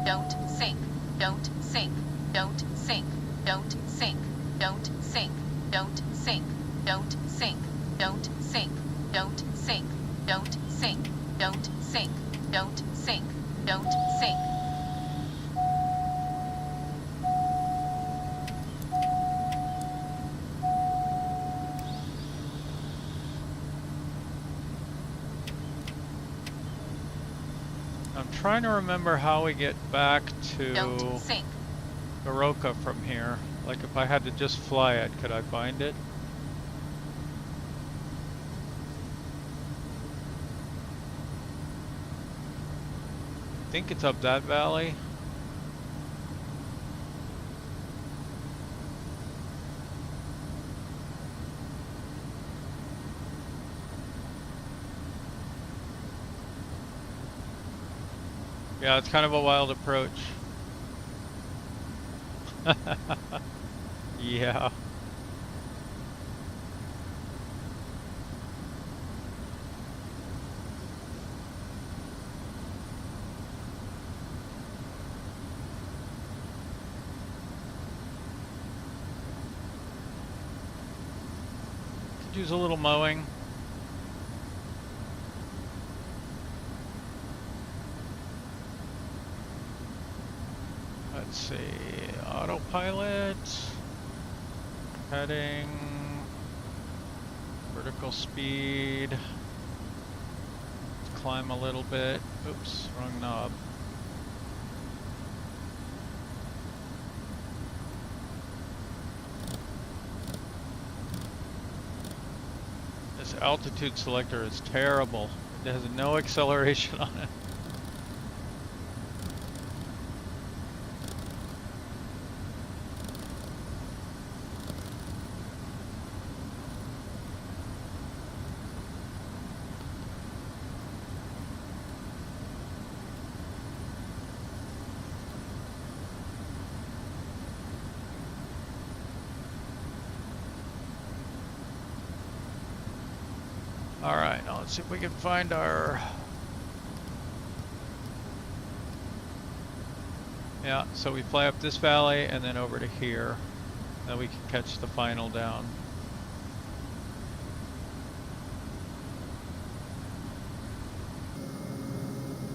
Don't sink. Don't sink. Don't sink. Don't sink. Don't sink. Don't sink. Don't sink. Don't sink. Don't sink. Don't sink. Don't sink. Don't sink. Don't sink. I'm trying to remember how we get back to Don't sink. Goroka from here. Like if I had to just fly it, could I find it? I think it's up that valley. Yeah, it's kind of a wild approach. Yeah. Could use a little mowing. Let's see, autopilot, heading, vertical speed, climb a little bit, oops, wrong knob. This altitude selector is terrible. It has no acceleration on it. All right, now let's see if we can find our... Yeah, so we fly up this valley and then over to here. Then we can catch the final down.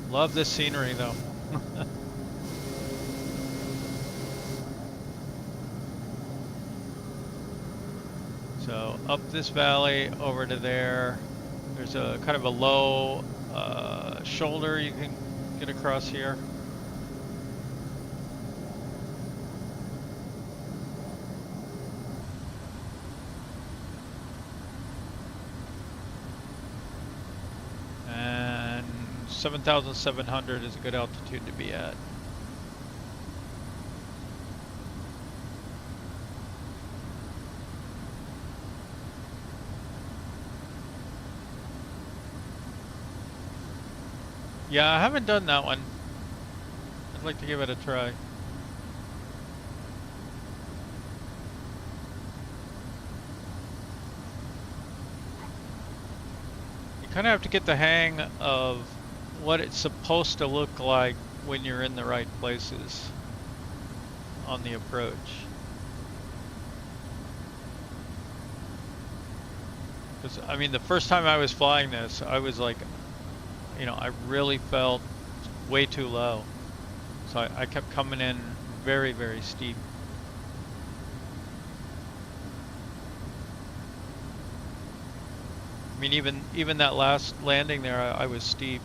Love this scenery though. So up this valley over to there. There's a kind of a low shoulder you can get across here. And 7,700 is a good altitude to be at. Yeah, I haven't done that one. I'd like to give it a try. You kind of have to get the hang of what it's supposed to look like when you're in the right places on the approach. Because, I mean, the first time I was flying this, I was like, you know, I really felt way too low. So I kept coming in very, very steep. I mean, even that last landing there, I was steep.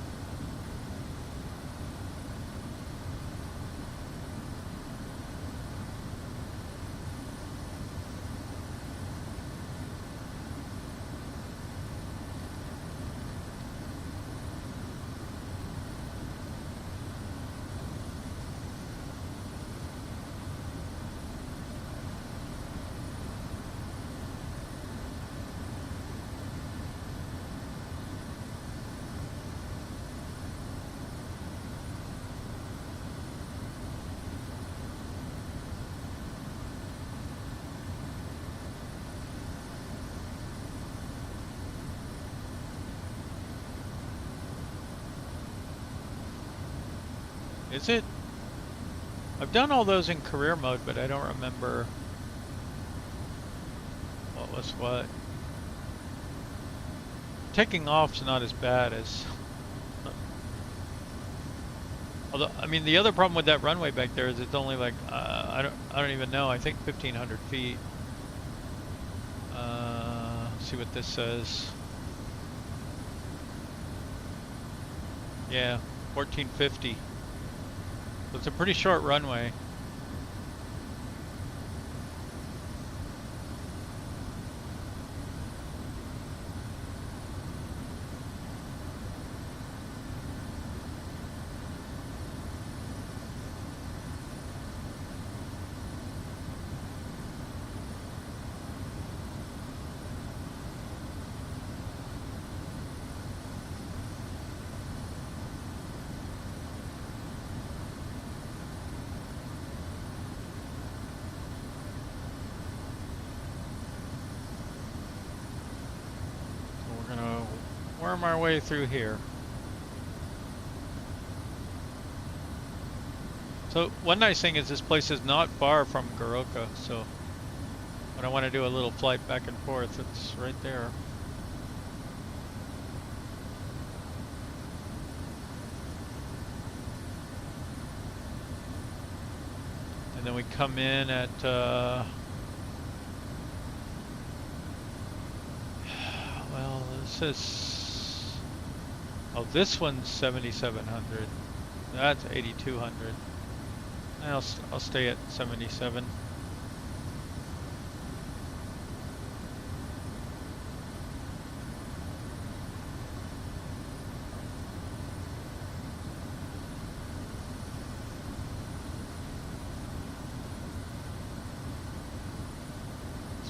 Is it? I've done all those in career mode, but I don't remember what was what. Taking off's not as bad as... Although, I mean, the other problem with that runway back there is it's only like, I don't even know, I think 1,500 feet. See what this says. Yeah, 1,450. So it's a pretty short runway. Worm our way through here. So one nice thing is this place is not far from Goroka, so when I want to do a little flight back and forth, it's right there. And then we come in at well, this is... Oh, this one's 7,700. That's 8,200. I'll stay at 77.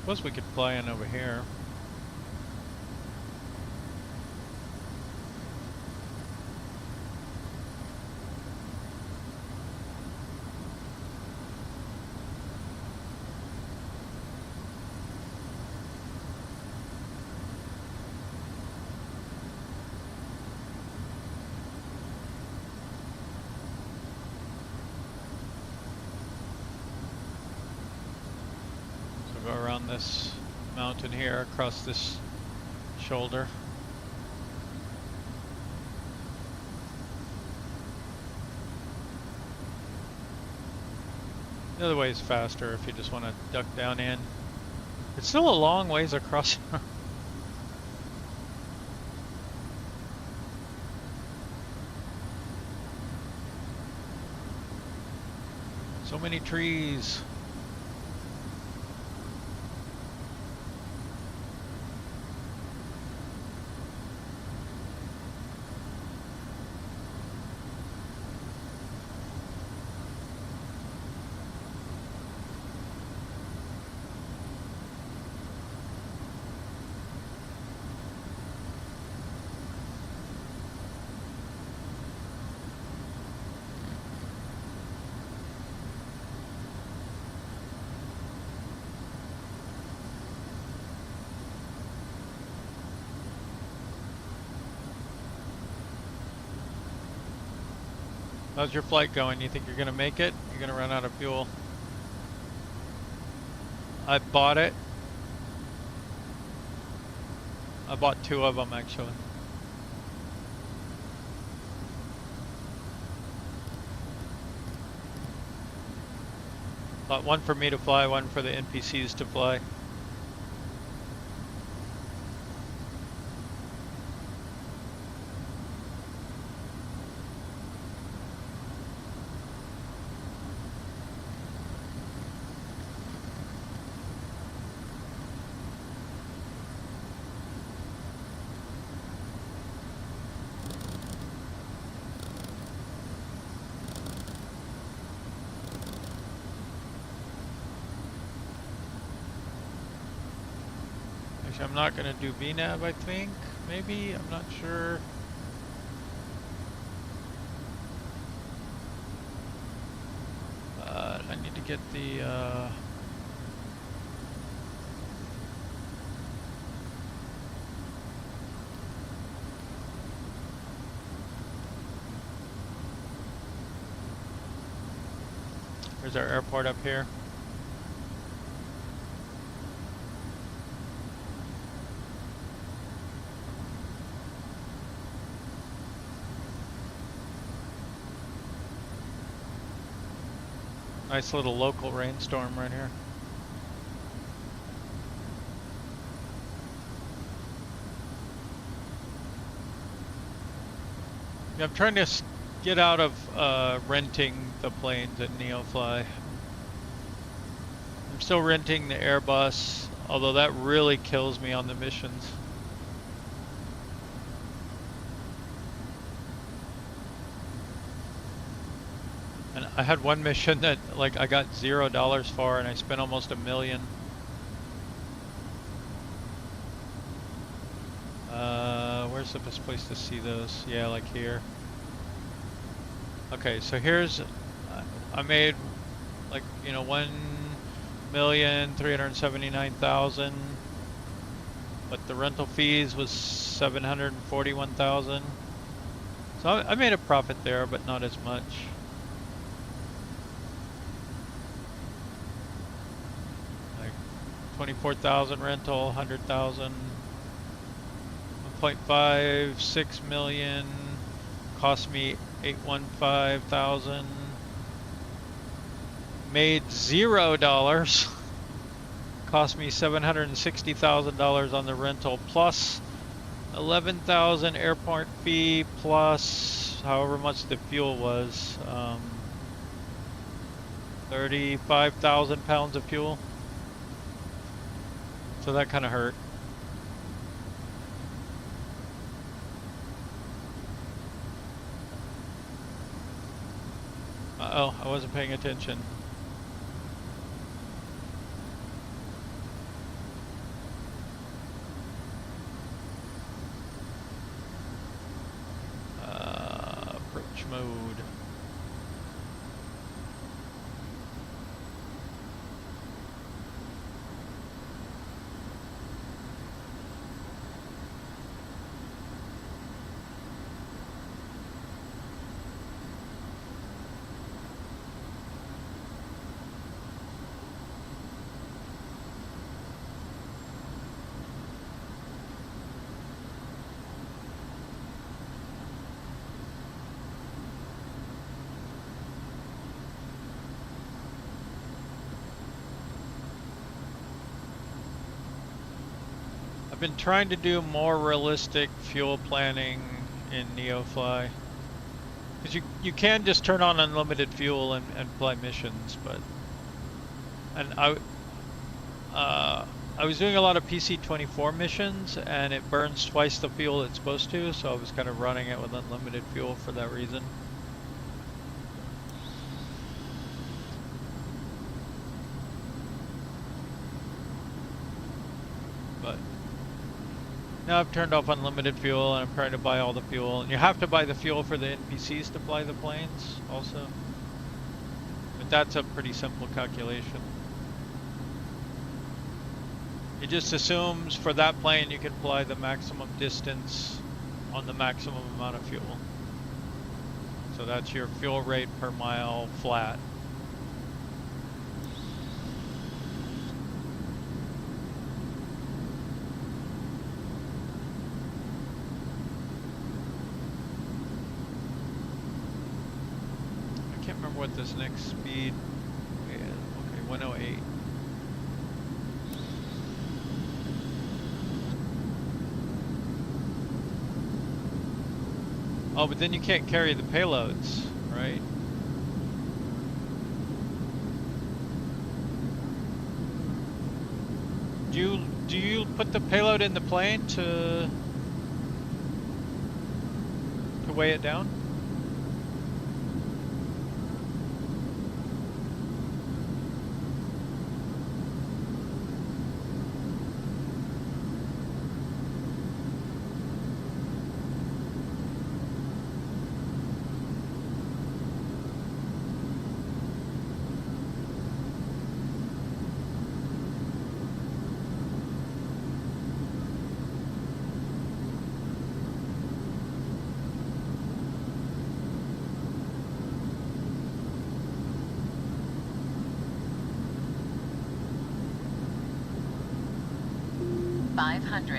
suppose we could fly in over here. Go around this mountain here, across this shoulder. The other way is faster if you just want to duck down in. It's still a long ways across. So many trees. How's your flight going? You think you're gonna make it? You're gonna run out of fuel? I bought it. I bought 2 of them actually. Bought 1 for me to fly, 1 for the NPCs to fly. I'm not going to do VNAV, I think. Maybe, I'm not sure. I need to get the there's our airport up here. Nice little local rainstorm right here. Yeah, I'm trying to get out of renting the planes at Neofly. I'm still renting the Airbus, although that really kills me on the missions. And I had one mission that like I got $0 for and I spent almost $1 million. Where's the best place to see those? Yeah, like here. Okay, so here's, I made like, you know, 1,379,000, but the rental fees was 741,000. So I made a profit there, but not as much. Like 24,000 rental, 100,000. 1.56 million, cost me 815,000, made $0, cost me $760,000 on the rental, plus 11,000 airport fee, plus however much the fuel was, 35,000 pounds of fuel, so that kind of hurt. Uh-oh, I wasn't paying attention. mode. I've been trying to do more realistic fuel planning in Neofly. Because you can just turn on unlimited fuel and fly missions, but... And I was doing a lot of PC-24 missions, and it burns twice the fuel it's supposed to, so I was kind of running it with unlimited fuel for that reason. But now I've turned off unlimited fuel, and I'm trying to buy all the fuel. And you have to buy the fuel for the NPCs to fly the planes, also. But that's a pretty simple calculation. It just assumes for that plane you can fly the maximum distance on the maximum amount of fuel. So that's your fuel rate per mile flat. I can't remember what this next speed is. Okay, 108. Oh, but then you can't carry the payloads, right? Do you put the payload in the plane to weigh it down? $500.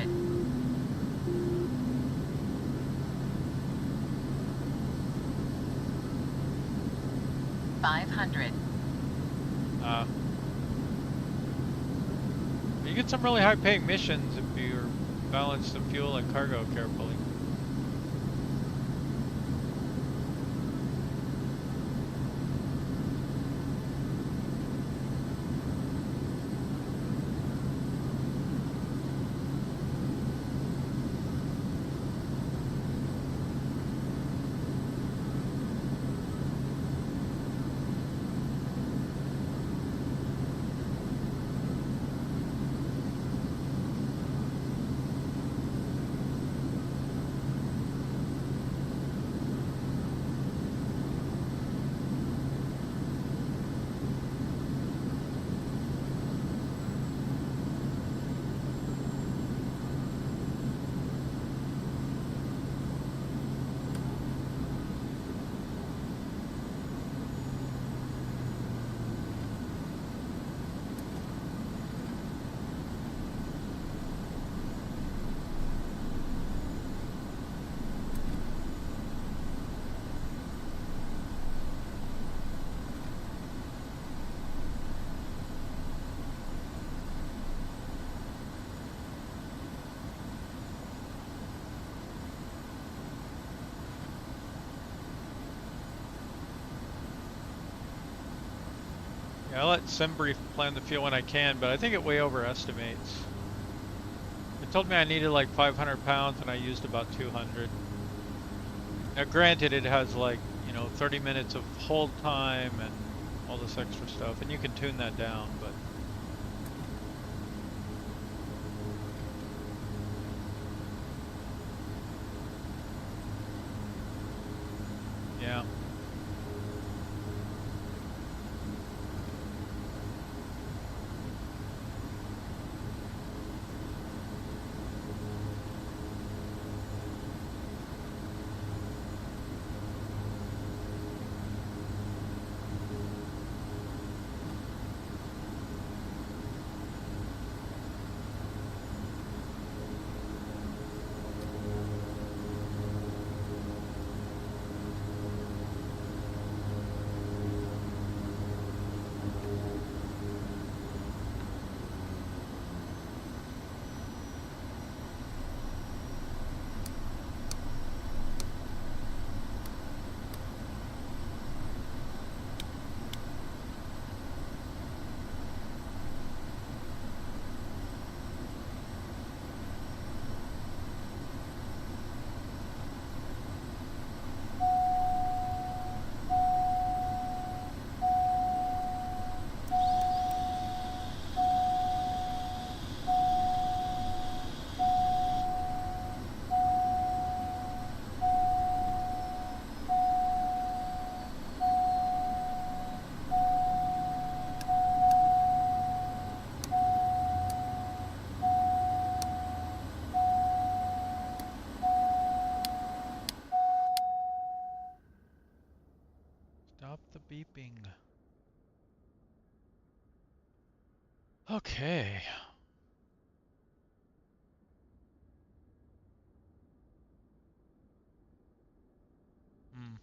You get some really high-paying missions if you balance the fuel and cargo carefully. Yeah, I let SimBrief plan the fuel when I can, but I think it way overestimates. It told me I needed like 500 pounds and I used about 200. Now granted, it has like, 30 minutes of hold time and all this extra stuff, and you can tune that down, but... Yeah. Okay. Hmm.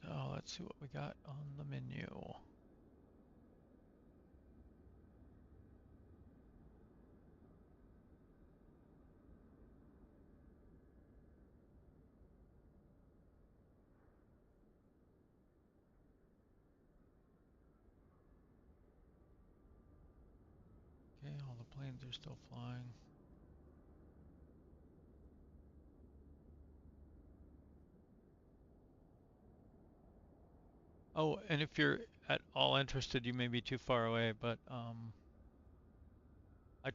So let's see what we got on the menu. Okay, all the planes are still flying. Oh, and if you're at all interested, you may be too far away, but I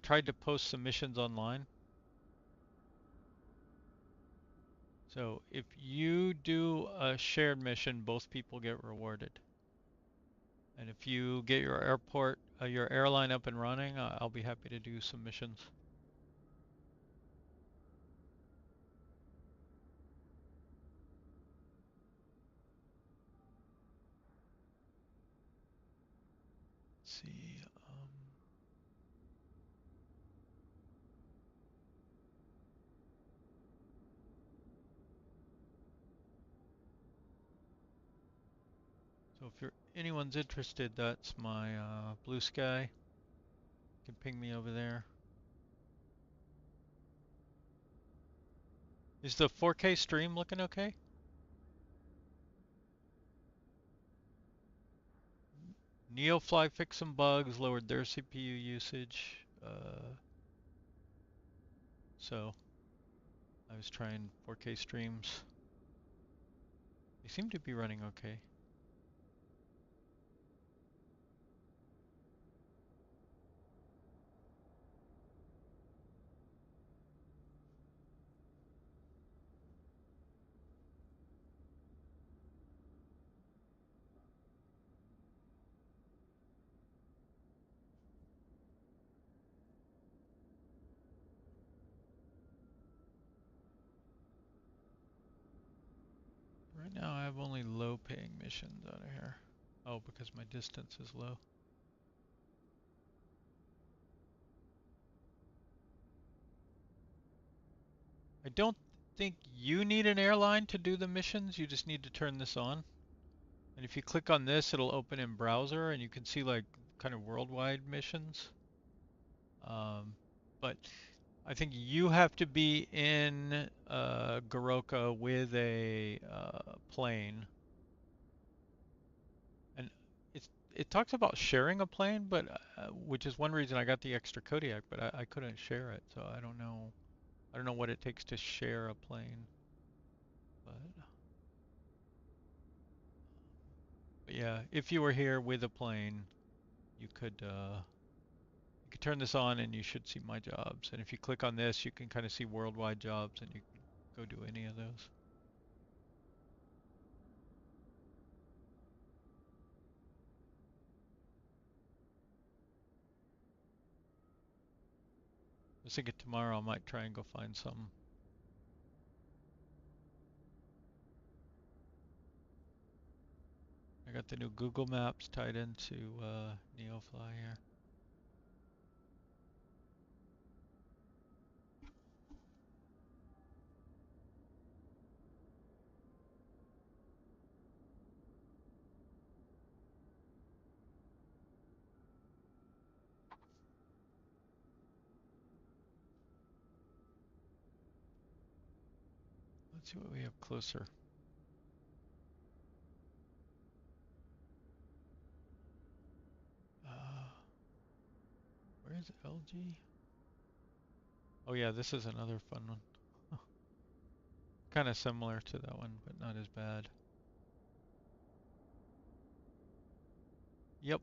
tried to post submissions online. So if you do a shared mission, both people get rewarded. And if you get your airline up and running, I'll be happy to do some missions. Let's see. So if anyone's interested, that's my Blue Sky. You can ping me over there. Is the 4K stream looking okay? Neofly fixed some bugs, lowered their CPU usage. So I was trying 4K streams. They seem to be running okay. Right now I have only low paying missions out of here. Oh, because my distance is low. I don't think you need an airline to do the missions. You just need to turn this on. And if you click on this, it'll open in browser and you can see like kind of worldwide missions. But I think you have to be in Goroka with a plane. And it talks about sharing a plane, but which is one reason I got the extra KODIAK, but I couldn't share it, so I don't know. I don't know what it takes to share a plane, but yeah, if you were here with a plane, you could turn this on and you should see my jobs. And if you click on this, you can kind of see worldwide jobs and you can go do any of those. I was thinking tomorrow I might try and go find some. I got the new Google Maps tied into Neofly here. Let's see what we have closer. Uh, where is LG? Oh yeah, this is another fun one. Kind of similar to that one, but not as bad. Yep.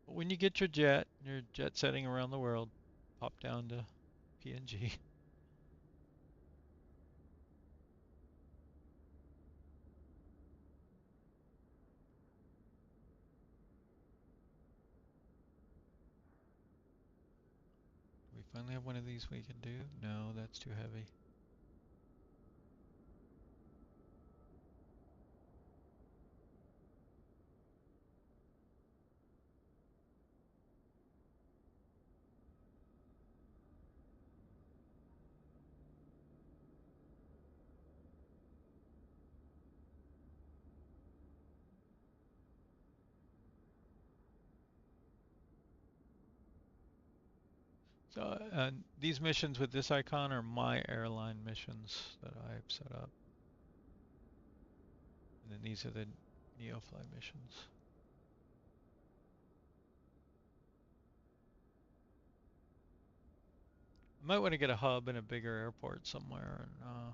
But when you get your jet, you're jet setting around the world, pop down to PNG. finally have one of these we can do? No, that's too heavy. So these missions with this icon are my airline missions that I've set up. And then these are the Neofly missions. I might want to get a hub in a bigger airport somewhere and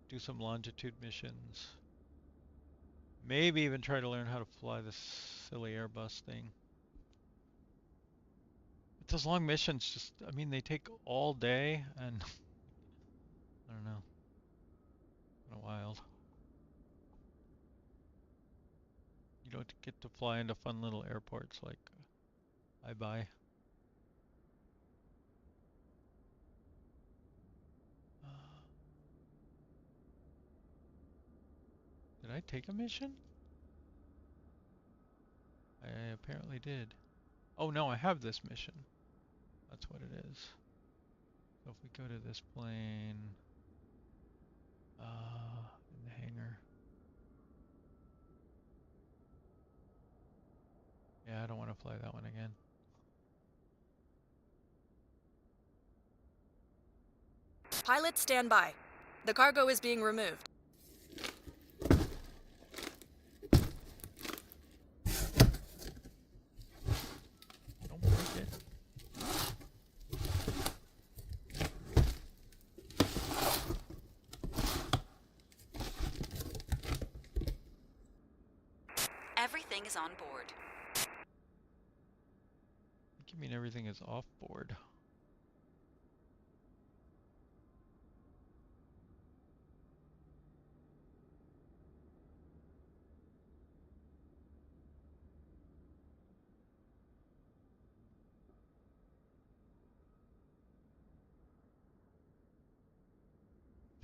do some longitude missions. Maybe even try to learn how to fly this silly Airbus thing. But those long missions just, I mean, they take all day and I don't know, kind of wild. You don't get to fly into fun little airports like Aibai. Did I take a mission? I apparently did. Oh no, I have this mission. That's what it is. So if we go to this plane, in the hangar. Yeah, I don't want to fly that one again. Pilot, stand by. The cargo is being removed. Don't break it. Everything is on board. You mean everything is off board?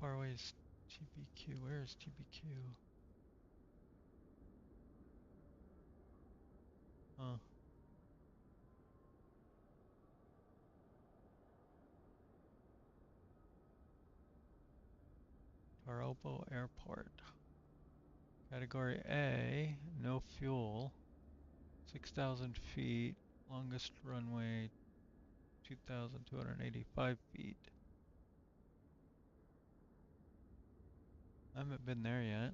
Far away is TBQ. Where is TBQ? Huh. Taropo Airport. Category A, no fuel. 6,000 feet. Longest runway, 2,285 feet. I haven't been there yet.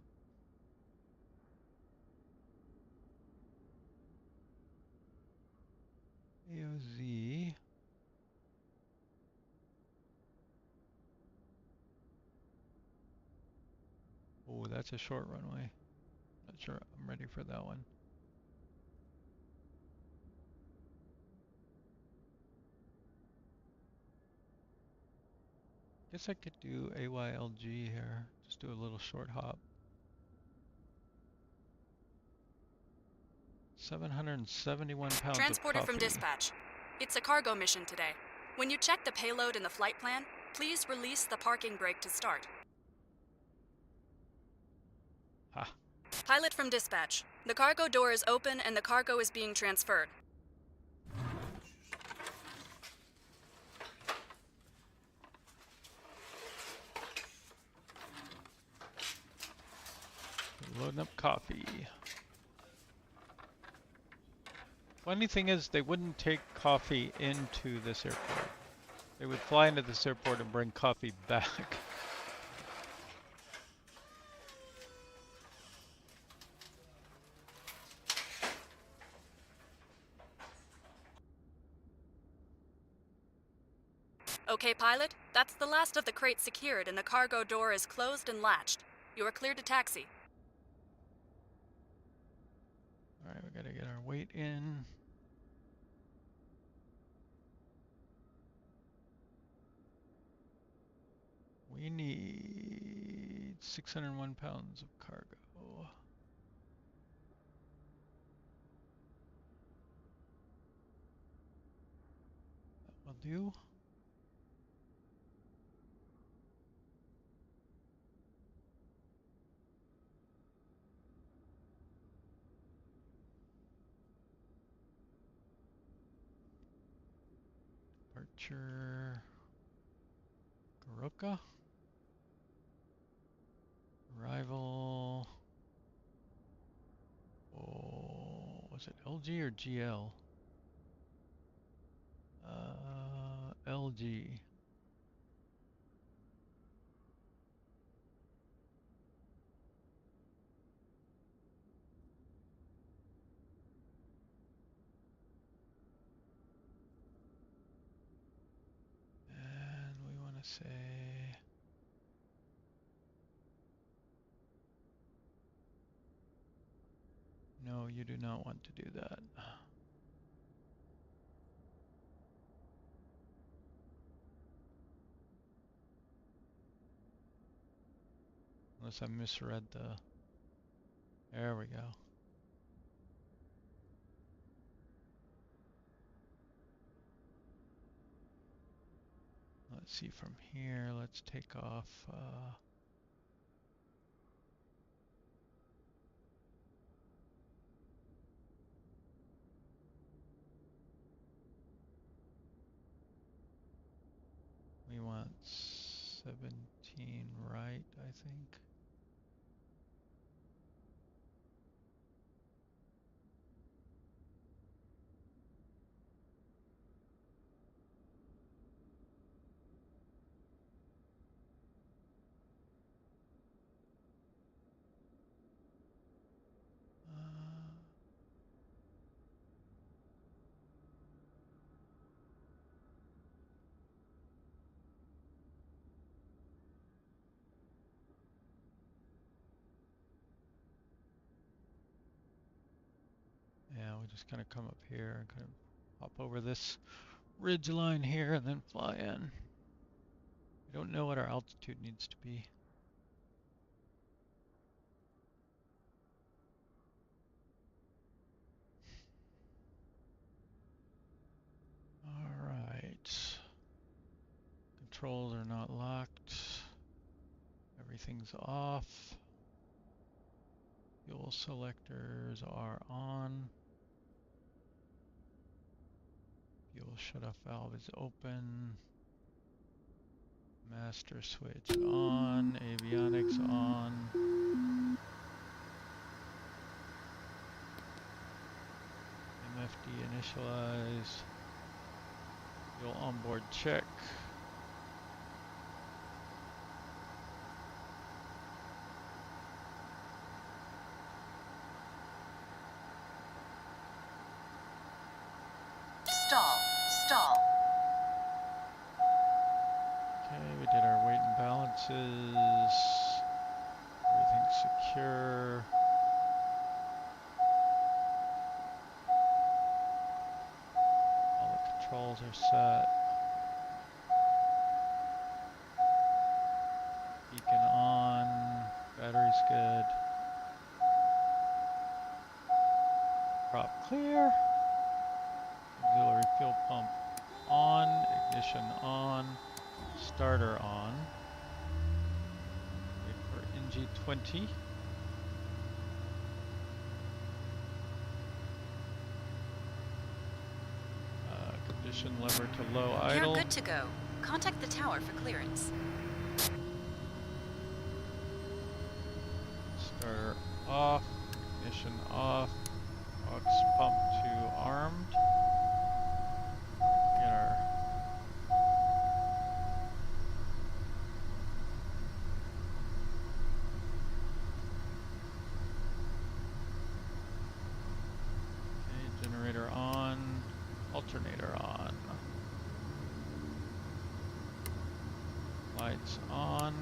AOZ. Oh, that's a short runway. Not sure I'm ready for that one. Guess I could do AYLG here. Just do a little short hop. 771 pounds Transporter of from coffee. dispatch. It's a cargo mission today. When you check the payload in the flight plan, please release the parking brake to start. Ha. Pilot from dispatch. The cargo door is open and the cargo is being transferred. Loading up coffee. Funny thing is, they wouldn't take coffee into this airport. They would fly into this airport and bring coffee back. Okay, pilot, that's the last of the crates secured and the cargo door is closed and latched. You are cleared to taxi. Alright, we gotta get our weight in. We need 601 pounds of cargo. That will do. Departure Garoka. Arrival. Oh, was it LG or GL? LG. And we want to say no, you do not want to do that. Unless I misread the, there we go. Let's see from here, let's take off, we want 17 right, I think. Yeah, we just kind of come up here and kind of hop over this ridge line here and then fly in. We don't know what our altitude needs to be. All right. Controls are not locked. Everything's off. Fuel selectors are on. Fuel shutoff valve is open. Master switch on. Avionics on. MFD initialize. Fuel onboard check. Stall. Stall. Okay, we did our weight and balances. Everything's secure. All the controls are set. Beacon on. Battery's good. Prop clear. Auxiliary fuel pump on. Ignition on. Starter on. Wait for NG20. Condition lever to low idle. You're good to go. Contact the tower for clearance. Starter off. Ignition off. Aux pump to armed. Get our generator on, alternator on, lights on,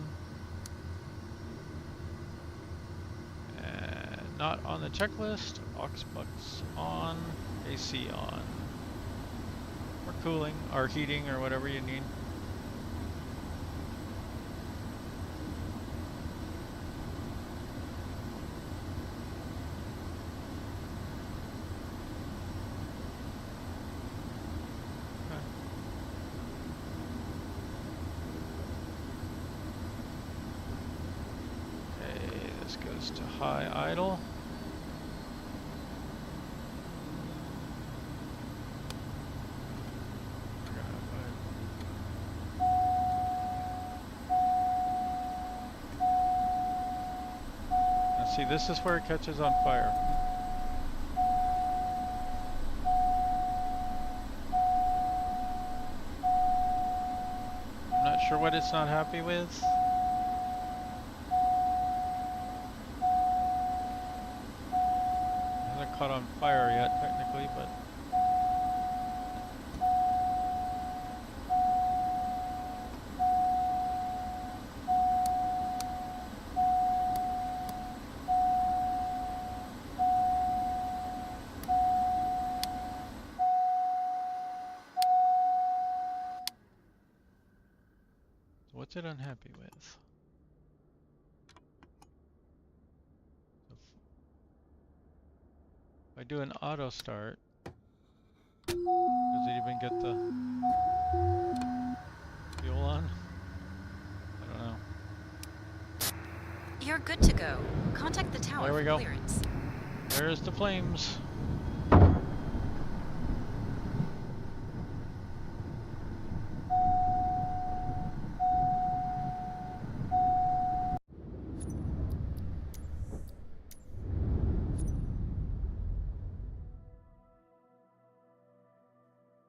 and not on the checklist, aux plugs on, AC on, or cooling, or heating, or whatever you need. high idle. Now see, this is where it catches on fire. I'm not sure what it's not happy with. Caught on fire yet, technically, but so what's it unhappy with? If I do an auto start, does it even get the fuel on? I don't know. You're good to go. Contact the tower There we for go. clearance. There's the flames.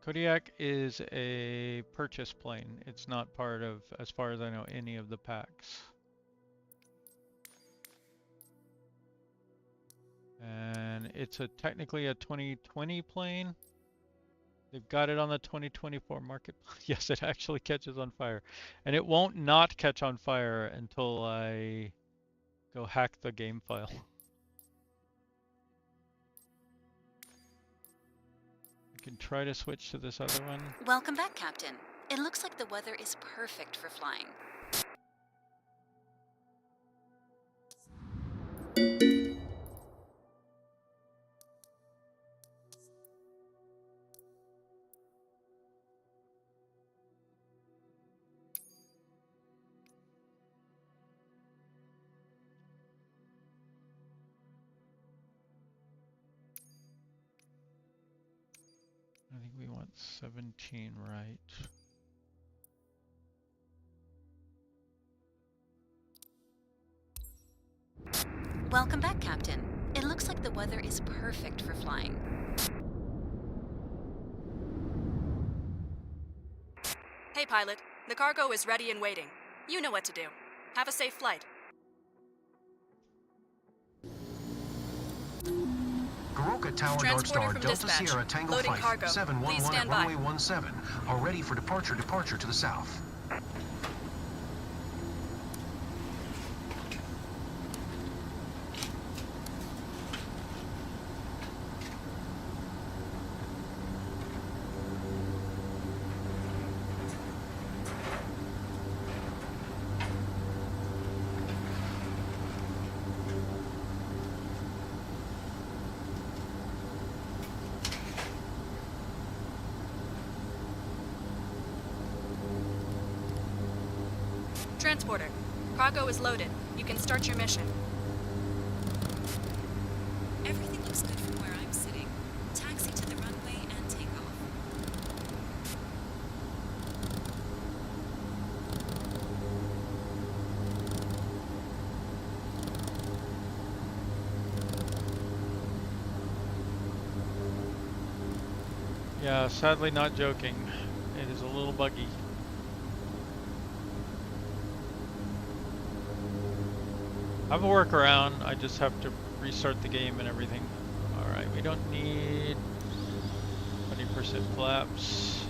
KODIAK is a purchase plane. It's not part of, as far as I know, any of the packs. And it's technically a 2020 plane. They've got it on the 2024 market. Yes, it actually catches on fire. And it won't not catch on fire until I go hack the game file. Can try to switch to this other one. Welcome back, Captain. It looks like the weather is perfect for flying. I think we want 17 right. Welcome back, Captain. It looks like the weather is perfect for flying. Hey, pilot. The cargo is ready and waiting. You know what to do. Have a safe flight. Garoka Tower Dark Transporter Star from Delta dispatch. Sierra Tango Loading 5 cargo. Please 711 at stand by. runway 17 are ready for departure to the south. Transporter. Cargo is loaded. You can start your mission. Everything looks good from where I'm sitting. Taxi to the runway and take off. Yeah, sadly not joking. It is a little buggy. I have a workaround. I just have to restart the game and everything. Alright, we don't need 20% flaps.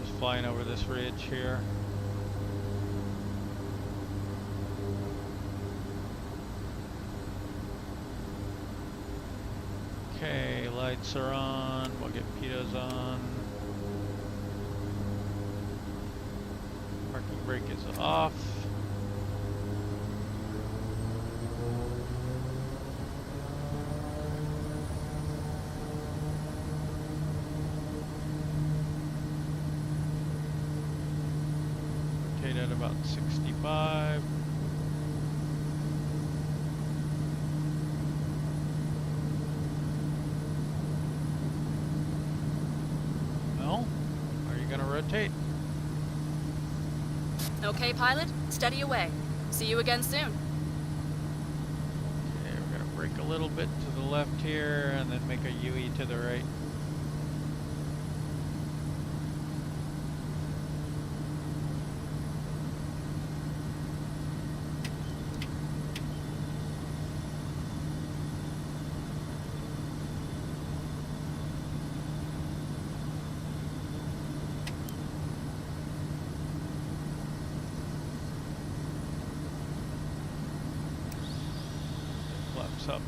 Just flying over this ridge here. Okay, lights are on. We'll get pitos on. Parking brake is off. at about 65. Well, are you going to rotate? Okay, pilot, steady away. See you again soon. Okay, we're going to brake a little bit to the left here and then make a UE to the right. Flaps up.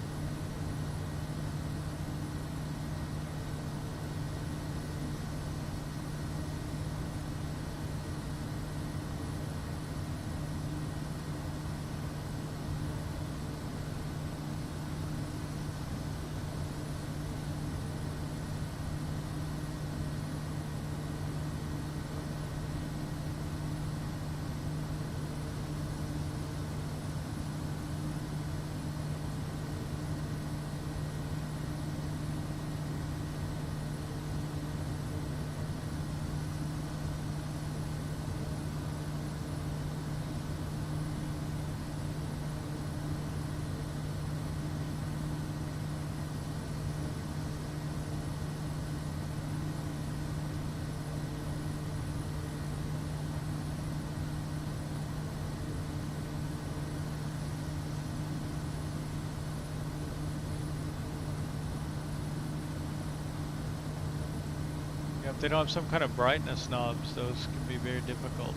If they don't have some kind of brightness knobs, those can be very difficult.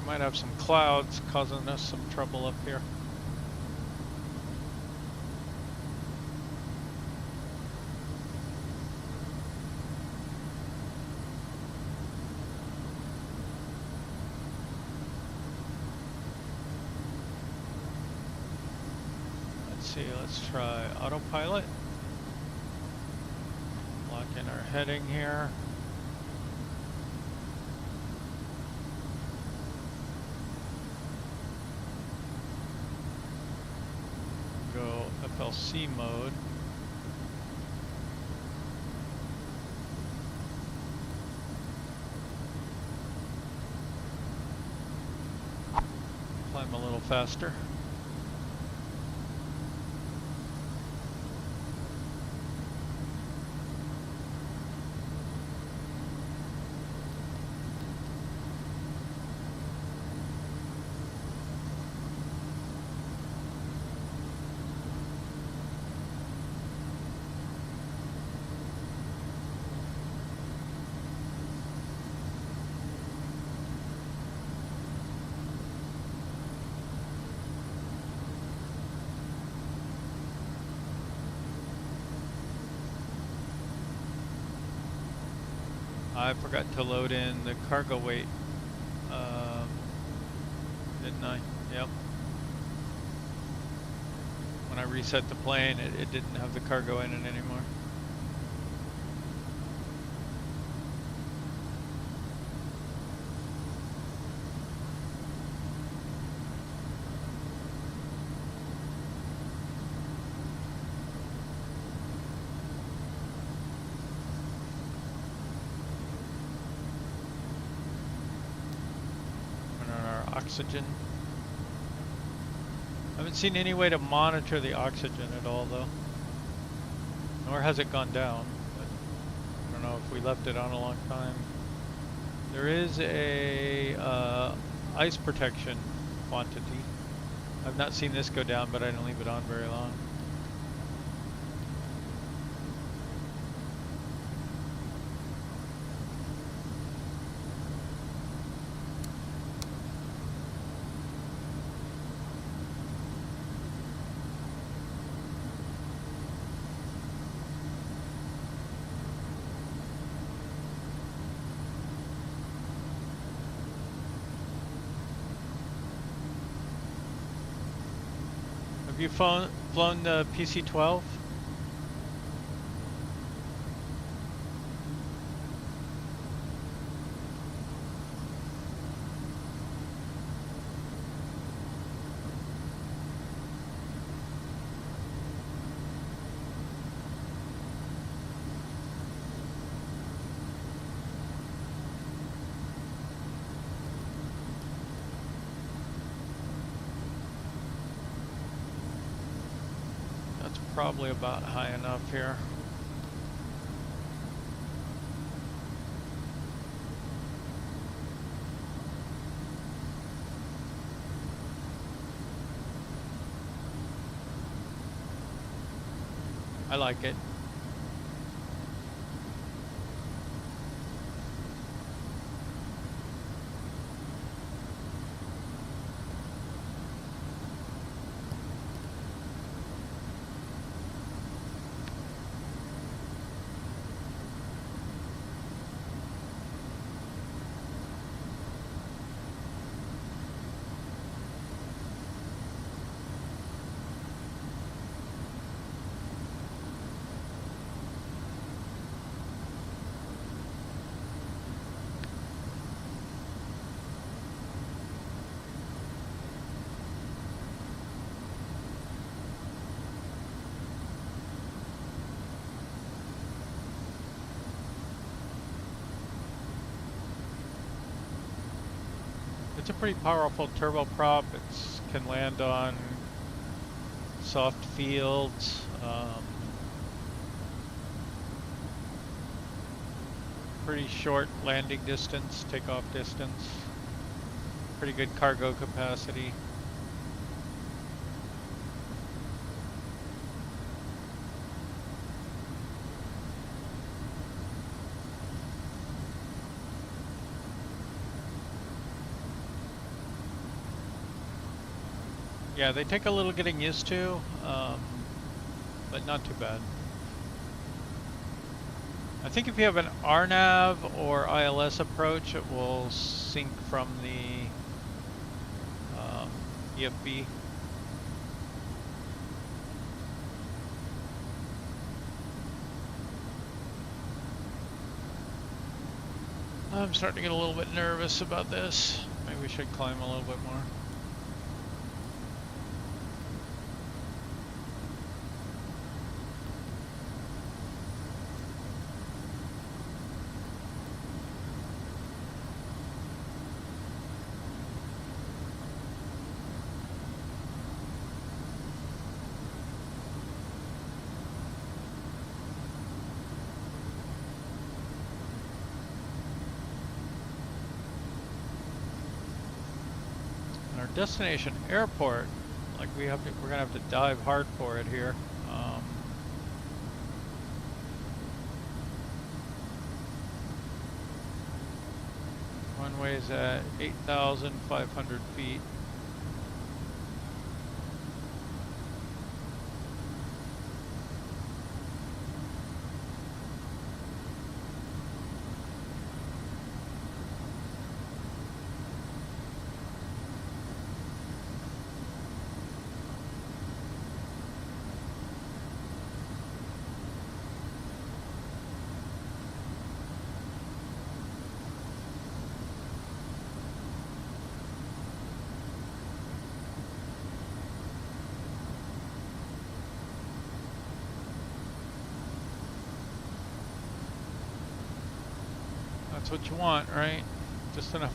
Might have some clouds causing us some trouble up here. Let's see, let's try autopilot. Lock in our heading here. Go FLC mode. Climb a little faster. I forgot to load in the cargo weight, didn't I? Yep. When I reset the plane, it didn't have the cargo in it anymore. Oxygen. I haven't seen any way to monitor the oxygen at all though. Nor has it gone down, but I don't know if we left it on a long time. There is a ice protection quantity. I've not seen this go down, but I didn't leave it on very long. Have you flown the PC-12? Probably about high enough here. I like it. It's a pretty powerful turboprop. It can land on soft fields. Pretty short landing distance, takeoff distance. Pretty good cargo capacity. Yeah, they take a little getting used to, but not too bad. I think if you have an RNAV or ILS approach, it will sync from the EFB. I'm starting to get a little bit nervous about this. Maybe we should climb a little bit more. Destination airport, like we're gonna have to dive hard for it here. Runway's at 8,500 feet. That's what you want, right? Just enough.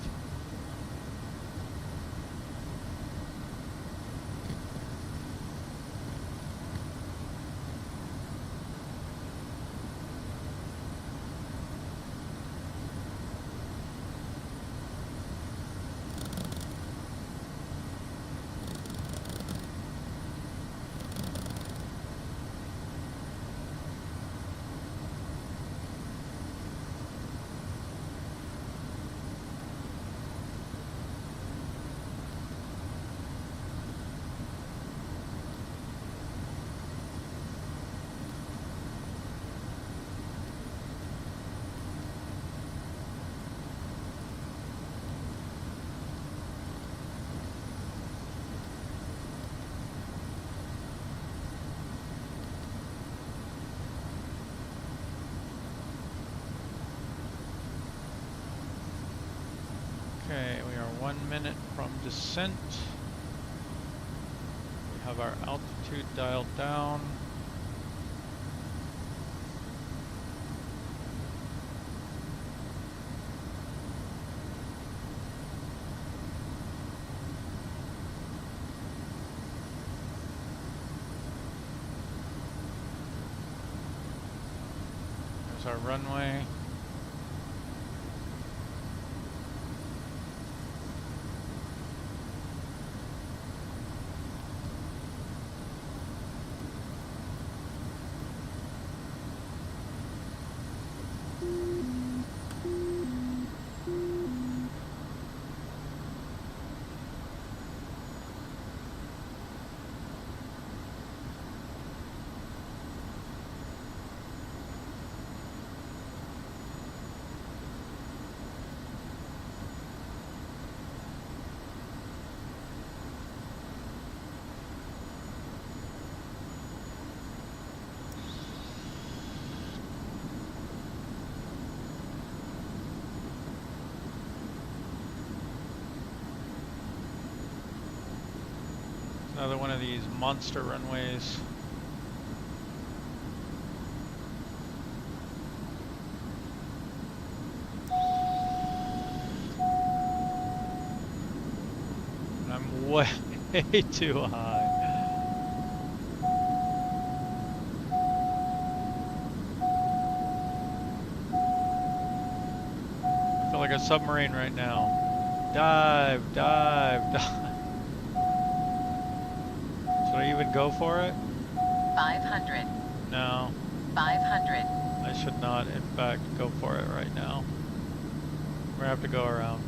Okay, we are 1 minute from descent. We have our altitude dialed down. There's our runway. Another one of these monster runways. I'm way too high. I feel like a submarine right now. Dive, dive, dive. Should I even go for it? 500. No. 500. I should not, in fact, go for it right now. We're gonna have to go around.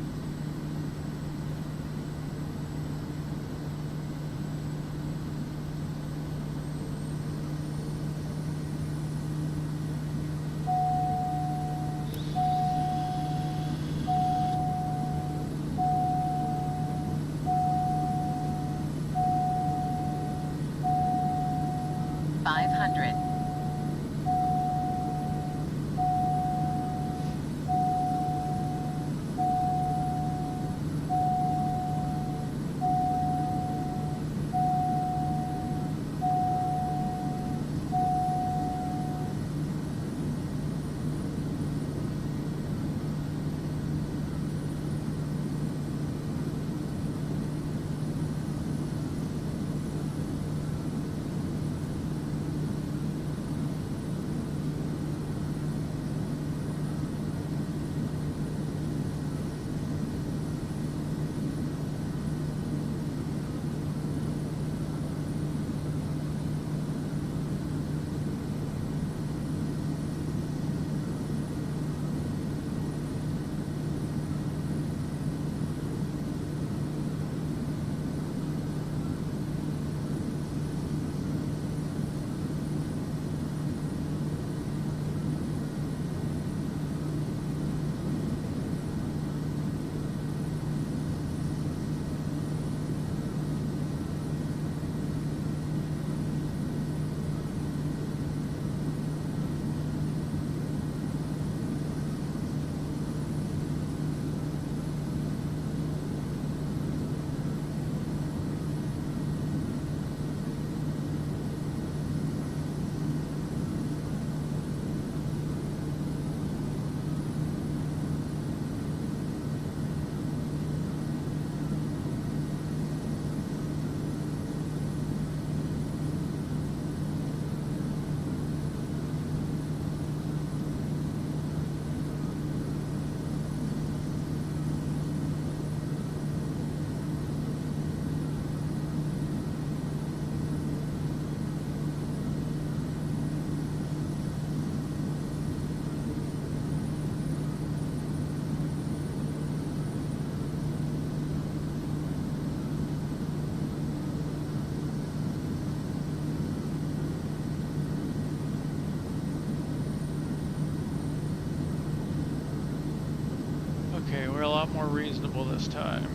Okay, we're a lot more reasonable this time.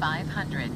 500.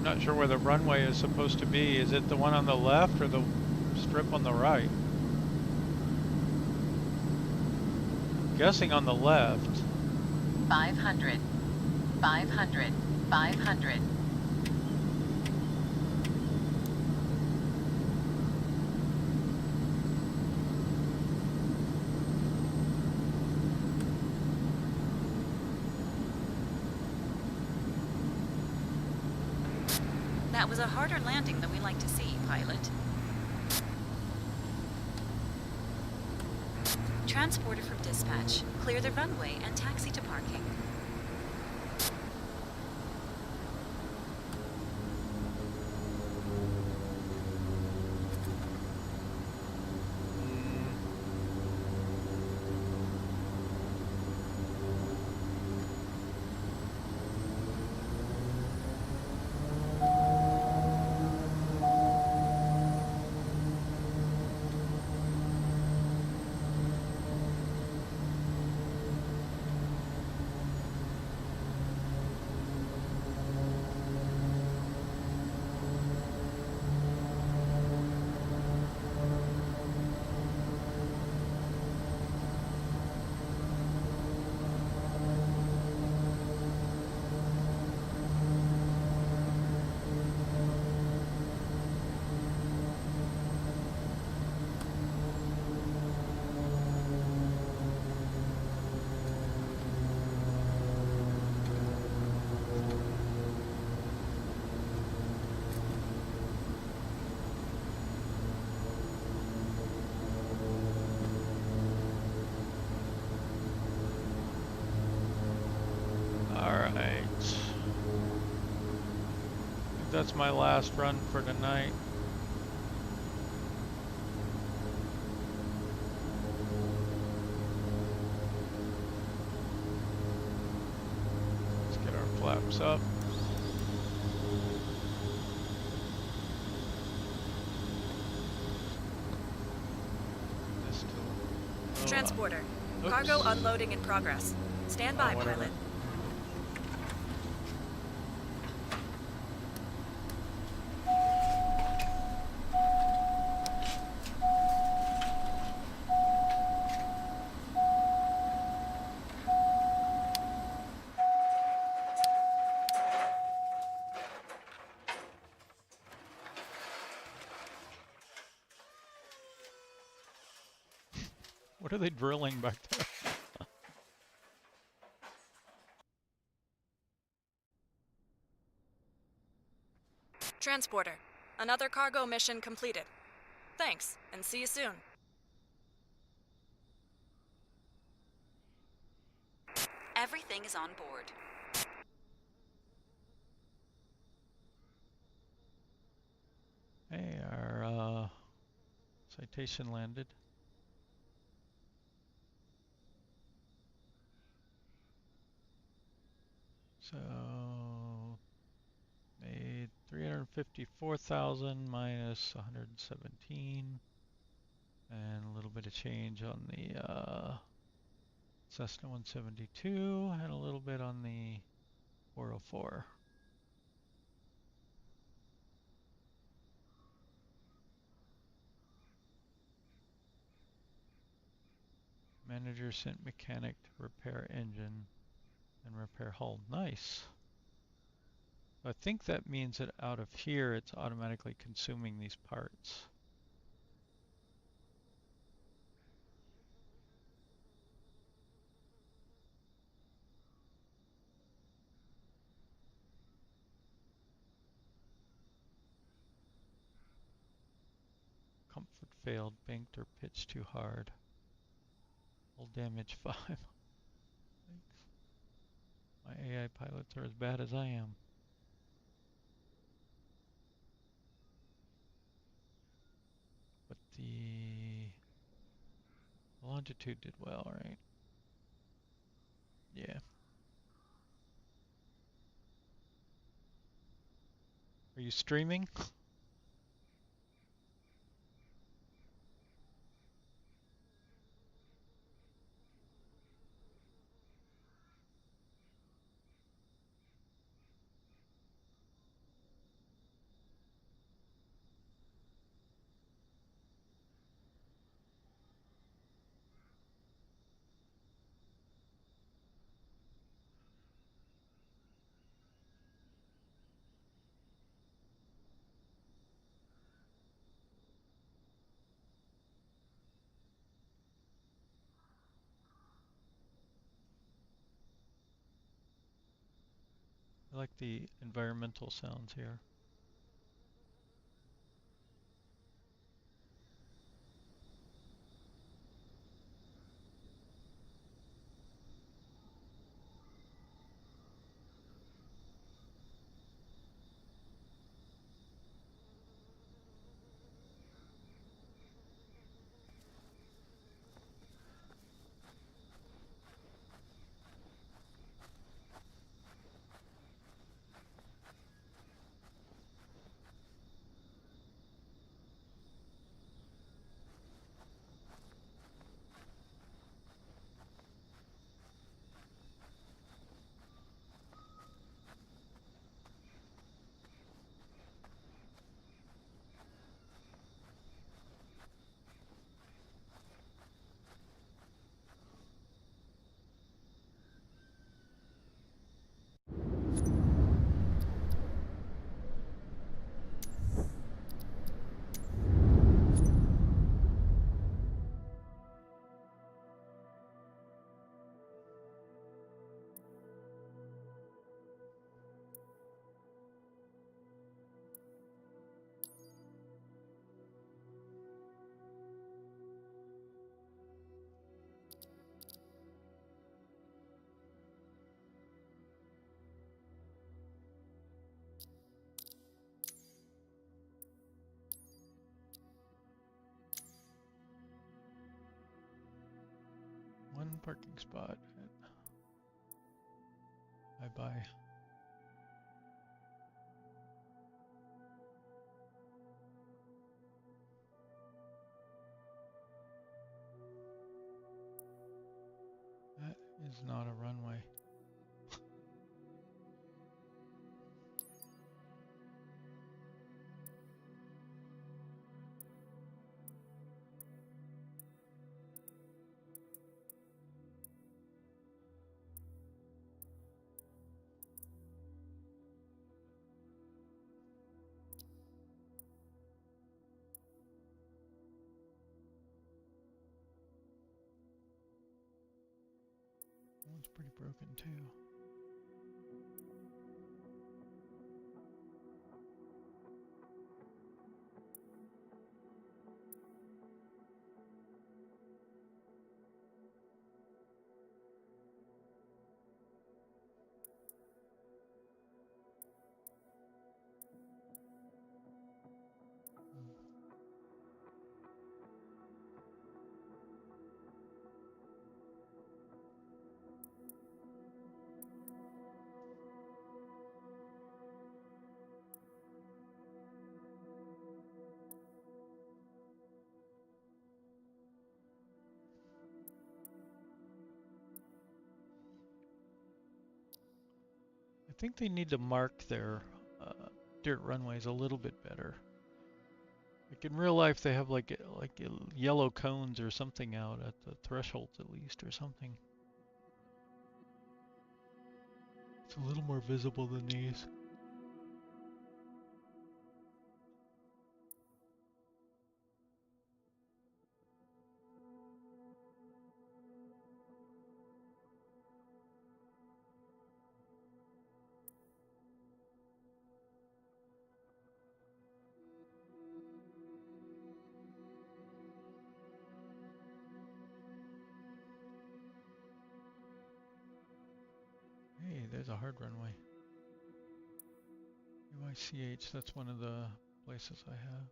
not sure where the runway is supposed to be. Is it the one on the left or the strip on the right? I'm guessing on the left. 500. 500. 500. That was a harder landing than we like to see, pilot. Transporter from dispatch. Clear the runway and taxi to parking. That's my last run for tonight. Let's get our flaps up. Transporter. Oops. Cargo unloading in progress. Stand by, whatever. pilot. What are they drilling back there? Transporter. Another cargo mission completed. Thanks, and see you soon. Everything is on board. Hey, our citation landed. So made 354,000 minus 117, and a little bit of change on the Cessna 172, and a little bit on the 404. Manager sent mechanic to repair engine and repair hull. Nice. I think that means that out of here it's automatically consuming these parts. Comfort failed, banked or pitched too hard. Hull damage 5. Thanks. My AI pilots are as bad as I am. But the longitude did well, right? Yeah. Are you streaming? I like the environmental sounds here. One parking spot at Aibai. That is not a runway. That one's pretty broken too. I think they need to mark their dirt runways a little bit better. Like in real life, they have like yellow cones or something out at the thresholds at least, or something. It's a little more visible than these. Hey, there's a hard runway. UICH, that's one of the places I have.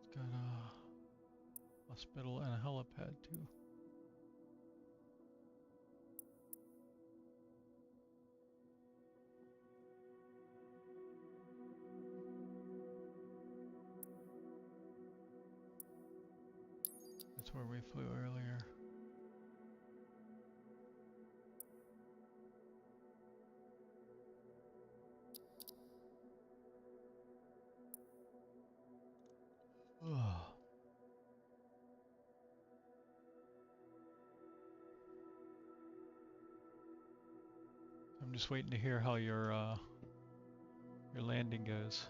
It's got a hospital and a helipad too. That's where we flew earlier. Oh. I'm just waiting to hear how your landing goes.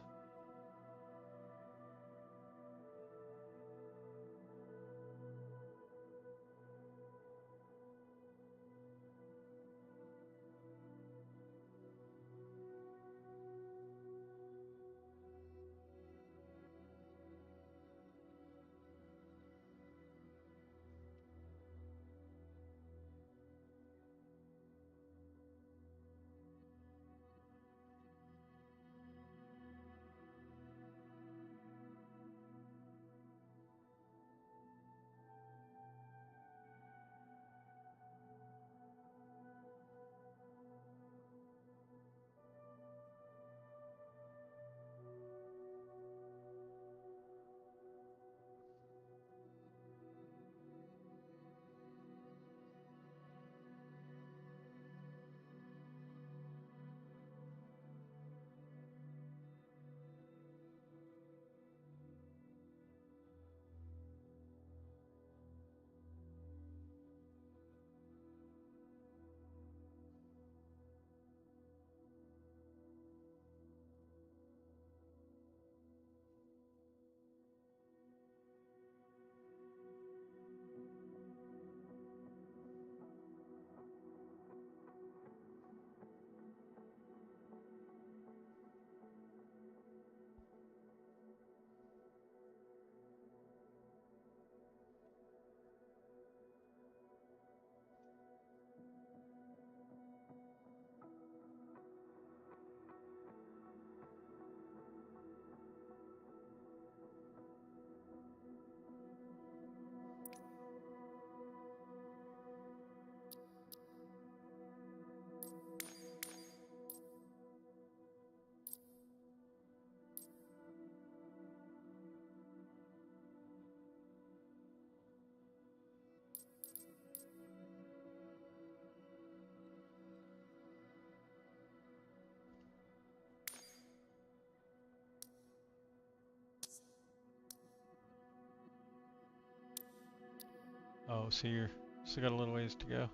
Oh, so you're still got a little ways to go.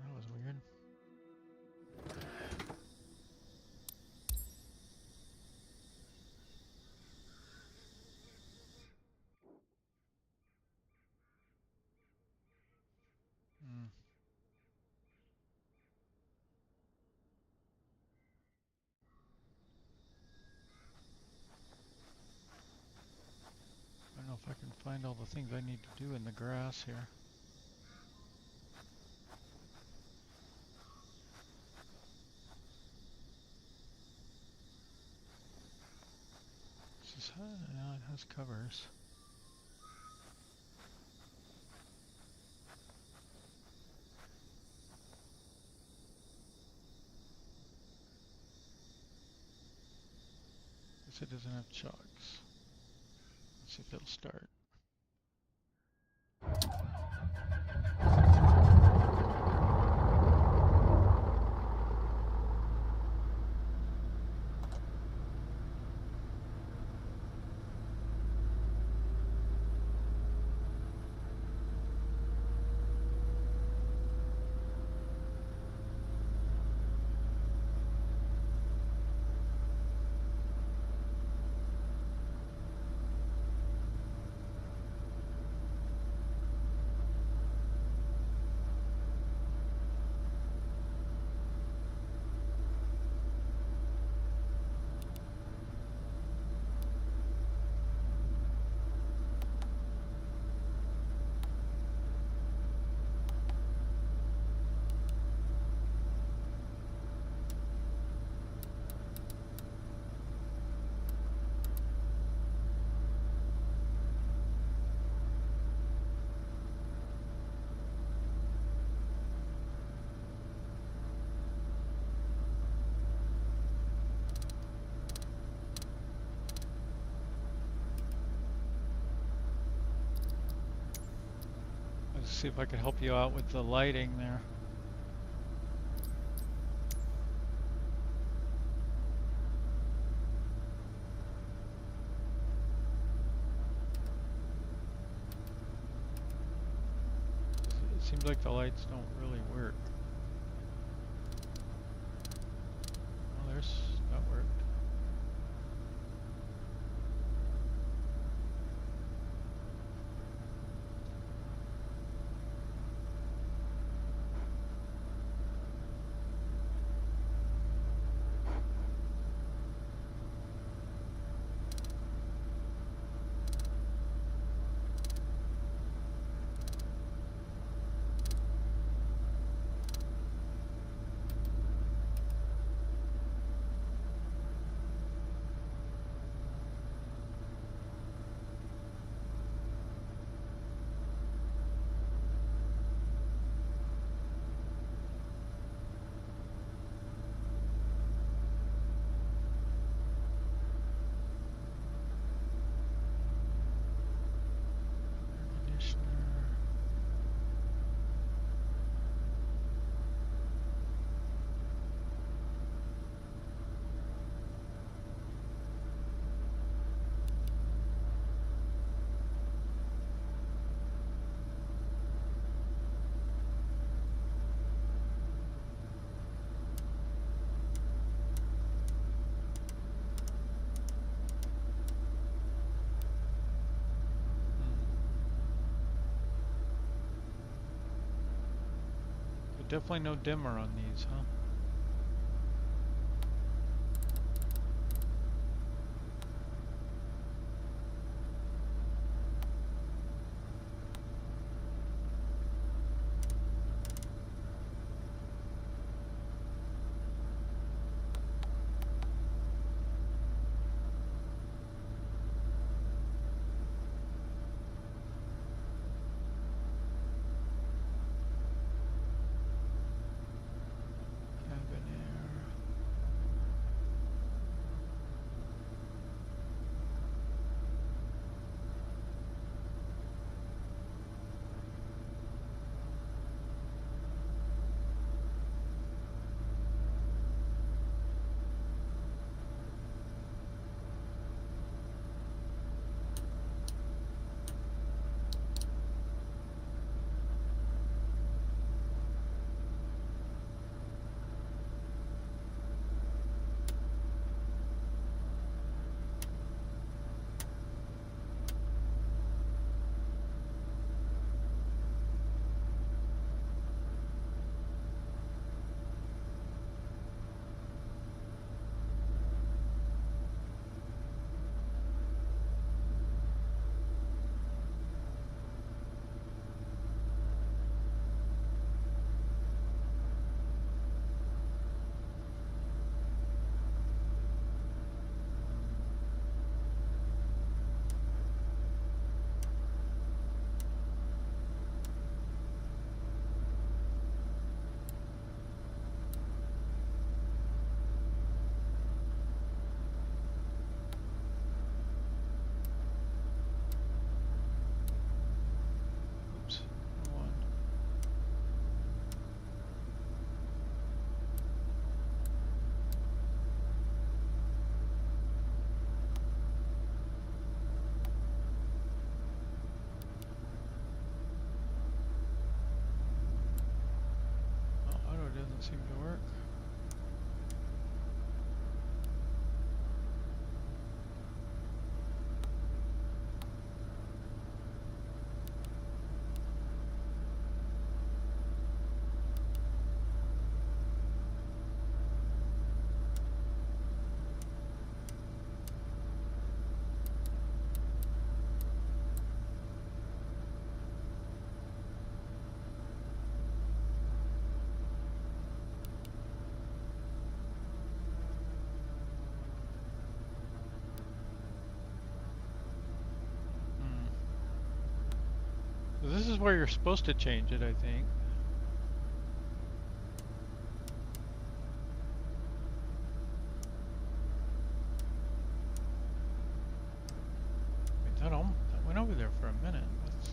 That was weird. Hmm. I don't know if I can find all the things I need to do in the grass here. This is, yeah, it has covers. Guess it doesn't have chocks. Let's see if it'll start. Let's see if I can help you out with the lighting there. It seems like the lights don't really work. Oh, that worked. Definitely no dimmer on these, huh? seem to work. So this is where you're supposed to change it, I think. Wait, that went over there for a minute. That's...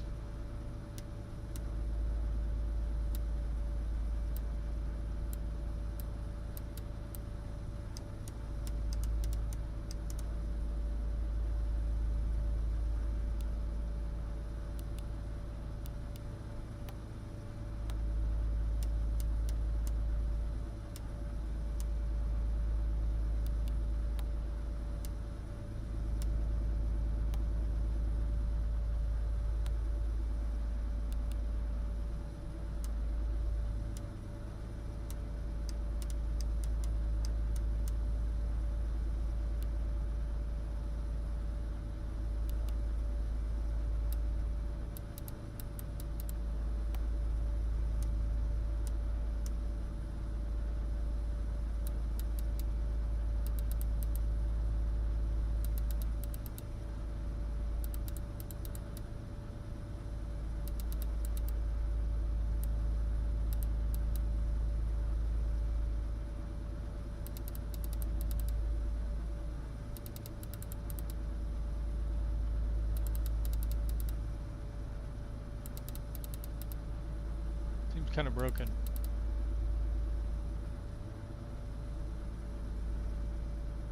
Seems kind of broken.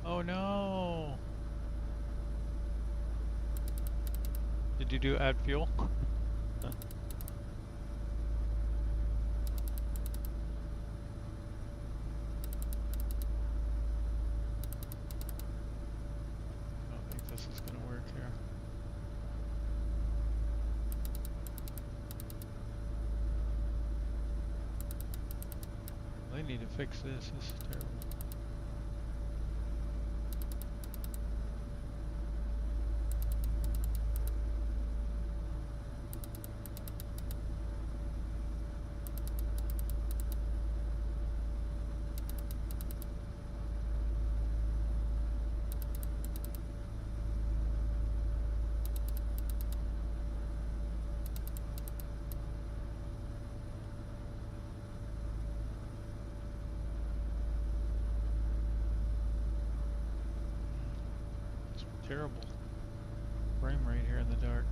Oh no! Did you do add fuel? Huh. I don't think this is gonna work here. They need to fix this. This is terrible. Terrible frame rate here in the dark.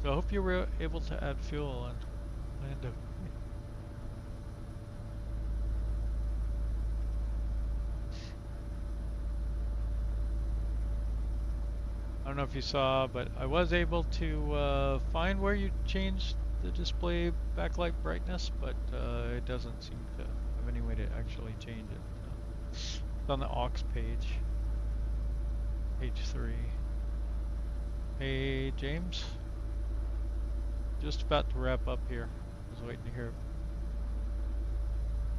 So I hope you were able to add fuel and land a... I don't know if you saw, but I was able to find where you changed the display backlight brightness, but it doesn't seem to have any way to actually change it. It's on the aux page, page 3. Hey, James. Just about to wrap up here. I was waiting to hear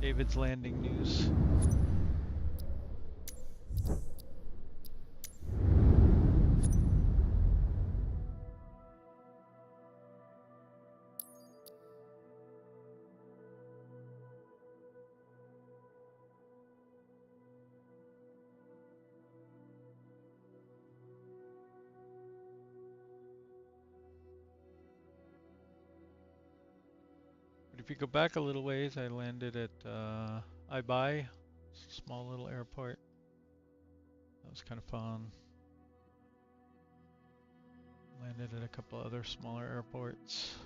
David's landing news. If you go back a little ways, I landed at Aibai, small little airport. That was kind of fun. Landed at a couple other smaller airports.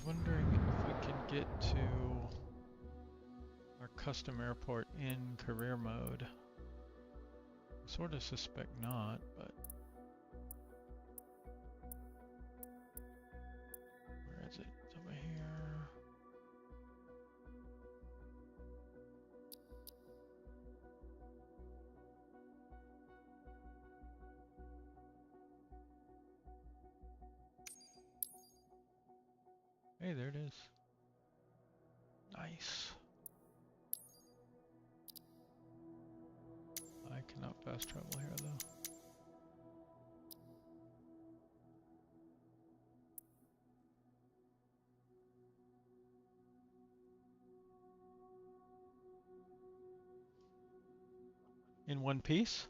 wondering if we can get to our custom airport in career mode. I sort of suspect not, but where is it? It's over here. Hey, there it is. Nice. I cannot fast travel here though. In one piece?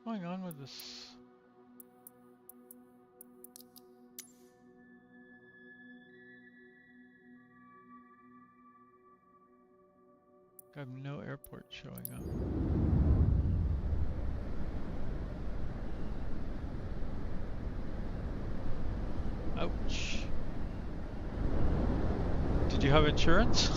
What's going on with this? I have no airport showing up. Ouch. Did you have insurance?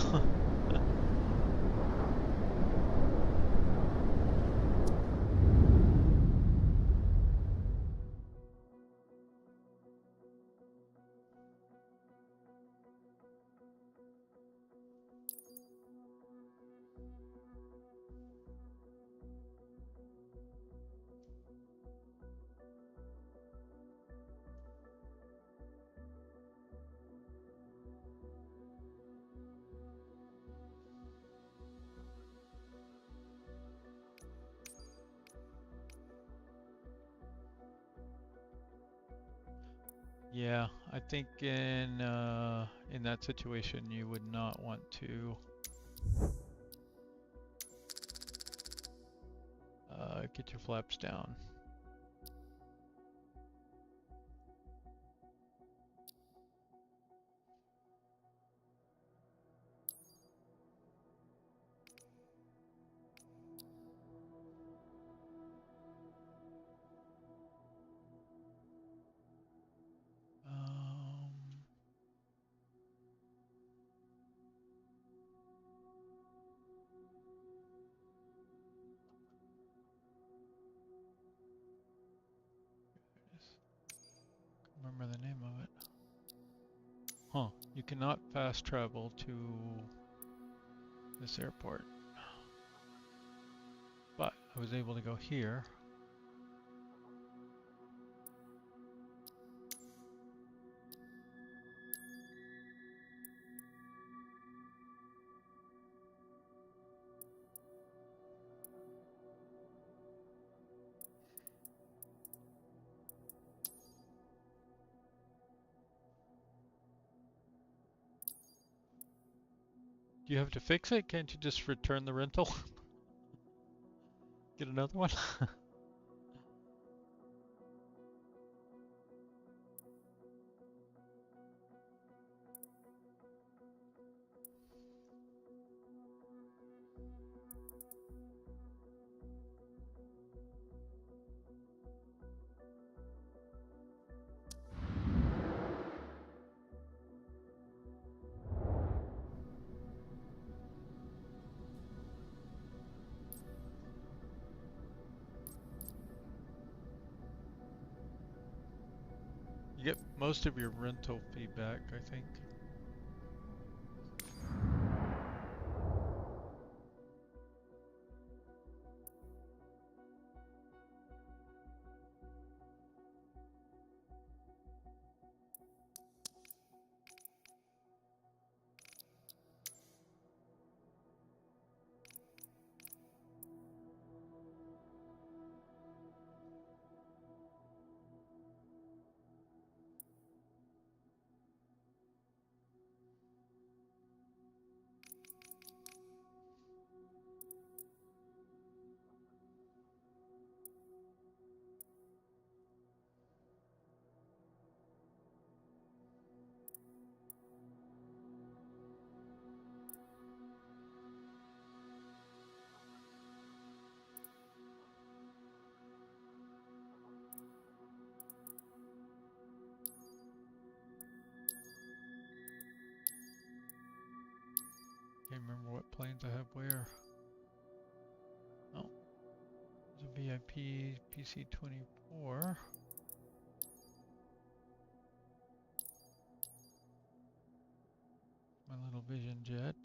Yeah, I think in that situation you would not want to get your flaps down. Um, remember the name of it. Huh, you cannot fast travel to this airport. But I was able to go here. Do you have to fix it? Can't you just return the rental? Get another one? You get most of your rental fee back, I think. Can't remember what planes I have where. Oh, there's a VIP PC-24. My little Vision jet.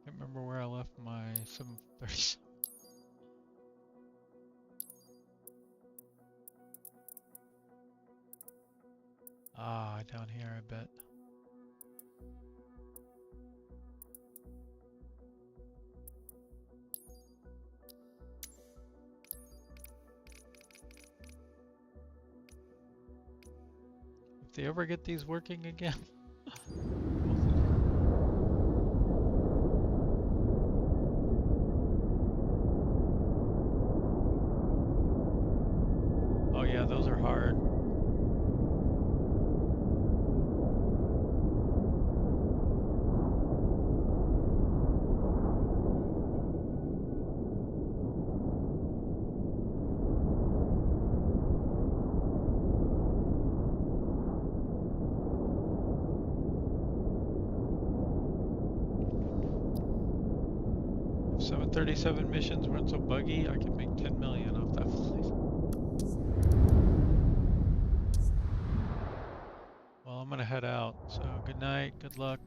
Can't remember where I left my 737. Ah, down here, I bet. If they ever get these working again. Oh yeah, those are hard. If 737 missions weren't so buggy, I could make 10 million off that flight. Well, I'm gonna head out, so good night, good luck.